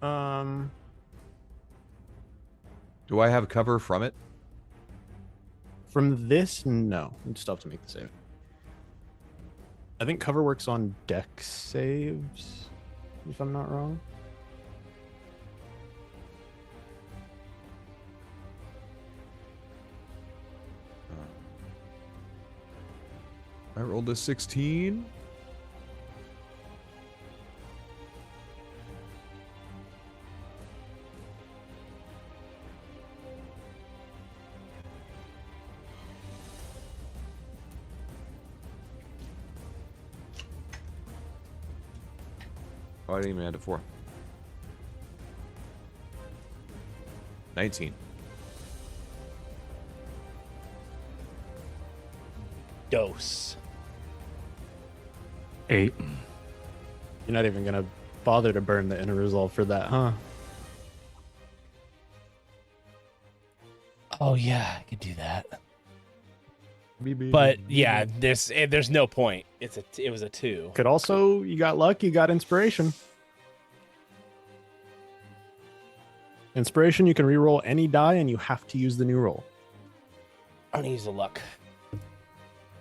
Do I have cover from it? From this, no. You still have to make the save. I think cover works on dex saves, if I'm not wrong. I rolled a 16. Oh, I didn't even add a 4. 19. Dose. 8. You're not even going to bother to burn the inner resolve for that, huh? Oh yeah, I could do that. But yeah, there's no point. It was a 2. Could also, you got luck, you got inspiration. Inspiration, you can reroll any die and you have to use the new roll. I'm gonna use the luck.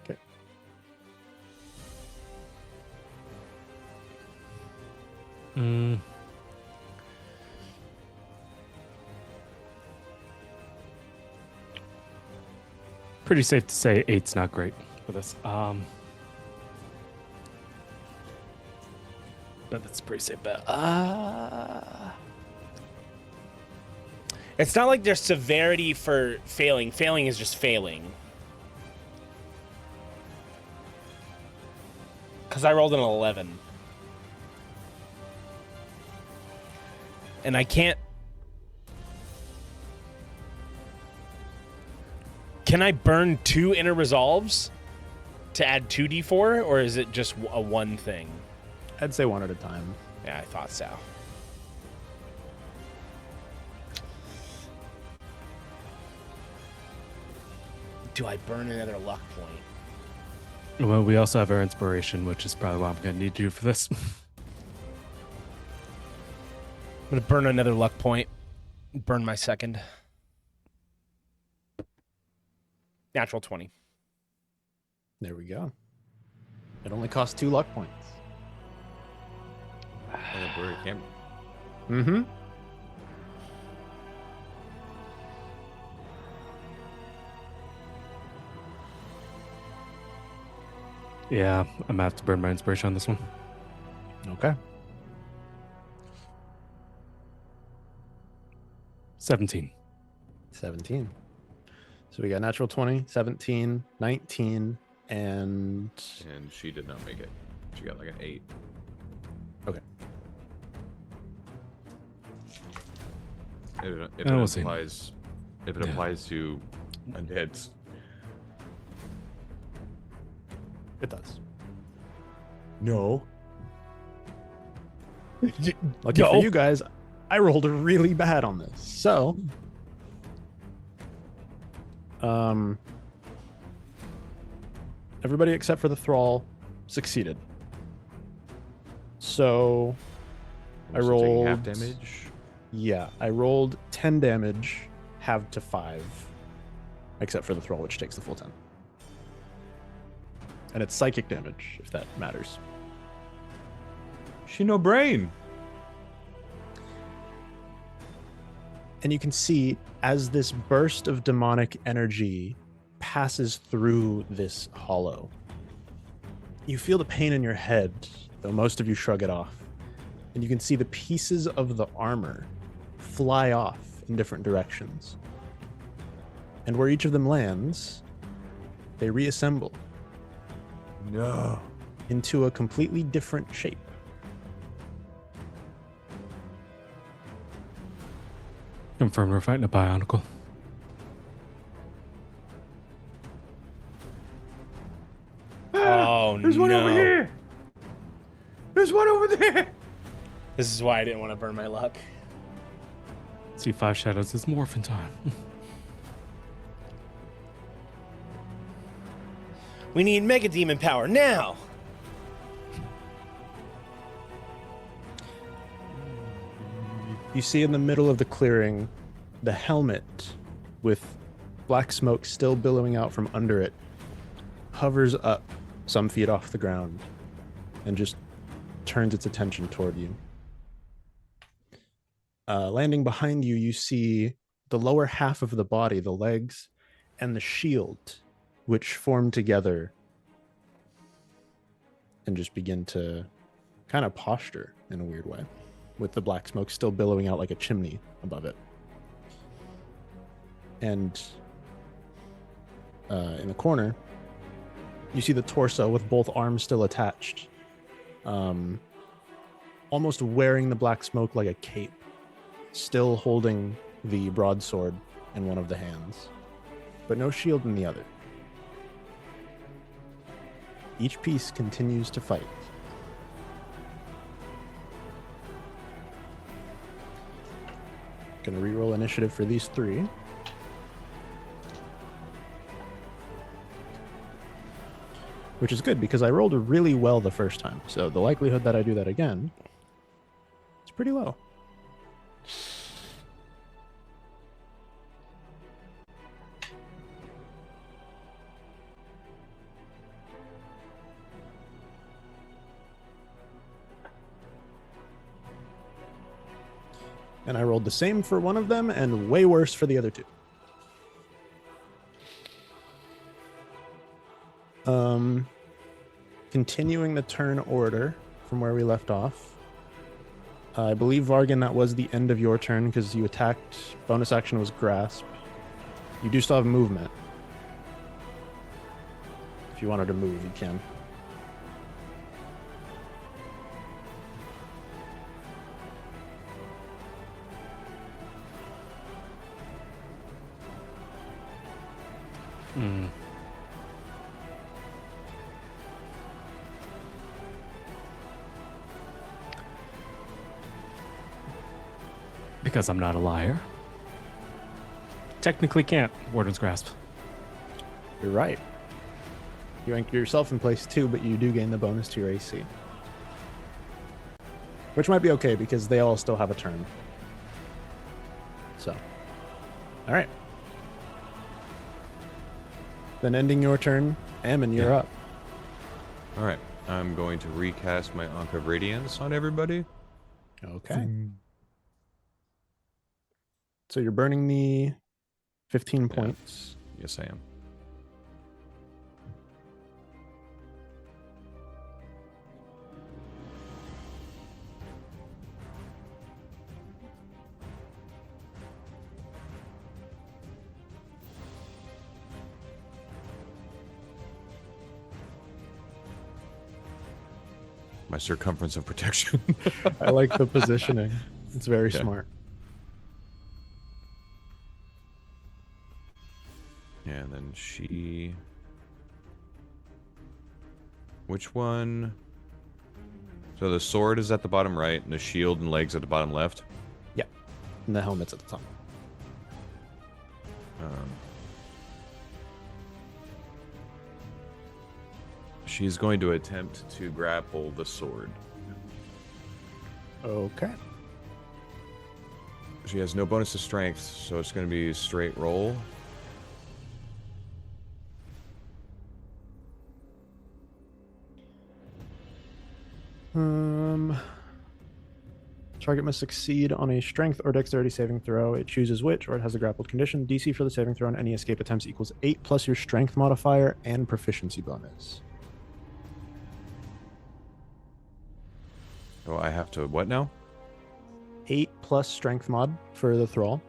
Okay. Pretty safe to say 8's not great for this. But that's a pretty safe bet. It's not like there's severity for failing. Failing is just failing. Because I rolled an 11. And I can't... Can I burn 2 inner resolves to add 2d4? Or is it just a one thing? I'd say one at a time. Yeah, I thought so. Do I burn another luck point? Well, we also have our inspiration, which is probably what I'm going to need you for this. I'm going to burn another luck point. Burn my second. Natural 20. There we go. It only costs 2 luck points. Mm-hmm. Yeah, I'm going to have to burn my inspiration on this one. Okay. 17. 17. So we got natural 20, 17, 19, and... And she did not make it. She got like an 8. Okay. If we'll it see. applies, if it Yeah. applies to undeads, It does. no. Lucky for you guys, I rolled really bad on this. So, everybody except for the thrall succeeded. So, I So taking rolled half damage. Yeah, I rolled 10 damage, halved to 5, except for the thrall, which takes the full 10. And it's psychic damage, if that matters. She no brain. And you can see as this burst of demonic energy passes through this hollow, you feel the pain in your head, though most of you shrug it off. And you can see the pieces of the armor fly off in different directions. And where each of them lands, they reassemble No. into a completely different shape. Confirm we're fighting a Bionicle. Oh, There's one over no. here. There's one over there. This is why I didn't want to burn my luck. See, 5 shadows is morphin' time. We need Mega Demon power now. You see in the middle of the clearing the helmet with black smoke still billowing out from under it hovers up some feet off the ground and just turns its attention toward you. Landing behind you, you see the lower half of the body, the legs, and the shield, which form together and just begin to kind of posture in a weird way, with the black smoke still billowing out like a chimney above it. And in the corner, you see the torso with both arms still attached, almost wearing the black smoke like a cape, still holding the broadsword in one of the hands, but no shield in the other. Each piece continues to fight. Gonna reroll initiative for these three. Which is good because I rolled really well the first time. So the likelihood that I do that again is pretty low. And I rolled the same for one of them and way worse for the other two. Continuing the turn order from where we left off. I believe, Vargan, that was the end of your turn because you attacked. Bonus action was grasp. You do still have movement. If you wanted to move, you can. Because I'm not a liar. Technically can't. Warden's Grasp. You're right. You anchor yourself in place too, but you do gain the bonus to your AC. Which might be okay because they all still have a turn. So, all right. Then ending your turn, Ammon, you're up. All right. I'm going to recast my Ankh of Radiance on everybody. Okay. So you're burning the 15 points. Yes, I am. My circumference of protection. I like the positioning. It's very Yeah. smart. And she... Which one? So the sword is at the bottom right, and the shield and legs at the bottom left. And the helmet's at the top. She's going to attempt to grapple the sword. Okay. She has no bonus to strength, so it's going to be a straight roll. Target must succeed on a strength or dexterity saving throw. It chooses which, or it has a grappled condition. DC for the saving throw on any escape attempts equals 8 plus your strength modifier and proficiency bonus. Oh, I have to what now? 8 plus strength mod for the thrall,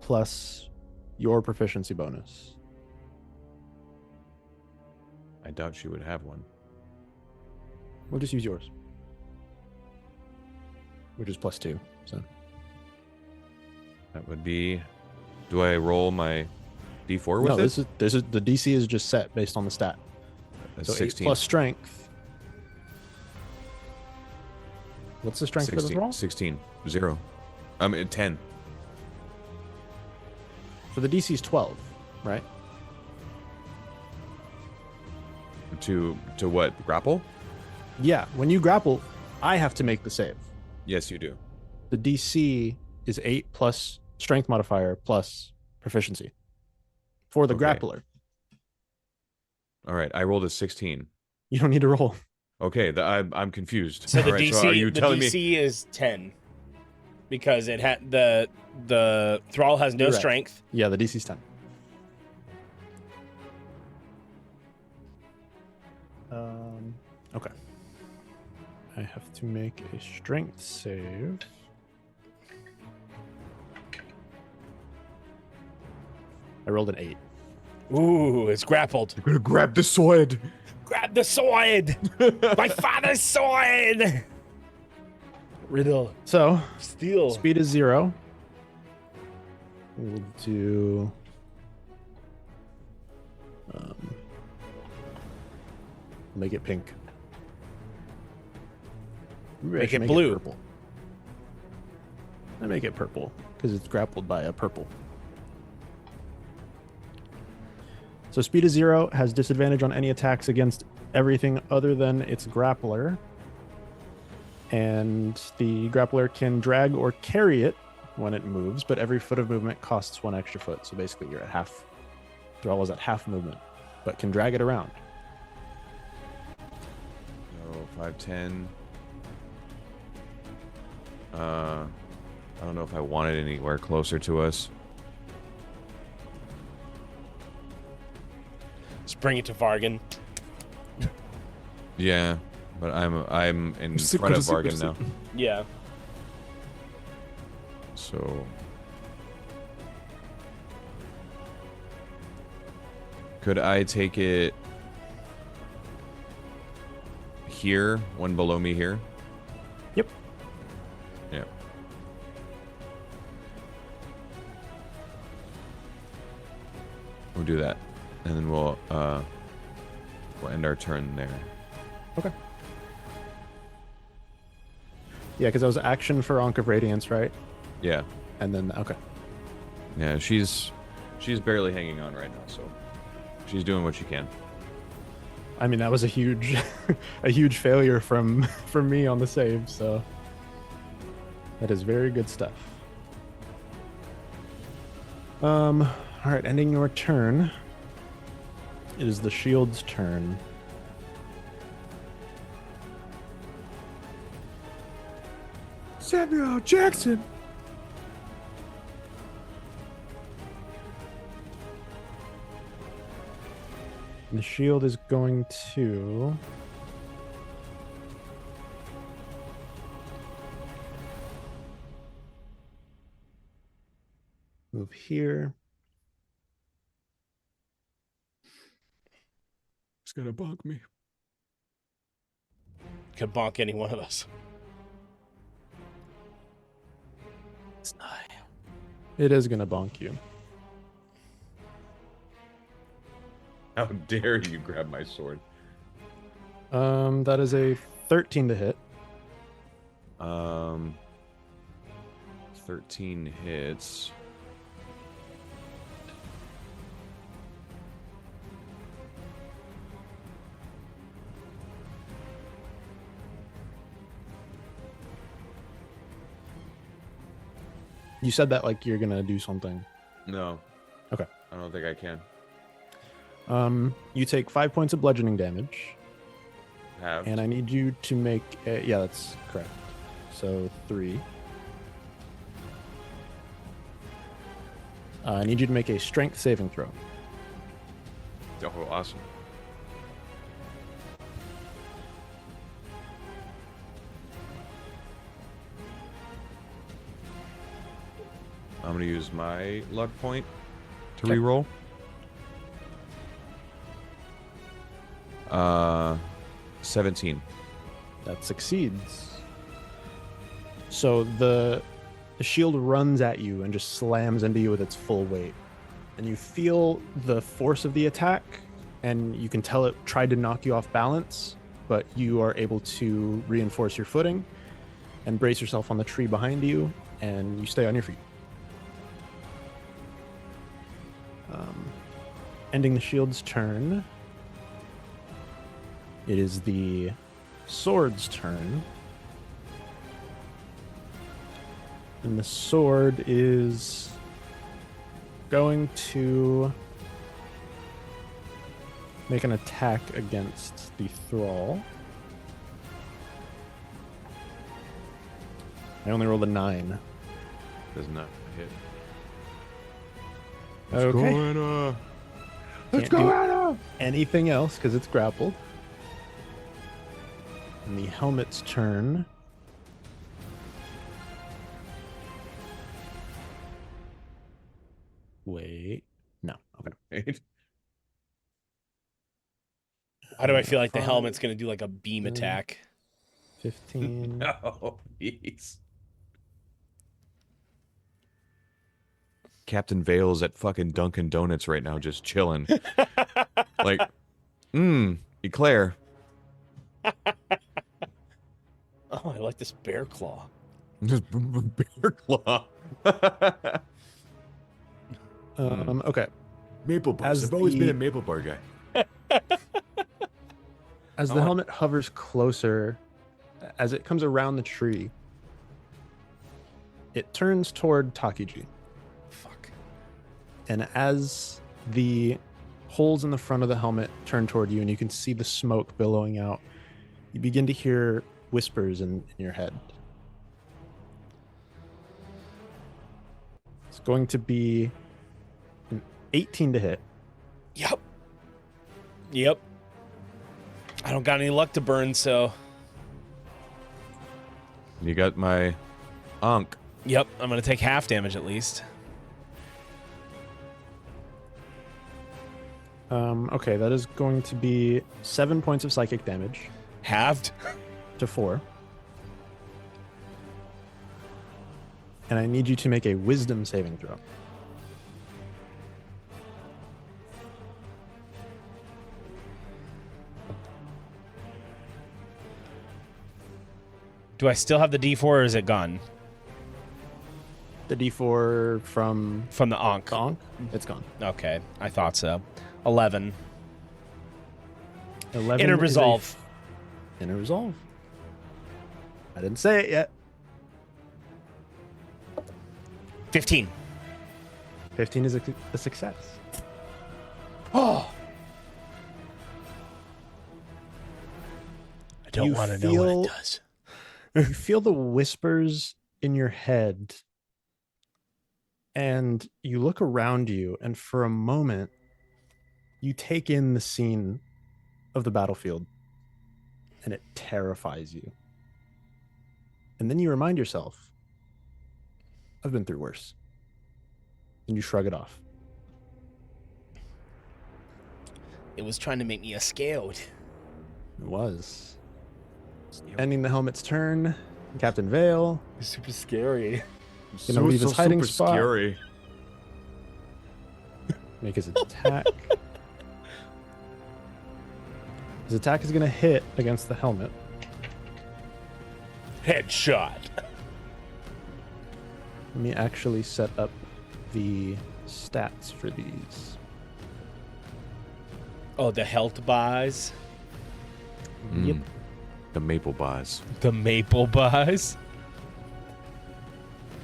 plus your proficiency bonus. I doubt she would have one. We'll just use yours, which is plus 2. So That would be... Do I roll my D4 with no, it? this is the DC is just set based on the stat. That's So 16. 8 plus strength. What's the strength for the 16. thrall? 16. 0. I mean, 10. For the DC is 12, right? To what? Grapple? Yeah, when you grapple, I have to make the save. Yes, you do. The DC is 8 plus strength modifier plus proficiency for the Okay. grappler. All right, I rolled a 16. You don't need to roll. Okay, I'm confused. So the All right, DC, so are you the telling DC is 10 because it had the thrall has no You're right. strength. Yeah, the DC's 10. Okay. I have to make a strength save. I rolled an 8. Ooh, it's grappled. I'm gonna grab the sword. Grab the sword! My father's sword! Riddle. So, Steal. speed is 0. We'll do... make it pink. Maybe I Make should it blue. purple. I make it purple because it's grappled by a purple. So speed is 0, has disadvantage on any attacks against everything other than its grappler. And the grappler can drag or carry it when it moves, but every foot of movement costs 1 extra foot. So basically you're at half. Thrall is at half movement, but can drag it around. Oh, 5, 10. I don't know if I want it anywhere closer to us. Just bring it to Vargan. Yeah, but I'm in front of Vargan now. Yeah. So could I take it here, one below me here? Yep. Yeah. We'll do that, and then we'll end our turn there. Okay. Yeah, because that was action for Ankh of Radiance, right? Yeah. And then, okay. Yeah, she's barely hanging on right now, so she's doing what she can. I mean, that was a huge, a huge failure from me on the save. So that is very good stuff. All right, ending your turn. It is the shield's turn. Samuel Jackson. The shield is going to move here. It's gonna bonk me. Could bonk any one of us. It is going to bonk you. How dare you grab my sword? That is a 13 to hit. 13 hits. You said that like you're gonna do something. No. Okay. I don't think I can. You take 5 points of bludgeoning damage, Have. and I need you to make yeah, that's correct. So 3. I need you to make a strength saving throw. Oh, awesome. I'm going to use my luck point to Okay. reroll. 17. That succeeds. So the shield runs at you and just slams into you with its full weight. And you feel the force of the attack, and you can tell it tried to knock you off balance, but you are able to reinforce your footing and brace yourself on the tree behind you, and you stay on your feet. Ending the shield's turn. It is the sword's turn. And the sword is going to make an attack against the thrall. I only rolled a 9. Does not hit. Okay. Let's go, anything else because it's grappled. And the helmet's turn. Wait. No. Okay. Why do I feel like the helmet's going to do like a beam attack? 15. No, please. Captain Vale's at fucking Dunkin' Donuts right now, just chilling. Like, eclair. Oh, I like this bear claw. Just bear claw. Okay. Maple bars. As I've always been the- a maple bar guy. As the helmet hovers closer, as it comes around the tree, it turns toward Takiji. Fuck. And as the holes in the front of the helmet turn toward you and you can see the smoke billowing out, you begin to hear whispers in your head. It's going to be an 18 to hit. Yep. I don't got any luck to burn, so... You got my Ankh. Yep, I'm going to take half damage at least. Okay, that is going to be 7 points of psychic damage Halved? to 4. And I need you to make a wisdom saving throw. Do I still have the D4 or is it gone? The D4 from From the Ankh. Gonk, it's gone. Okay, I thought so. 11. 11 Inner is a resolve. Inner resolve. I didn't say it yet. 15. 15 is a success. Oh! I don't You want to know what feel- it does. You feel the whispers in your head, and you look around you, and for a moment, you take in the scene of the battlefield, and it terrifies you. And then you remind yourself, I've been through worse. And you shrug it off. It was trying to make me a scared. It was. Ending the helmet's turn, Captain Vale. It's super scary. Gonna leave his hiding super spot. scary. Make his attack. His attack is going to hit against the helmet. Headshot. Let me actually set up the stats for these. Oh, the health buys. Yep. The maple buys. The maple buys.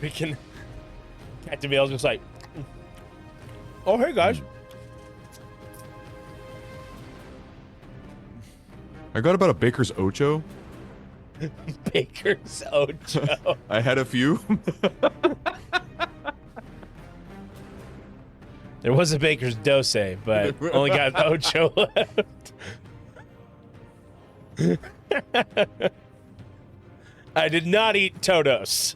We can. Captain Vale's just like, oh, hey, guys. I got about a baker's ocho. Baker's Ocho. I had a few. There was a Baker's Dose, but only got Ocho left. I did not eat Todos.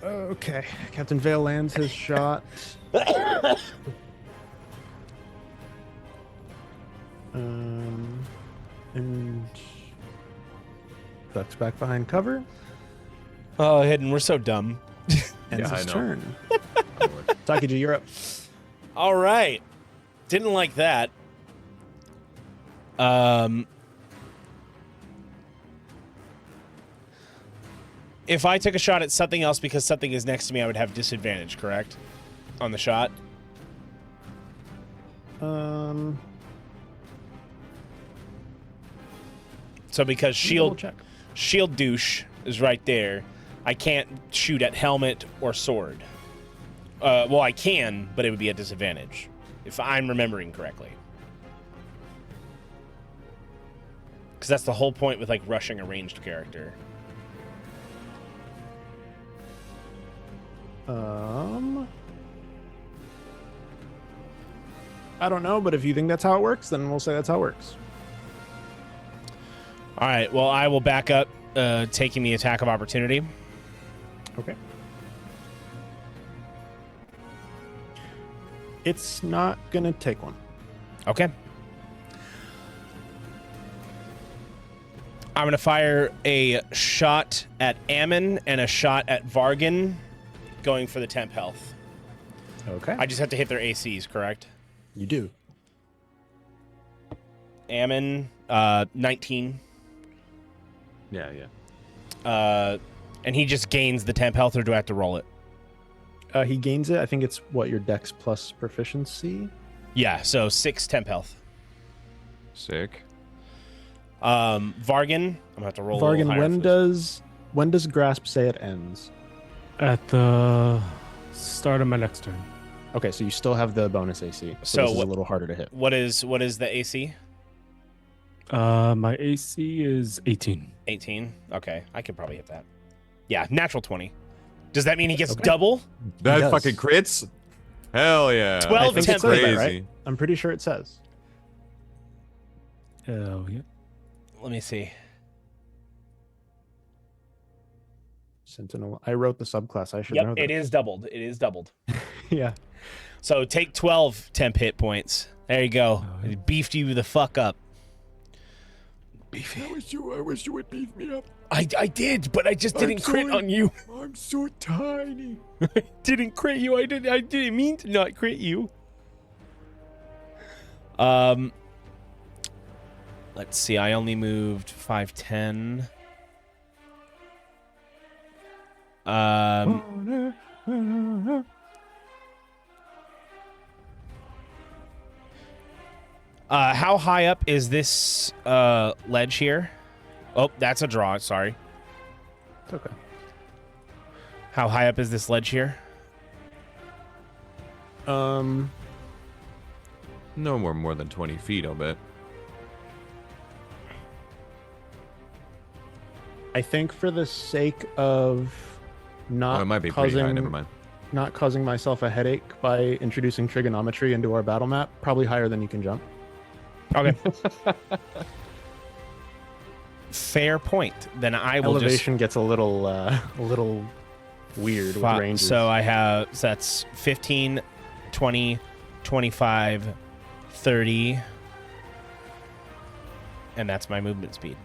Okay. Captain Vale lands his shot. And ducks back behind cover. Oh, Hidden, we're so dumb. Ends I his know. turn. Takiji, you're up. All right. Didn't like that. If I took a shot at something else because something is next to me, I would have disadvantage, correct? On the shot? So because Double check. shield douche is right there, I can't shoot at helmet or sword. Well, I can, but it would be a disadvantage, if I'm remembering correctly. Because that's the whole point with, like, rushing a ranged character. I don't know, but if you think that's how it works, then we'll say that's how it works. All right, well, I will back up, taking the attack of opportunity. Okay. It's not gonna take one. Okay. I'm going to fire a shot at Ahmon and a shot at Vargan, going for the temp health. Okay. I just have to hit their ACs, correct? You do. Ahmon, 19. Yeah. And he just gains the temp health, or do I have to roll it? He gains it. I think it's what, your dex plus proficiency? Yeah, so 6 temp health. Sick. Vargan, I'm gonna have to roll. a little Vargan, higher for this. when does grasp say it ends? At the start of my next turn. Okay, so you still have the bonus AC. So So this is what- a little harder to hit. What is the AC? My AC is 18. 18. Okay, I could probably hit that. Yeah, natural 20. Does that mean he gets Okay. double? That does. fucking crits? Hell yeah. 12 That's temp says that, crazy. right? I'm pretty sure it says. Oh, yeah. Let me see. Sentinel. I wrote the subclass. I should know Yep, that. it is doubled. It is doubled. Yeah. So take 12 temp hit points. There you go. Oh, yeah. It beefed you the fuck up. I wish you would beef me up. I did, but I just didn't crit sorry. on you. I'm so tiny. Didn't crit you. I didn't mean to not crit you. Let's see. I only moved 5'10". How high up is this ledge here? Oh, that's a draw. Sorry. It's okay. How high up is this ledge here? No more than 20 feet, I'll bet. I think for the sake of not Oh, it might be pretty causing high. Never mind. not causing myself a headache by introducing trigonometry into our battle map, probably higher than you can jump. Okay. Fair point. Then I will Elevation gets a little weird with ranges. So I have, so that's 15, 20, 25, 30. And that's my movement speed.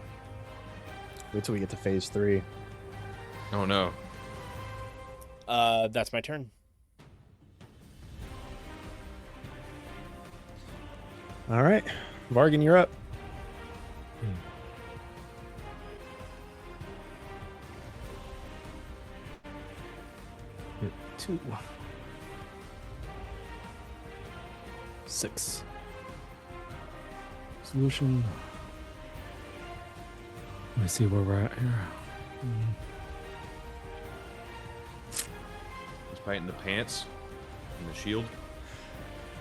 Wait till we get to phase 3. Oh no. That's my turn. All right. Vargan, you're up. Two. 6. Solution. Let me see where we're at here. He's fighting the pants and the shield.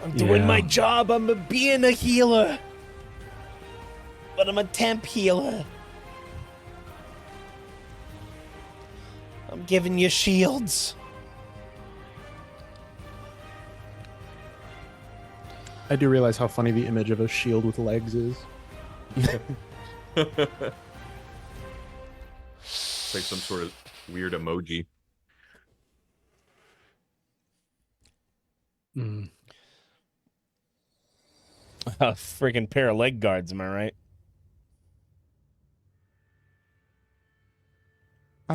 I'm doing my Yeah. job. I'm being a healer. But I'm a temp healer. I'm giving you shields. I do realize how funny the image of a shield with legs is. It's like some sort of weird emoji. Mm. A freaking pair of leg guards, am I right?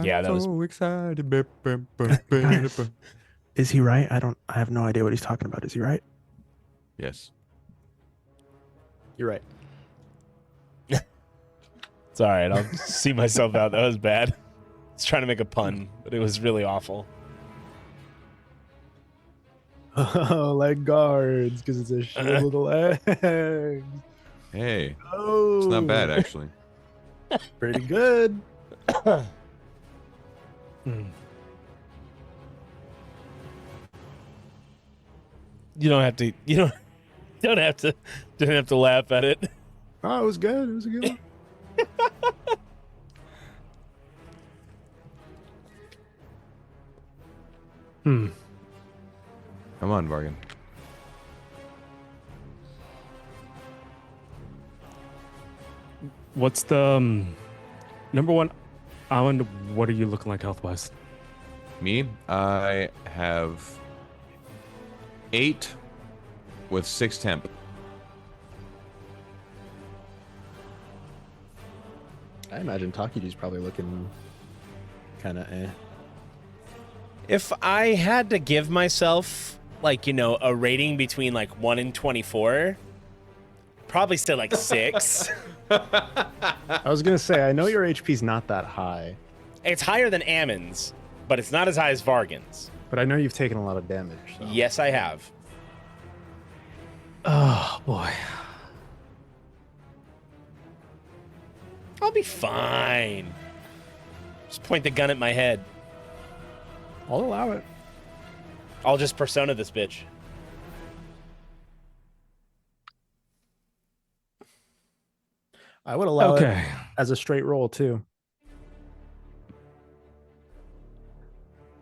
Yeah, that was. so excited. Guys, is he right? I have no idea what he's talking about. Is he right? Yes. You're right. It's all right. I'll see myself out. That was bad. I was trying to make a pun, but it was really awful. Oh, leg guards, because it's a shield with legs. Hey, Oh, it's not bad actually. Pretty good. You don't have to. You don't have to. Don't have to laugh at it. Oh, it was good. It was a good one. Come on, Vargan. What's the number one? Ahmon, what are you looking like health wise? Me, I have 8 with 6 temp. I imagine Takiji's probably looking kind of eh. If I had to give myself, like, a rating between like 1 and 24, probably still like 6. I was gonna say, I know your HP's not that high, It's higher than Ammon's, but it's not as high as Vargan's. but I know you've taken a lot of damage. So. Yes, I have. Oh boy. I'll be fine. Just point the gun at my head. I'll allow it. I'll just persona this bitch. I would allow it Okay. as a straight roll too.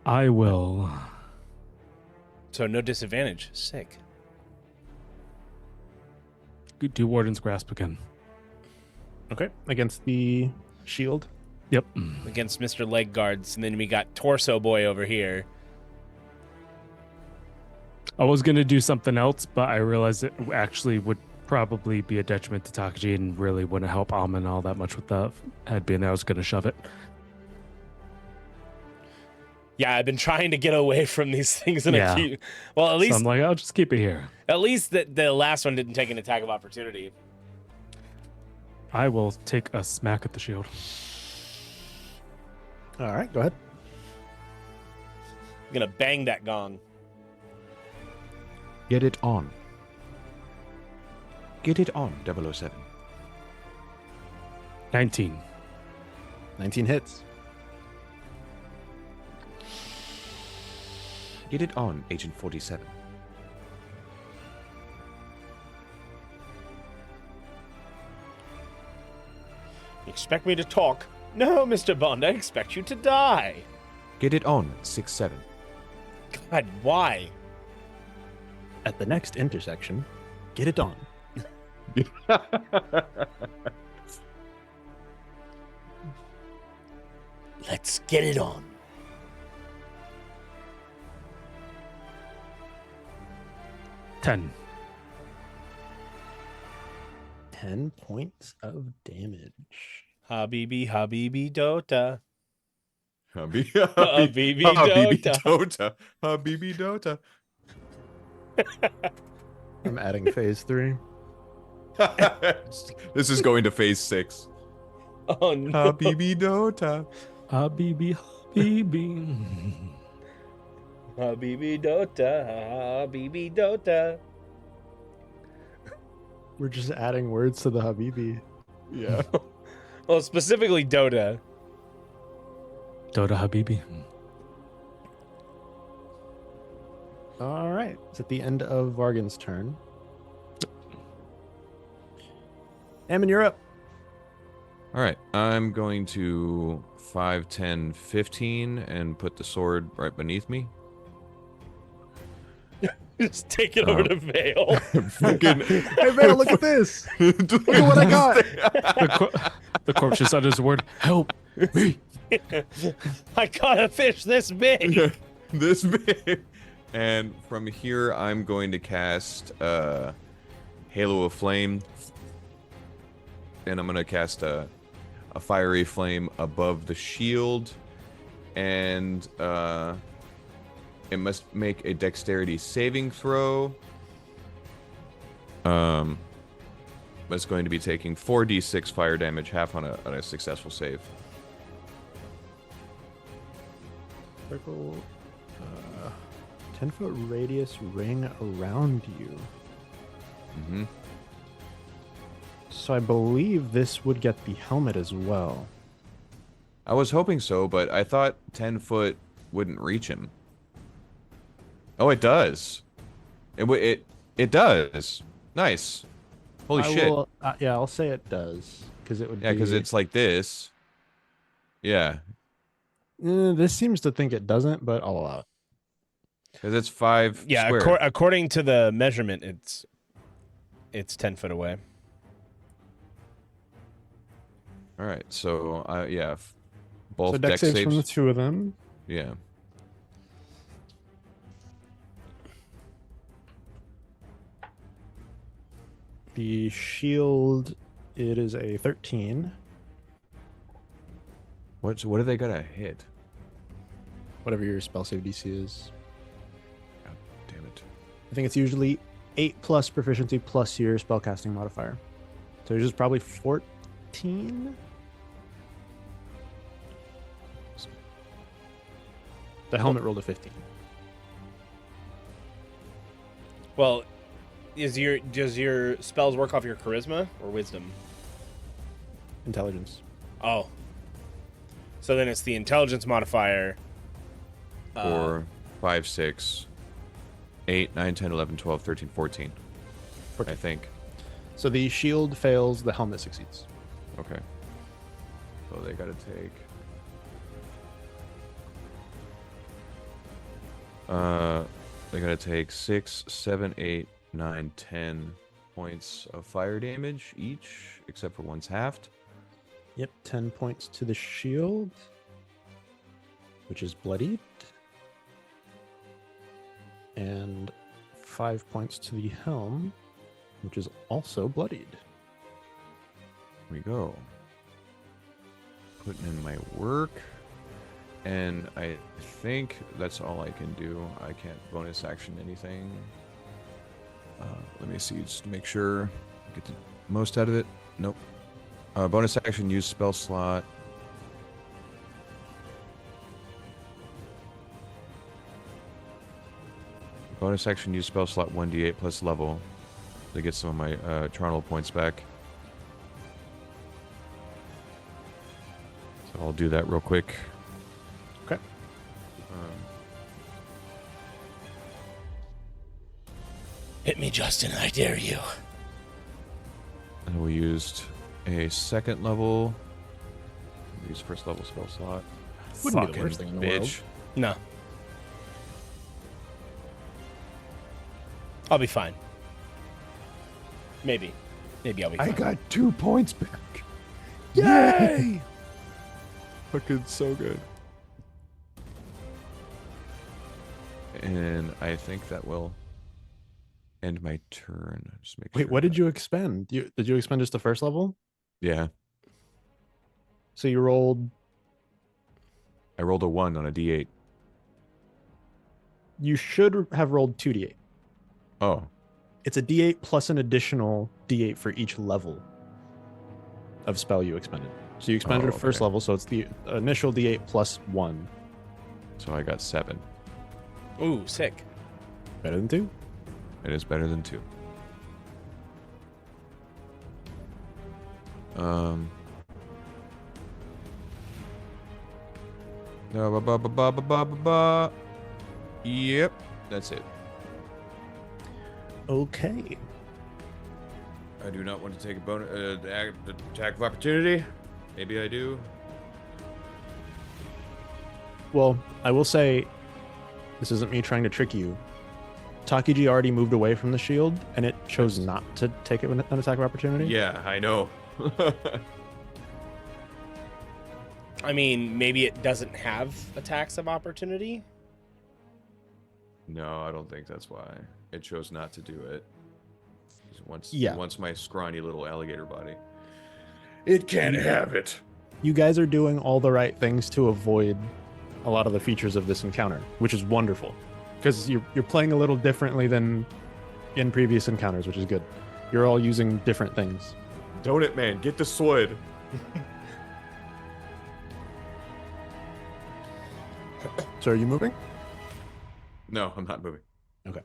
I will. So no disadvantage. Sick. Do Warden's Grasp again. Okay. Against the shield. Yep. Against Mr. Leg Guards, and then we got Torso Boy over here. I was gonna do something else, but I realized it actually would probably be a detriment to Takiji and really wouldn't help Ahmon all that much with the head being there. I was gonna shove it. Yeah, I've been trying to get away from these things in Yeah. a few. Well, at So least I'm like, I'll just keep it here. the last one didn't take an attack of opportunity. I will take a smack at the shield. All right, go ahead. I'm gonna bang that gong. Get it on. Get it on, 007. 19. 19 hits. Get it on, Agent 47. You expect me to talk? No, Mr. Bond, I expect you to die. Get it on, 6-7. God, why? At the next intersection, get it on. Let's get it on. Ten. 10 points of damage. Habibi, Habibi, Dota. Habibi Dota. Habibi Dota. I'm adding phase 3. This is going to phase 6. Oh no. Habibi Dota. Habibi, Habibi. Habibi Dota, Habibi Dota. We're just adding words to the Habibi. Yeah. Well, specifically Dota. Dota Habibi. All right. It's at the end of Vargan's turn. Ammon, you're up. All right. I'm going to 5, 10, 15 and put the sword right beneath me. Just take it over to Vale. Fucking. Hey, Vale, look at this. Look at what I got. The corpse just utters the word, help me. I caught a fish this big. This big. And from here, I'm going to cast Halo of Flame. And I'm going to cast a fiery flame above the shield. And it must make a dexterity saving throw. It's going to be taking 4d6 fire damage, half on a successful save. Circle 10-foot radius ring around you. Mm-hmm. So I believe this would get the helmet as well. I was hoping so, but I thought 10 foot wouldn't reach him. Oh, it does. It does. Nice. Holy shit. Will, yeah, I'll say it does because it would. Yeah, because it's like this. Yeah, This seems to think it doesn't, but I'll allow it. because it's 5 Yeah, square. according to the measurement, it's 10 foot away. All right, so yeah, both So dex dex saves saves. from the two of them. Yeah. The shield, it is a 13. What do they gotta hit? Whatever your spell save DC is. God damn it. I think it's usually 8 plus proficiency plus your spellcasting modifier. So yours is probably 14. The helmet rolled a 15. Well, does your spells work off your charisma or wisdom? Intelligence. Oh. So then it's the intelligence modifier. Four, 5, 6, 8, 9, 10, 11, 12, 13, 14. I think. So the shield fails, the helmet succeeds. Okay. So they gotta take. They gotta take 6, 7, 8, 9, 10 points of fire damage each, except for one's halved. Yep, 10 points to the shield, which is bloodied. And 5 points to the helm, which is also bloodied. Here we go. Putting in my work. And I think that's all I can do. I can't bonus action anything. Let me see, just to make sure I get the most out of it. Nope. Bonus action, use spell slot. Bonus action, use spell slot 1d8 plus level to get some of my charnel points back. So I'll do that real quick. Okay. Hit me, Justin, I dare you. And we used a second level. Use first level spell slot. Wouldn't be the Fucking worst thing in the bitch. world. No. I'll be fine. Maybe I'll be fine. got 2 points back. Yay! Fucking so good. And I think that will end my turn. Just make Wait, sure what did that- you expend? Did you expend just the first level? Yeah, So you rolled. I rolled a 1 on a d8. You should have rolled 2d8. Oh, It's a D8 plus an additional D8 for each level of spell you expended. So you expended at first okay. level, so it's the initial D8 plus 1. So I got 7. Ooh, sick. Better than 2? It is better than 2. Yep, that's it. Okay. I do not want to take a bonus attack of opportunity. Maybe I do. Well, I will say, this isn't me trying to trick you. Takiji already moved away from the shield, and it chose not to take an attack of opportunity. Yeah, I know. I mean, maybe it doesn't have attacks of opportunity. No, I don't think that's why. It chose not to do it. Yeah. Once my scrawny little alligator body. It can't have it. You guys are doing all the right things to avoid a lot of the features of this encounter, which is wonderful. Because you're playing a little differently than in previous encounters, which is good. You're all using different things. Donut Man, get the sword. So are you moving? No, I'm not moving. Okay.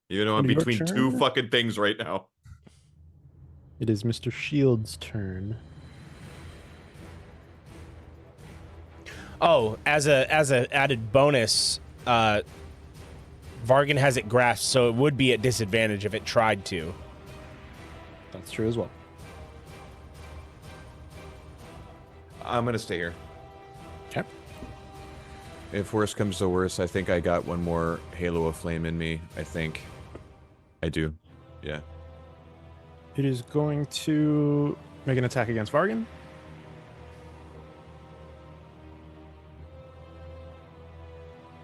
You know, I'm Your between two turn? fucking things right now. It is Mr. Shield's turn. Oh, as a added bonus, Vargan has it grasped, so it would be at disadvantage if it tried to. That's true as well. I'm gonna stay here. Okay. If worse comes to worse, I think I got one more Halo of Flame in me. I think. I do. Yeah. It is going to make an attack against Vargan.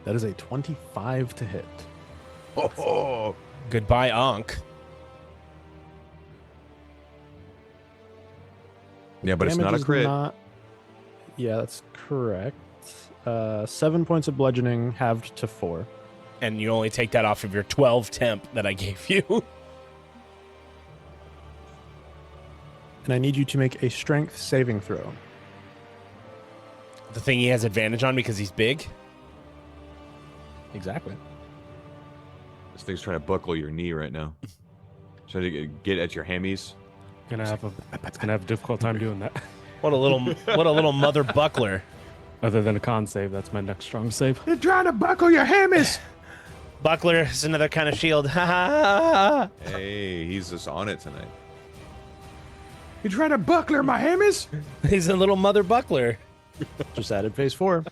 That is a 25 to hit. Oh. Goodbye, Ankh. Yeah, but it's not a Damage is crit. Yeah, that's correct. 7 points of bludgeoning halved to 4. And you only take that off of your 12 temp that I gave you. And I need you to make a strength saving throw. The thing he has advantage on because he's big. Exactly. This thing's trying to buckle your knee right now. Trying to get at your hammies. Gonna have a difficult time doing that. What a little mother buckler. Other than a con save, that's my next strong save. They're trying to buckle your hammies. Buckler is another kind of shield. Hey, he's just on it tonight. You trying to buckler my hammies? He's a little mother buckler. Just added phase 4.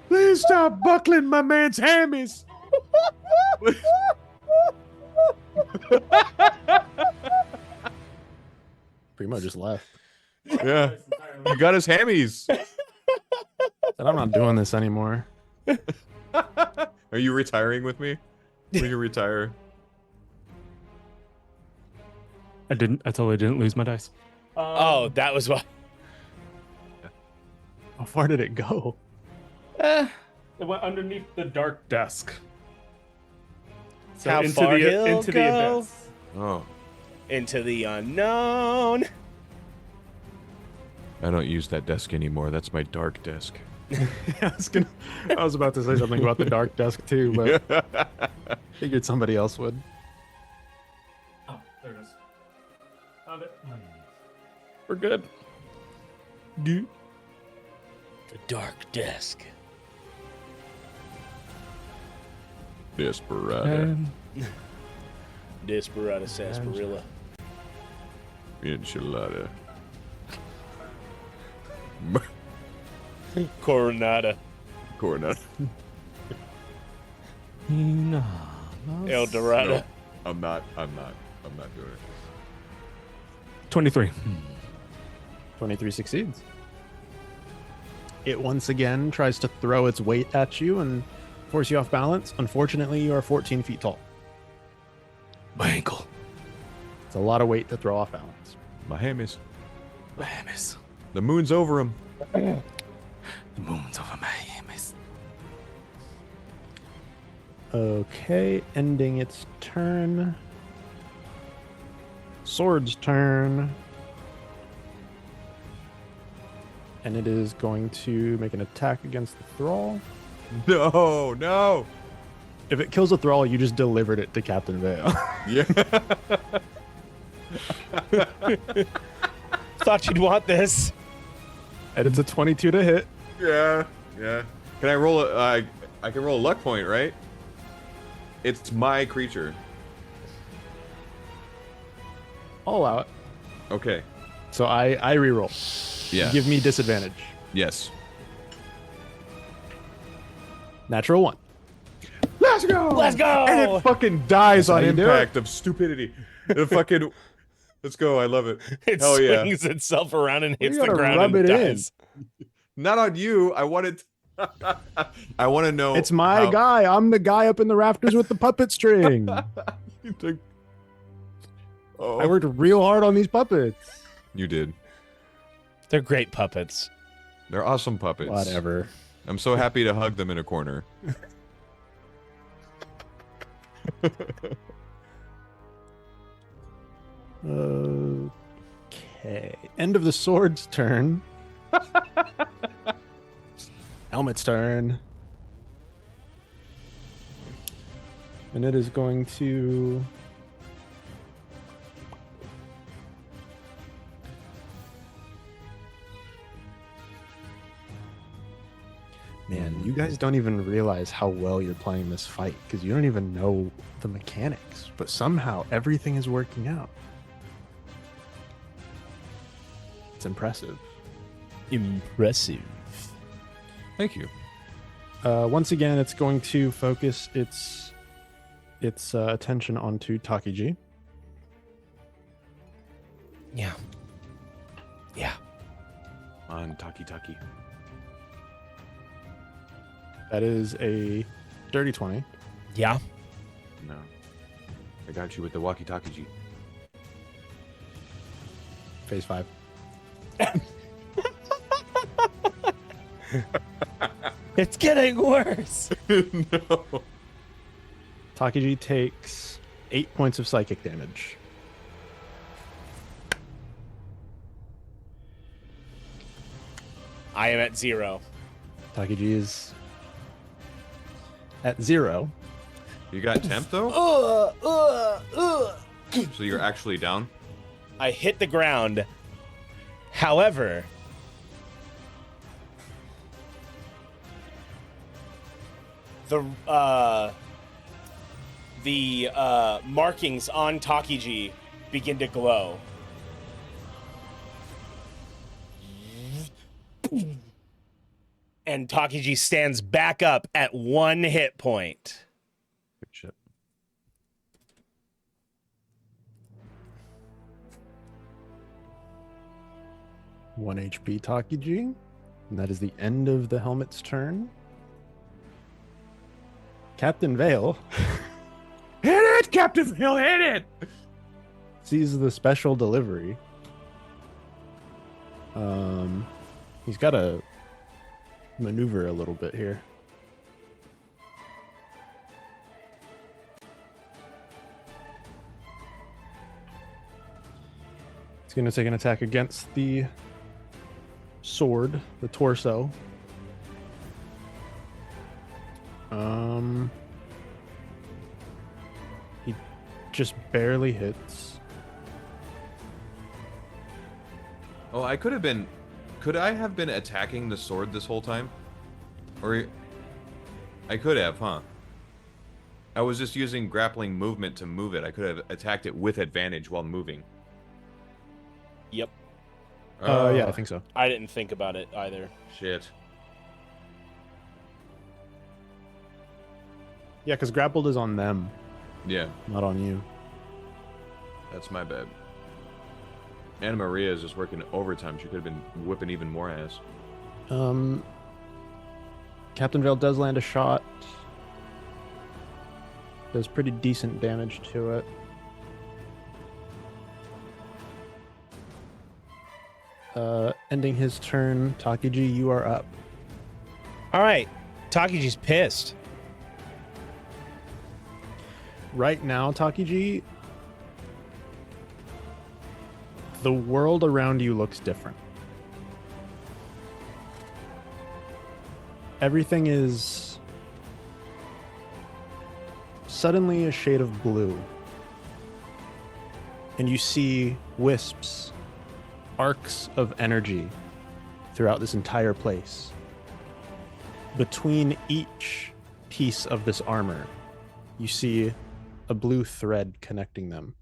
Please stop buckling my man's hammies. Primo just left. Yeah, you got his hammies. And I'm not doing this anymore. Are you retiring with me? When you retire? I totally didn't lose my dice. Oh, that was what. How far did it go? It went underneath the dark desk. So How far he'll into the go? abyss. Oh, Into the unknown. I don't use that desk anymore. That's my dark desk. I was about to say something about the dark desk too, but figured somebody else would. Oh, there it is. Found it. We're good. The dark desk. Desperado. Desperado sarsaparilla. Enchilada. Coronada. Cornet. El Dorado. No, I'm not doing it. 23. 23 succeeds. It once again tries to throw its weight at you and force you off balance. Unfortunately, you are 14 feet tall. My ankle. It's a lot of weight to throw off balance. My hammies. My hammies. The moon's over him. The moon's over my ears. Okay, ending its turn. Sword's turn. And it is going to make an attack against the thrall. No, no. If it kills a thrall, you just delivered it to Captain Vale. Yeah. Thought you'd want this. And it's a 22 to hit. Yeah. Yeah. Can I roll a? I can roll a luck point, right? It's my creature. I'll allow it. Okay. So I reroll. Yeah. Give me disadvantage. Yes. Natural 1. Let's go. Let's go. And it fucking dies on The impact. impact of stupidity. The fucking. Let's go. I love it. It Hell yeah. swings itself around and hits You the gotta ground rub and it in. dies. Not on you. I wanted. I want to know. It's my how- guy. I'm the guy up in the rafters with the puppet string. You took- Oh. I worked real hard on these puppets. You did. They're great puppets. They're awesome puppets. Whatever. I'm so happy to hug them in a corner. Okay. End of the sword's turn. Helmet's turn. And it is going to. Man, you guys don't even realize how well you're playing this fight because you don't even know the mechanics, but somehow everything is working out. It's impressive. Impressive. Thank you. Once again, it's going to focus its attention onto Takiji. Yeah. Yeah. On Taki Taki. That is a dirty 20. Yeah. No. I got you with the walkie-talkie. Phase 5. It's getting worse. No. Takiji takes 8 points of psychic damage. I am at 0. Takiji is at 0. You got temp though? So you're actually down? I hit the ground. However, the markings on Takiji begin to glow. And Takiji stands back up at 1 hit point. Good shit. One HP Takiji. And that is the end of the helmet's turn. Captain Vale Hit it, Captain Phil, hit it! sees the special delivery. He's got to maneuver a little bit here. He's going to take an attack against the sword, the torso. He just barely hits. Oh, I could have been... Could I have been attacking the sword this whole time? Or... I could have, huh? I was just using grappling movement to move it. I could have attacked it with advantage while moving. Yep. Yeah, I think so. I didn't think about it either. Shit. Yeah, because grappled is on them, Yeah, not on you. that's my bad. Anna Maria is just working overtime. She could have been whipping even more ass. Captain Vale does land a shot. Does pretty decent damage to it. Ending his turn, Takiji, you are up. All right. Takiji's pissed. Right now, Takiji, the world around you looks different. Everything is suddenly a shade of blue. And you see wisps, arcs of energy throughout this entire place. Between each piece of this armor, you see a blue thread connecting them.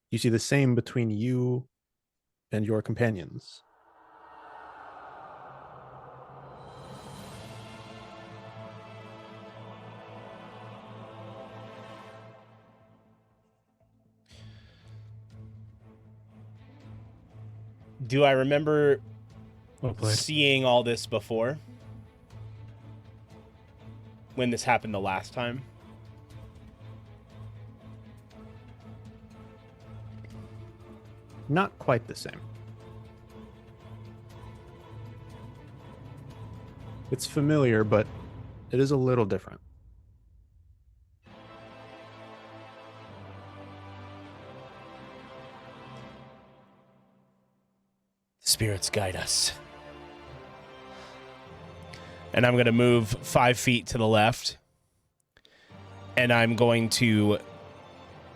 You see the same between you and your companions. Do I remember Well played. seeing all this before? When this happened the last time? Not quite the same. It's familiar, but it is a little different. Spirits guide us. And I'm going to move 5 feet to the left. And I'm going to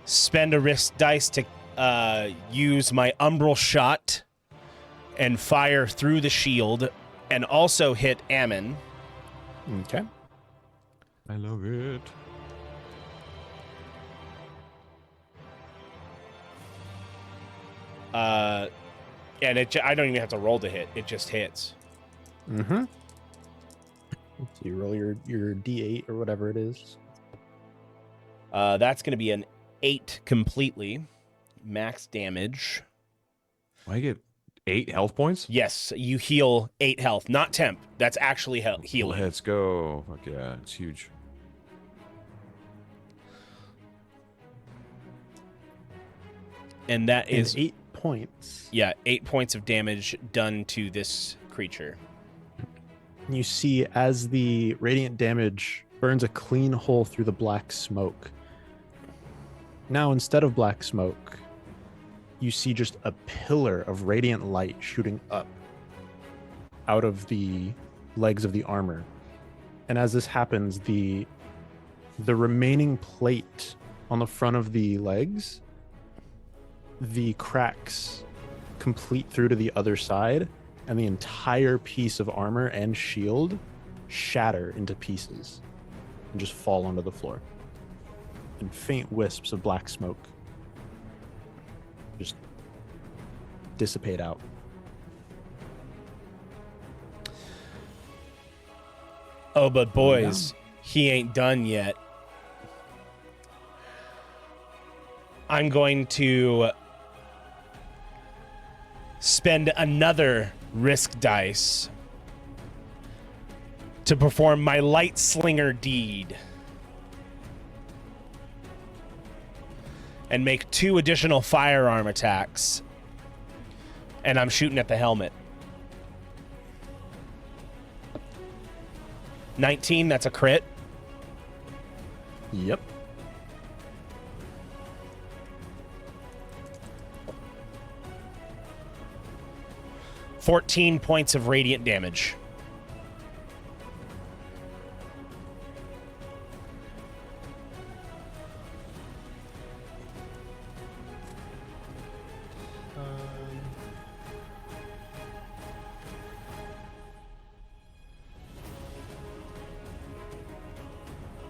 spend a risk dice to use my umbral shot and fire through the shield and also hit Ammon. Okay. I love it. And I don't even have to roll to hit. It just hits. Mm-hmm. So you roll your D8 or whatever it is. That's going to be an 8 completely. Max damage. I get 8 health points? Yes, you heal 8 health. Not temp. That's actually healing. Let's go. Fuck yeah, it's huge. And that is... 8 points. Yeah, 8 points of damage done to this creature. You see as the radiant damage burns a clean hole through the black smoke. Now, instead of black smoke, you see just a pillar of radiant light shooting up out of the legs of the armor. And as this happens, the remaining plate on the front of the legs, the cracks complete through to the other side, and the entire piece of armor and shield shatter into pieces and just fall onto the floor. And faint wisps of black smoke just dissipate out. Oh, but boys, he ain't done yet. I'm going to spend another risk dice to perform my light slinger deed and make 2 additional firearm attacks. And I'm shooting at the helmet. 19, that's a crit. Yep. $14 points of radiant damage.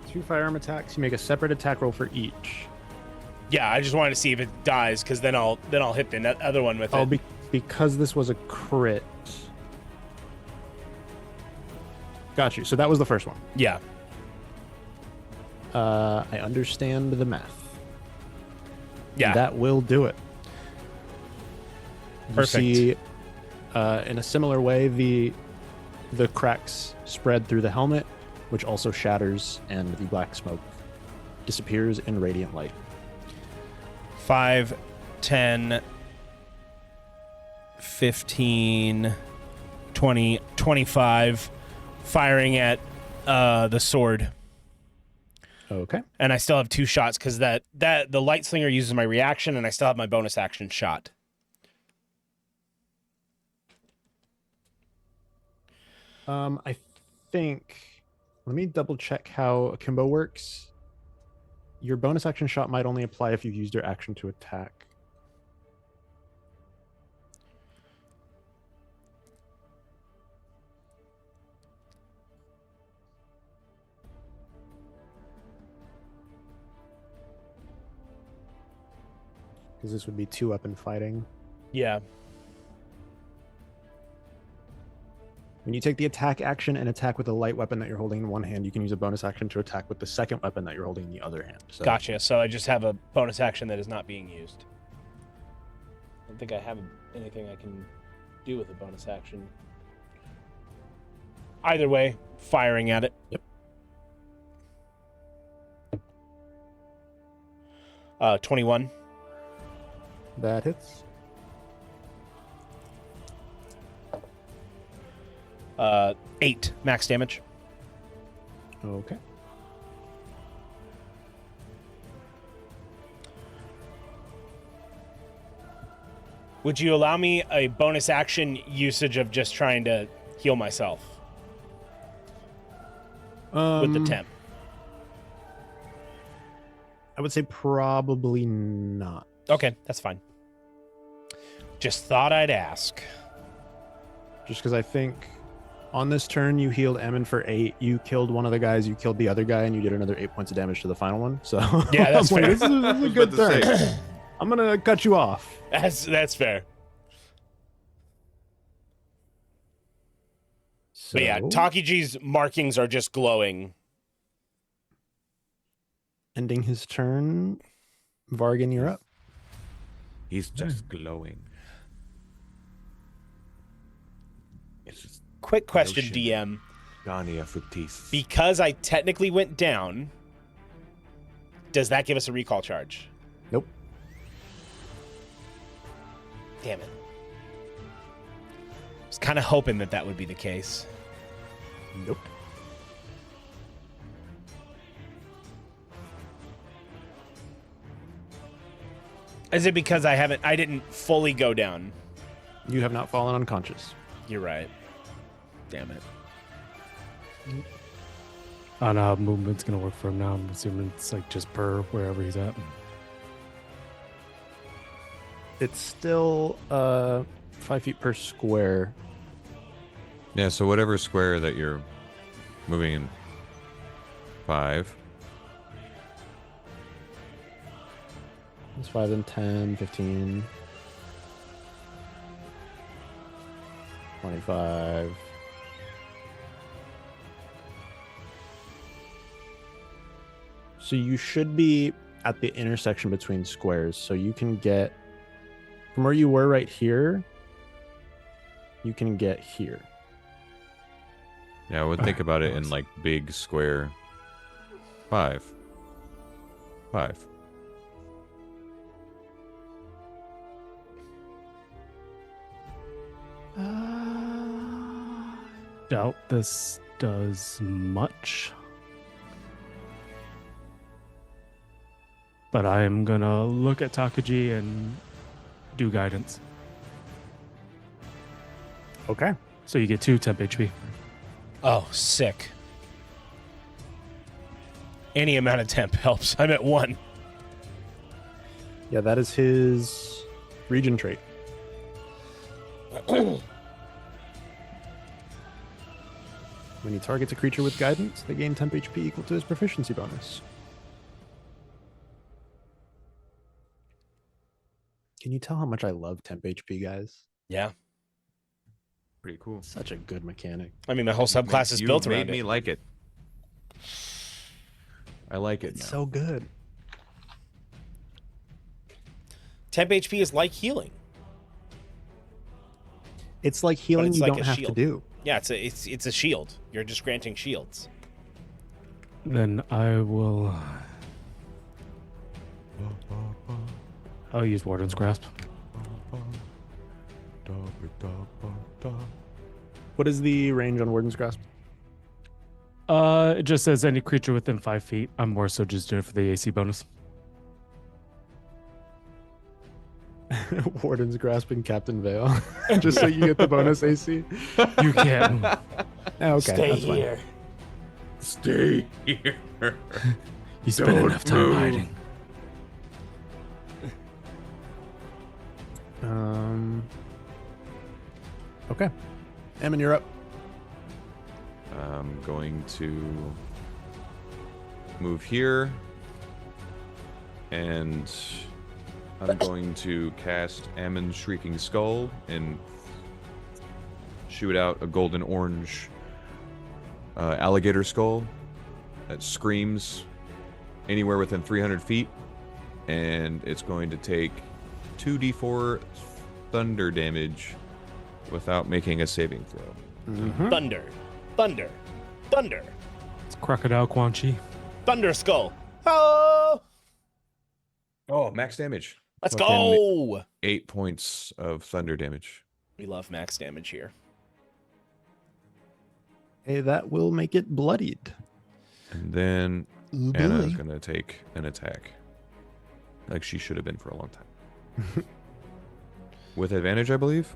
Two firearm attacks. You make a separate attack roll for each. Yeah, I just wanted to see if it dies, because then I'll hit the other one with it. Because this was a crit. Got you. So that was the first one. Yeah. I understand the math. Yeah. That will do it. Perfect. You see, in a similar way, the cracks spread through the helmet, which also shatters, and the black smoke disappears in radiant light. 5, 10, 15, 20, 25, firing at the sword. Okay. And I still have 2 shots because the light slinger uses my reaction, and I still have my bonus action shot. I think. Let me double check how akimbo works. Your bonus action shot might only apply if you've used your action to attack. Because this would be 2-weapon fighting. Yeah. When you take the attack action and attack with a light weapon that you're holding in one hand, you can use a bonus action to attack with the second weapon that you're holding in the other hand. So, Gotcha. So I just have a bonus action that is not being used. I don't think I have anything I can do with a bonus action. Either way, firing at it. Yep. 21. That hits. 8 max damage. Okay. Would you allow me a bonus action usage of just trying to heal myself with the temp? I would say probably not. Okay, that's fine. Just thought I'd ask. Just because I think on this turn you healed Ammon for 8, you killed one of the guys, you killed the other guy, and you did another 8 points of damage to the final one. So Yeah, that's I'm like, fair. this is a good turn. I'm gonna cut you off. That's fair. So, But yeah, Takiji's markings are just glowing. ending his turn. Vargan, you're up. He's just glowing. It's just Quick question, Notion. DM. Gania Futis. Because I technically went down, does that give us a recall charge? Nope. Damn it. I was kind of hoping that would be the case. Nope. Is it because I didn't fully go down? You have not fallen unconscious. You're right. Damn it. On how movement's gonna work for him now. I'm assuming it's like just per wherever he's at. It's still 5 feet per square. Yeah, so whatever square that you're moving in 5. It's 5 and 10, 15, 25. So you should be at the intersection between squares. So you can get from where you were right here, you can get here. Yeah, I would think about it in like big square 5. 5. Doubt this does much. But I'm gonna look at Takiji and do guidance. Okay. So you get 2 temp HP. Oh, sick. Any amount of temp helps. I'm at 1. Yeah, that is his region trait. When he targets a creature with guidance, they gain temp HP equal to his proficiency bonus. Can you tell how much I love temp HP, guys? Yeah. Pretty cool. Such a good mechanic. I mean, my whole subclass is built made around me it. like it. I like it It's now. so good. Temp HP is like healing. It's like healing it's you like don't a have to shield. do. Yeah, it's a shield. You're just granting shields. Then I will. I'll use Warden's Grasp. What is the range on Warden's Grasp? It just says any creature within 5 feet. I'm more so just doing it for the AC bonus. Warden's grasping Captain Vale, just so you get the bonus AC. You can. Okay, Stay that's fine. here. Stay here. You spent Don't enough time move. hiding. Okay. Ammon, you're up. I'm going to move here, and I'm going to cast Ammon's Shrieking Skull and shoot out a golden orange alligator skull that screams anywhere within 300 feet, and it's going to take 2d4 thunder damage without making a saving throw. Thunder. Thunder. Thunder. It's Crocodile Quan Chi. Thunder skull. Oh! Oh, max damage. Let's Fucking go! 8 points of thunder damage. We love max damage here. Hey, that will make it bloodied. And then Ooh, Anna's boy. going to take an attack. Like she should have been for a long time. With advantage, I believe.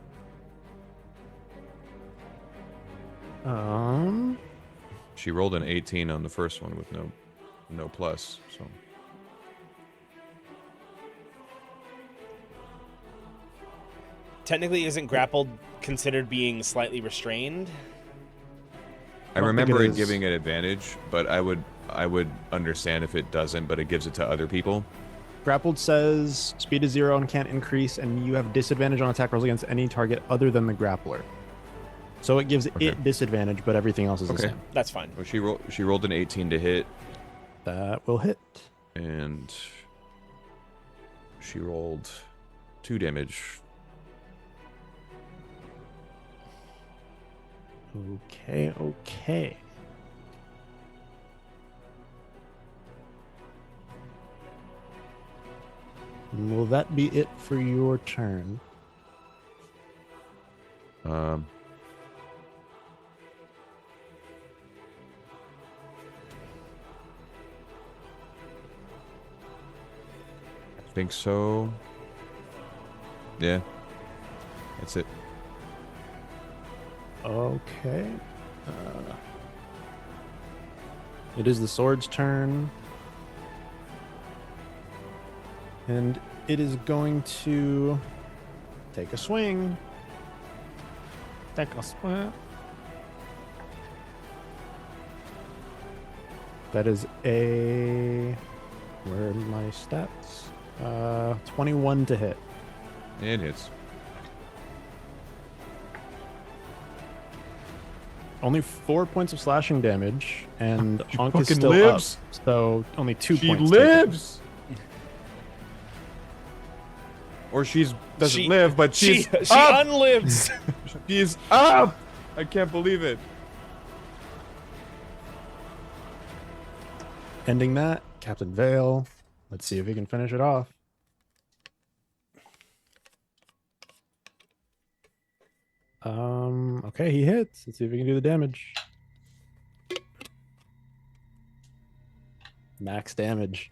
She rolled an 18 on the first one with no plus, so. Technically, isn't grappled considered being slightly restrained? I don't think remember it it is. giving an advantage, but I would understand if it doesn't, but it gives it to other people. Grappled says speed is 0 and can't increase, and you have disadvantage on attack rolls against any target other than the grappler. So it gives it disadvantage, but everything else is the Okay. same. That's fine. Well, she rolled an 18 to hit, That will hit. and she rolled 2 damage. Okay. Will that be it for your turn? I think so. Yeah. That's it. Okay. It is the sword's turn. And it is going to take a swing. Take a swing. That is a... Where are my stats? 21 to hit. It hits. Only 4 points of slashing damage, and She Ankh is fucking still lives. up. So only 2 She points. taken. lives. Or she's doesn't She- live, but She she's up. unlives. She's up. I can't believe it. Ending that, Captain Vale. Let's see if he can finish it off. Okay, he hits. Let's see if he can do the damage. Max damage.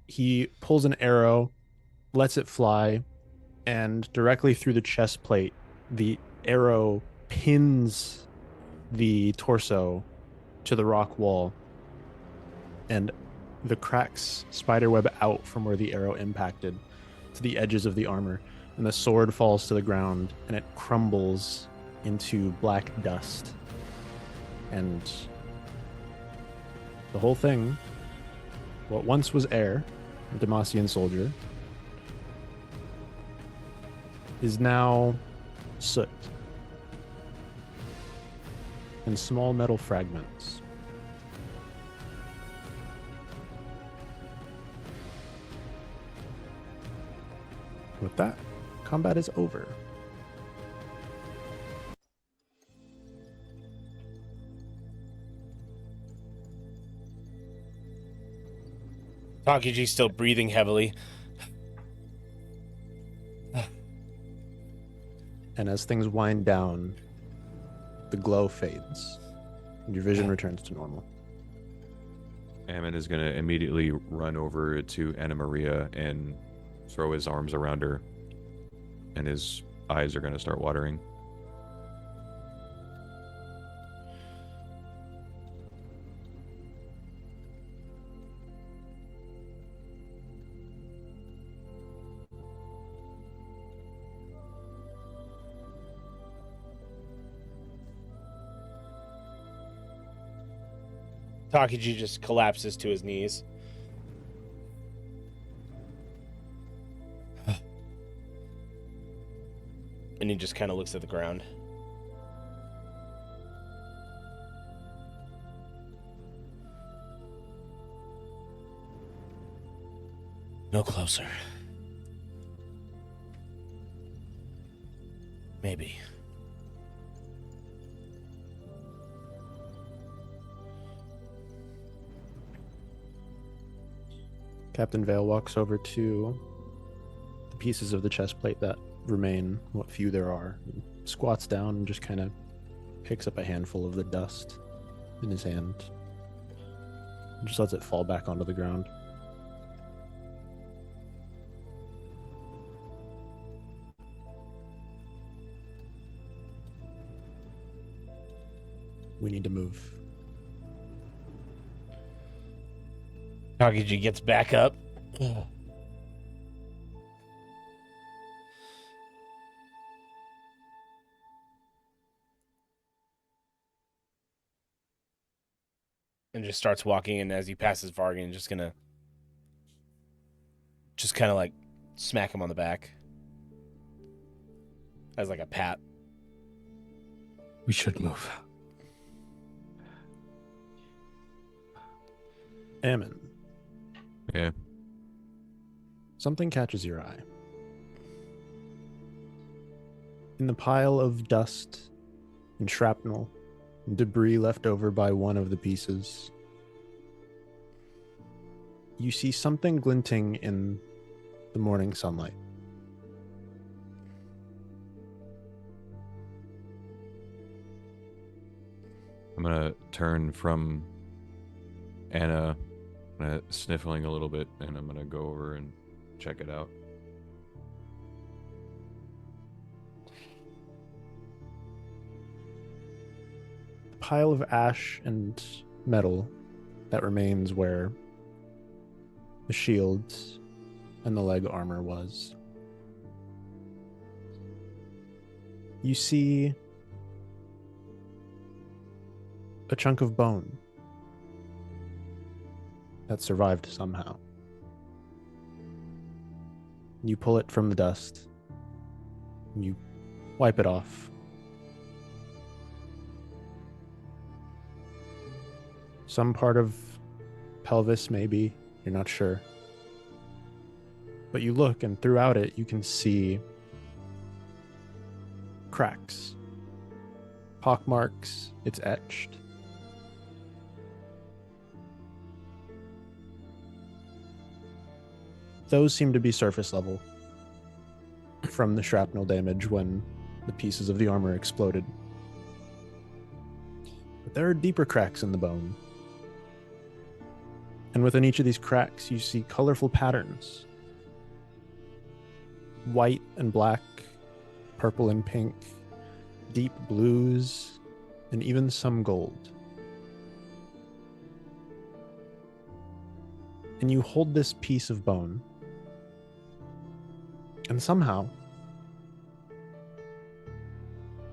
He pulls an arrow, lets it fly, and directly through the chest plate, the arrow pins the torso to the rock wall, and the cracks spiderweb out from where the arrow impacted to the edges of the armor, and the sword falls to the ground and it crumbles into black dust. And the whole thing, what once was air, a Demacian soldier, is now soot and small metal fragments. With that, combat is over. Takiji's still breathing heavily. And as things wind down, the glow fades, and your vision returns to normal. Ammon is going to immediately run over to Anna Maria and throw his arms around her, and his eyes are going to start watering. Takiji just collapses to his knees. And he just kind of looks at the ground. No closer. Maybe. Captain Vale walks over to the pieces of the chest plate that remain, what few there are, squats down and just kind of picks up a handful of the dust in his hand and just lets it fall back onto the ground. We need to move. Takiji gets back up. And just starts walking, and as he passes Vargan, just kind of like smack him on the back as like a pat. We should move. Ammon, Yeah. something catches your eye. In the pile of dust and shrapnel and debris left over by one of the pieces, you see something glinting in the morning sunlight. I'm going to turn from Anna, sniffling a little bit, and I'm going to go over and check it out. The pile of ash and metal that remains where the shields and the leg armor was. You see a chunk of bone that survived somehow. You pull it from the dust. And you wipe it off. Some part of pelvis, maybe. You're not sure. But you look, and throughout it, you can see cracks, pock marks. It's etched. Those seem to be surface level from the shrapnel damage when the pieces of the armor exploded. But there are deeper cracks in the bone. And within each of these cracks, you see colorful patterns. White and black, purple and pink, deep blues, and even some gold. And you hold this piece of bone, and somehow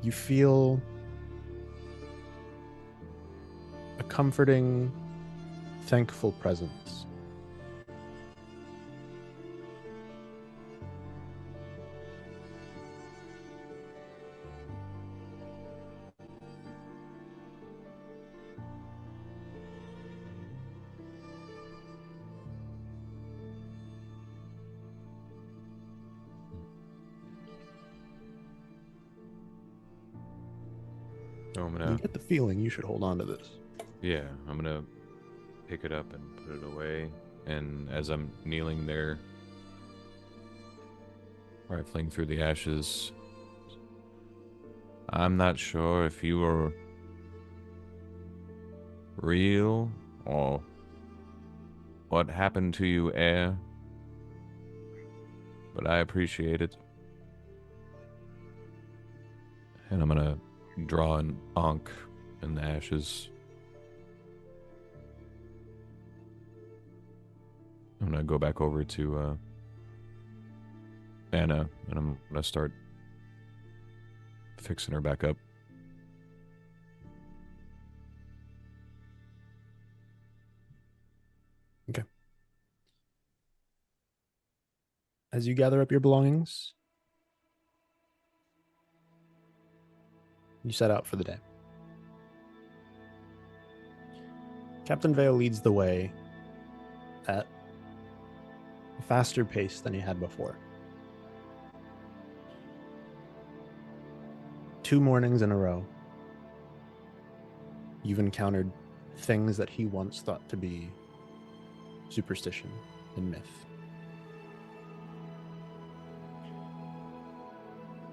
you feel a comforting, thankful presence. So I'm You gonna, get the feeling you should hold on to this. yeah, I'm gonna pick it up and put it away. And as I'm kneeling there, rifling through the ashes, I'm not sure if you were real or what happened to you, Air, but I appreciate it. And I'm gonna draw an Ankh in the ashes. I'm gonna go back over to Anna, and I'm gonna start fixing her back up. Okay. As you gather up your belongings, you set out for the day. Captain Vale leads the way at a faster pace than he had before. 2 mornings in a row, you've encountered things that he once thought to be superstition and myth.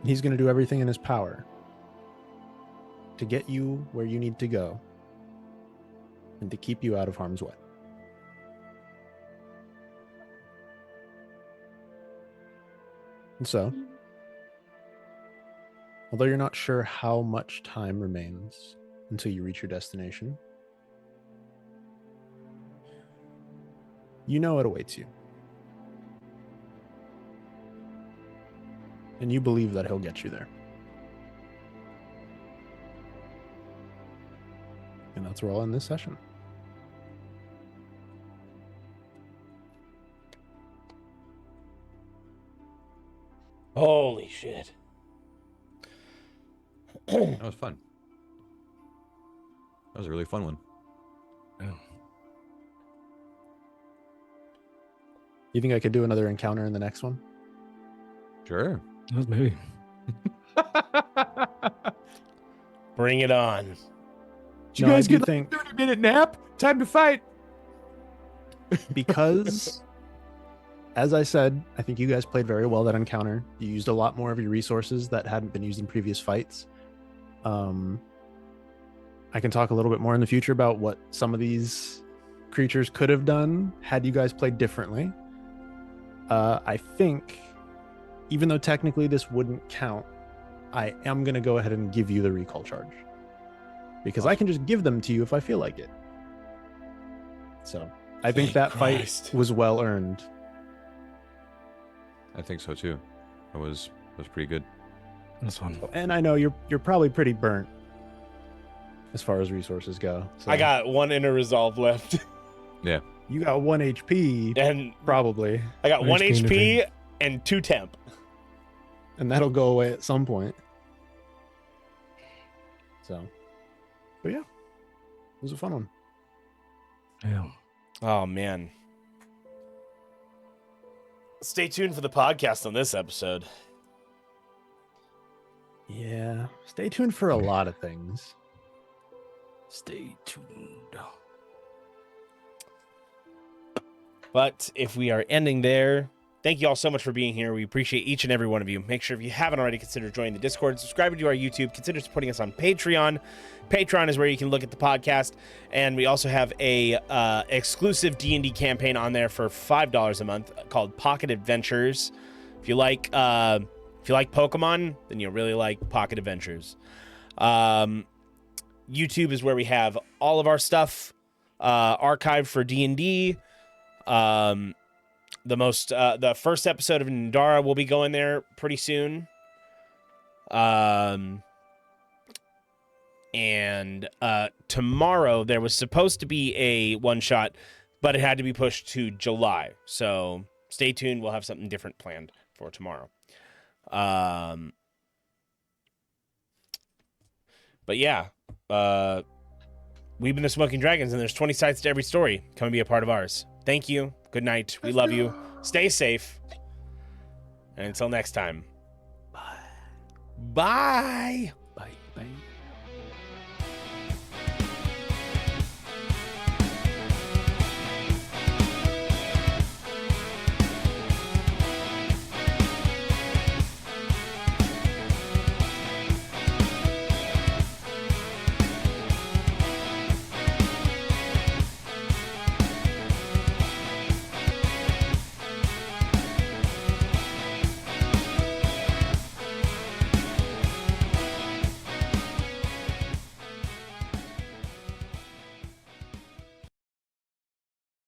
He's going to do everything in his power to get you where you need to go and to keep you out of harm's way. And so, although you're not sure how much time remains until you reach your destination, you know it awaits you. And you believe that he'll get you there. And that's where I'll end this session. Holy shit. That was fun. That was a really fun one. Yeah. You think I could do another encounter in the next one? Sure. Maybe. Bring it on. Did you No, guys I do get think- a 30-minute nap? Time to fight. Because, as I said, I think you guys played very well that encounter. You used a lot more of your resources that hadn't been used in previous fights. I can talk a little bit more in the future about what some of these creatures could have done had you guys played differently. I think, even though technically this wouldn't count, I am going to go ahead and give you the recall charge. Because I can just give them to you if I feel like it. So, I think Thank that fight Christ. was well earned. I think so too. That was pretty good. This one. And I know you're probably pretty burnt as far as resources go. So I got 1 inner resolve left. you got 1 HP And probably, I got 1 HP in the HP dream. and 2 temp. and that'll go away at some point. So, but yeah, it was a fun one. Yeah. Oh, man. Stay tuned for the podcast on this episode. Yeah, stay tuned for a lot of things. Stay tuned. But if we are ending there, thank you all so much for being here. We appreciate each and every one of you. Make sure if you haven't already, consider joining the Discord, subscribing to our YouTube, consider supporting us on Patreon. Patreon is where you can look at the podcast, and we also have a exclusive D&D campaign on there for $5 a month called Pocket Adventures. If you like Pokemon, then you'll really like Pocket Adventures. YouTube is where we have all of our stuff archived for D&D. The first episode of Nandara will be going there pretty soon. And tomorrow there was supposed to be a one shot, but it had to be pushed to July. So stay tuned. We'll have something different planned for tomorrow. But yeah, we've been the Smoking Dragons, and there's 20 sides to every story. Come and be a part of ours. Thank you. Good night. We love you. Stay safe. And until next time. Bye. Bye.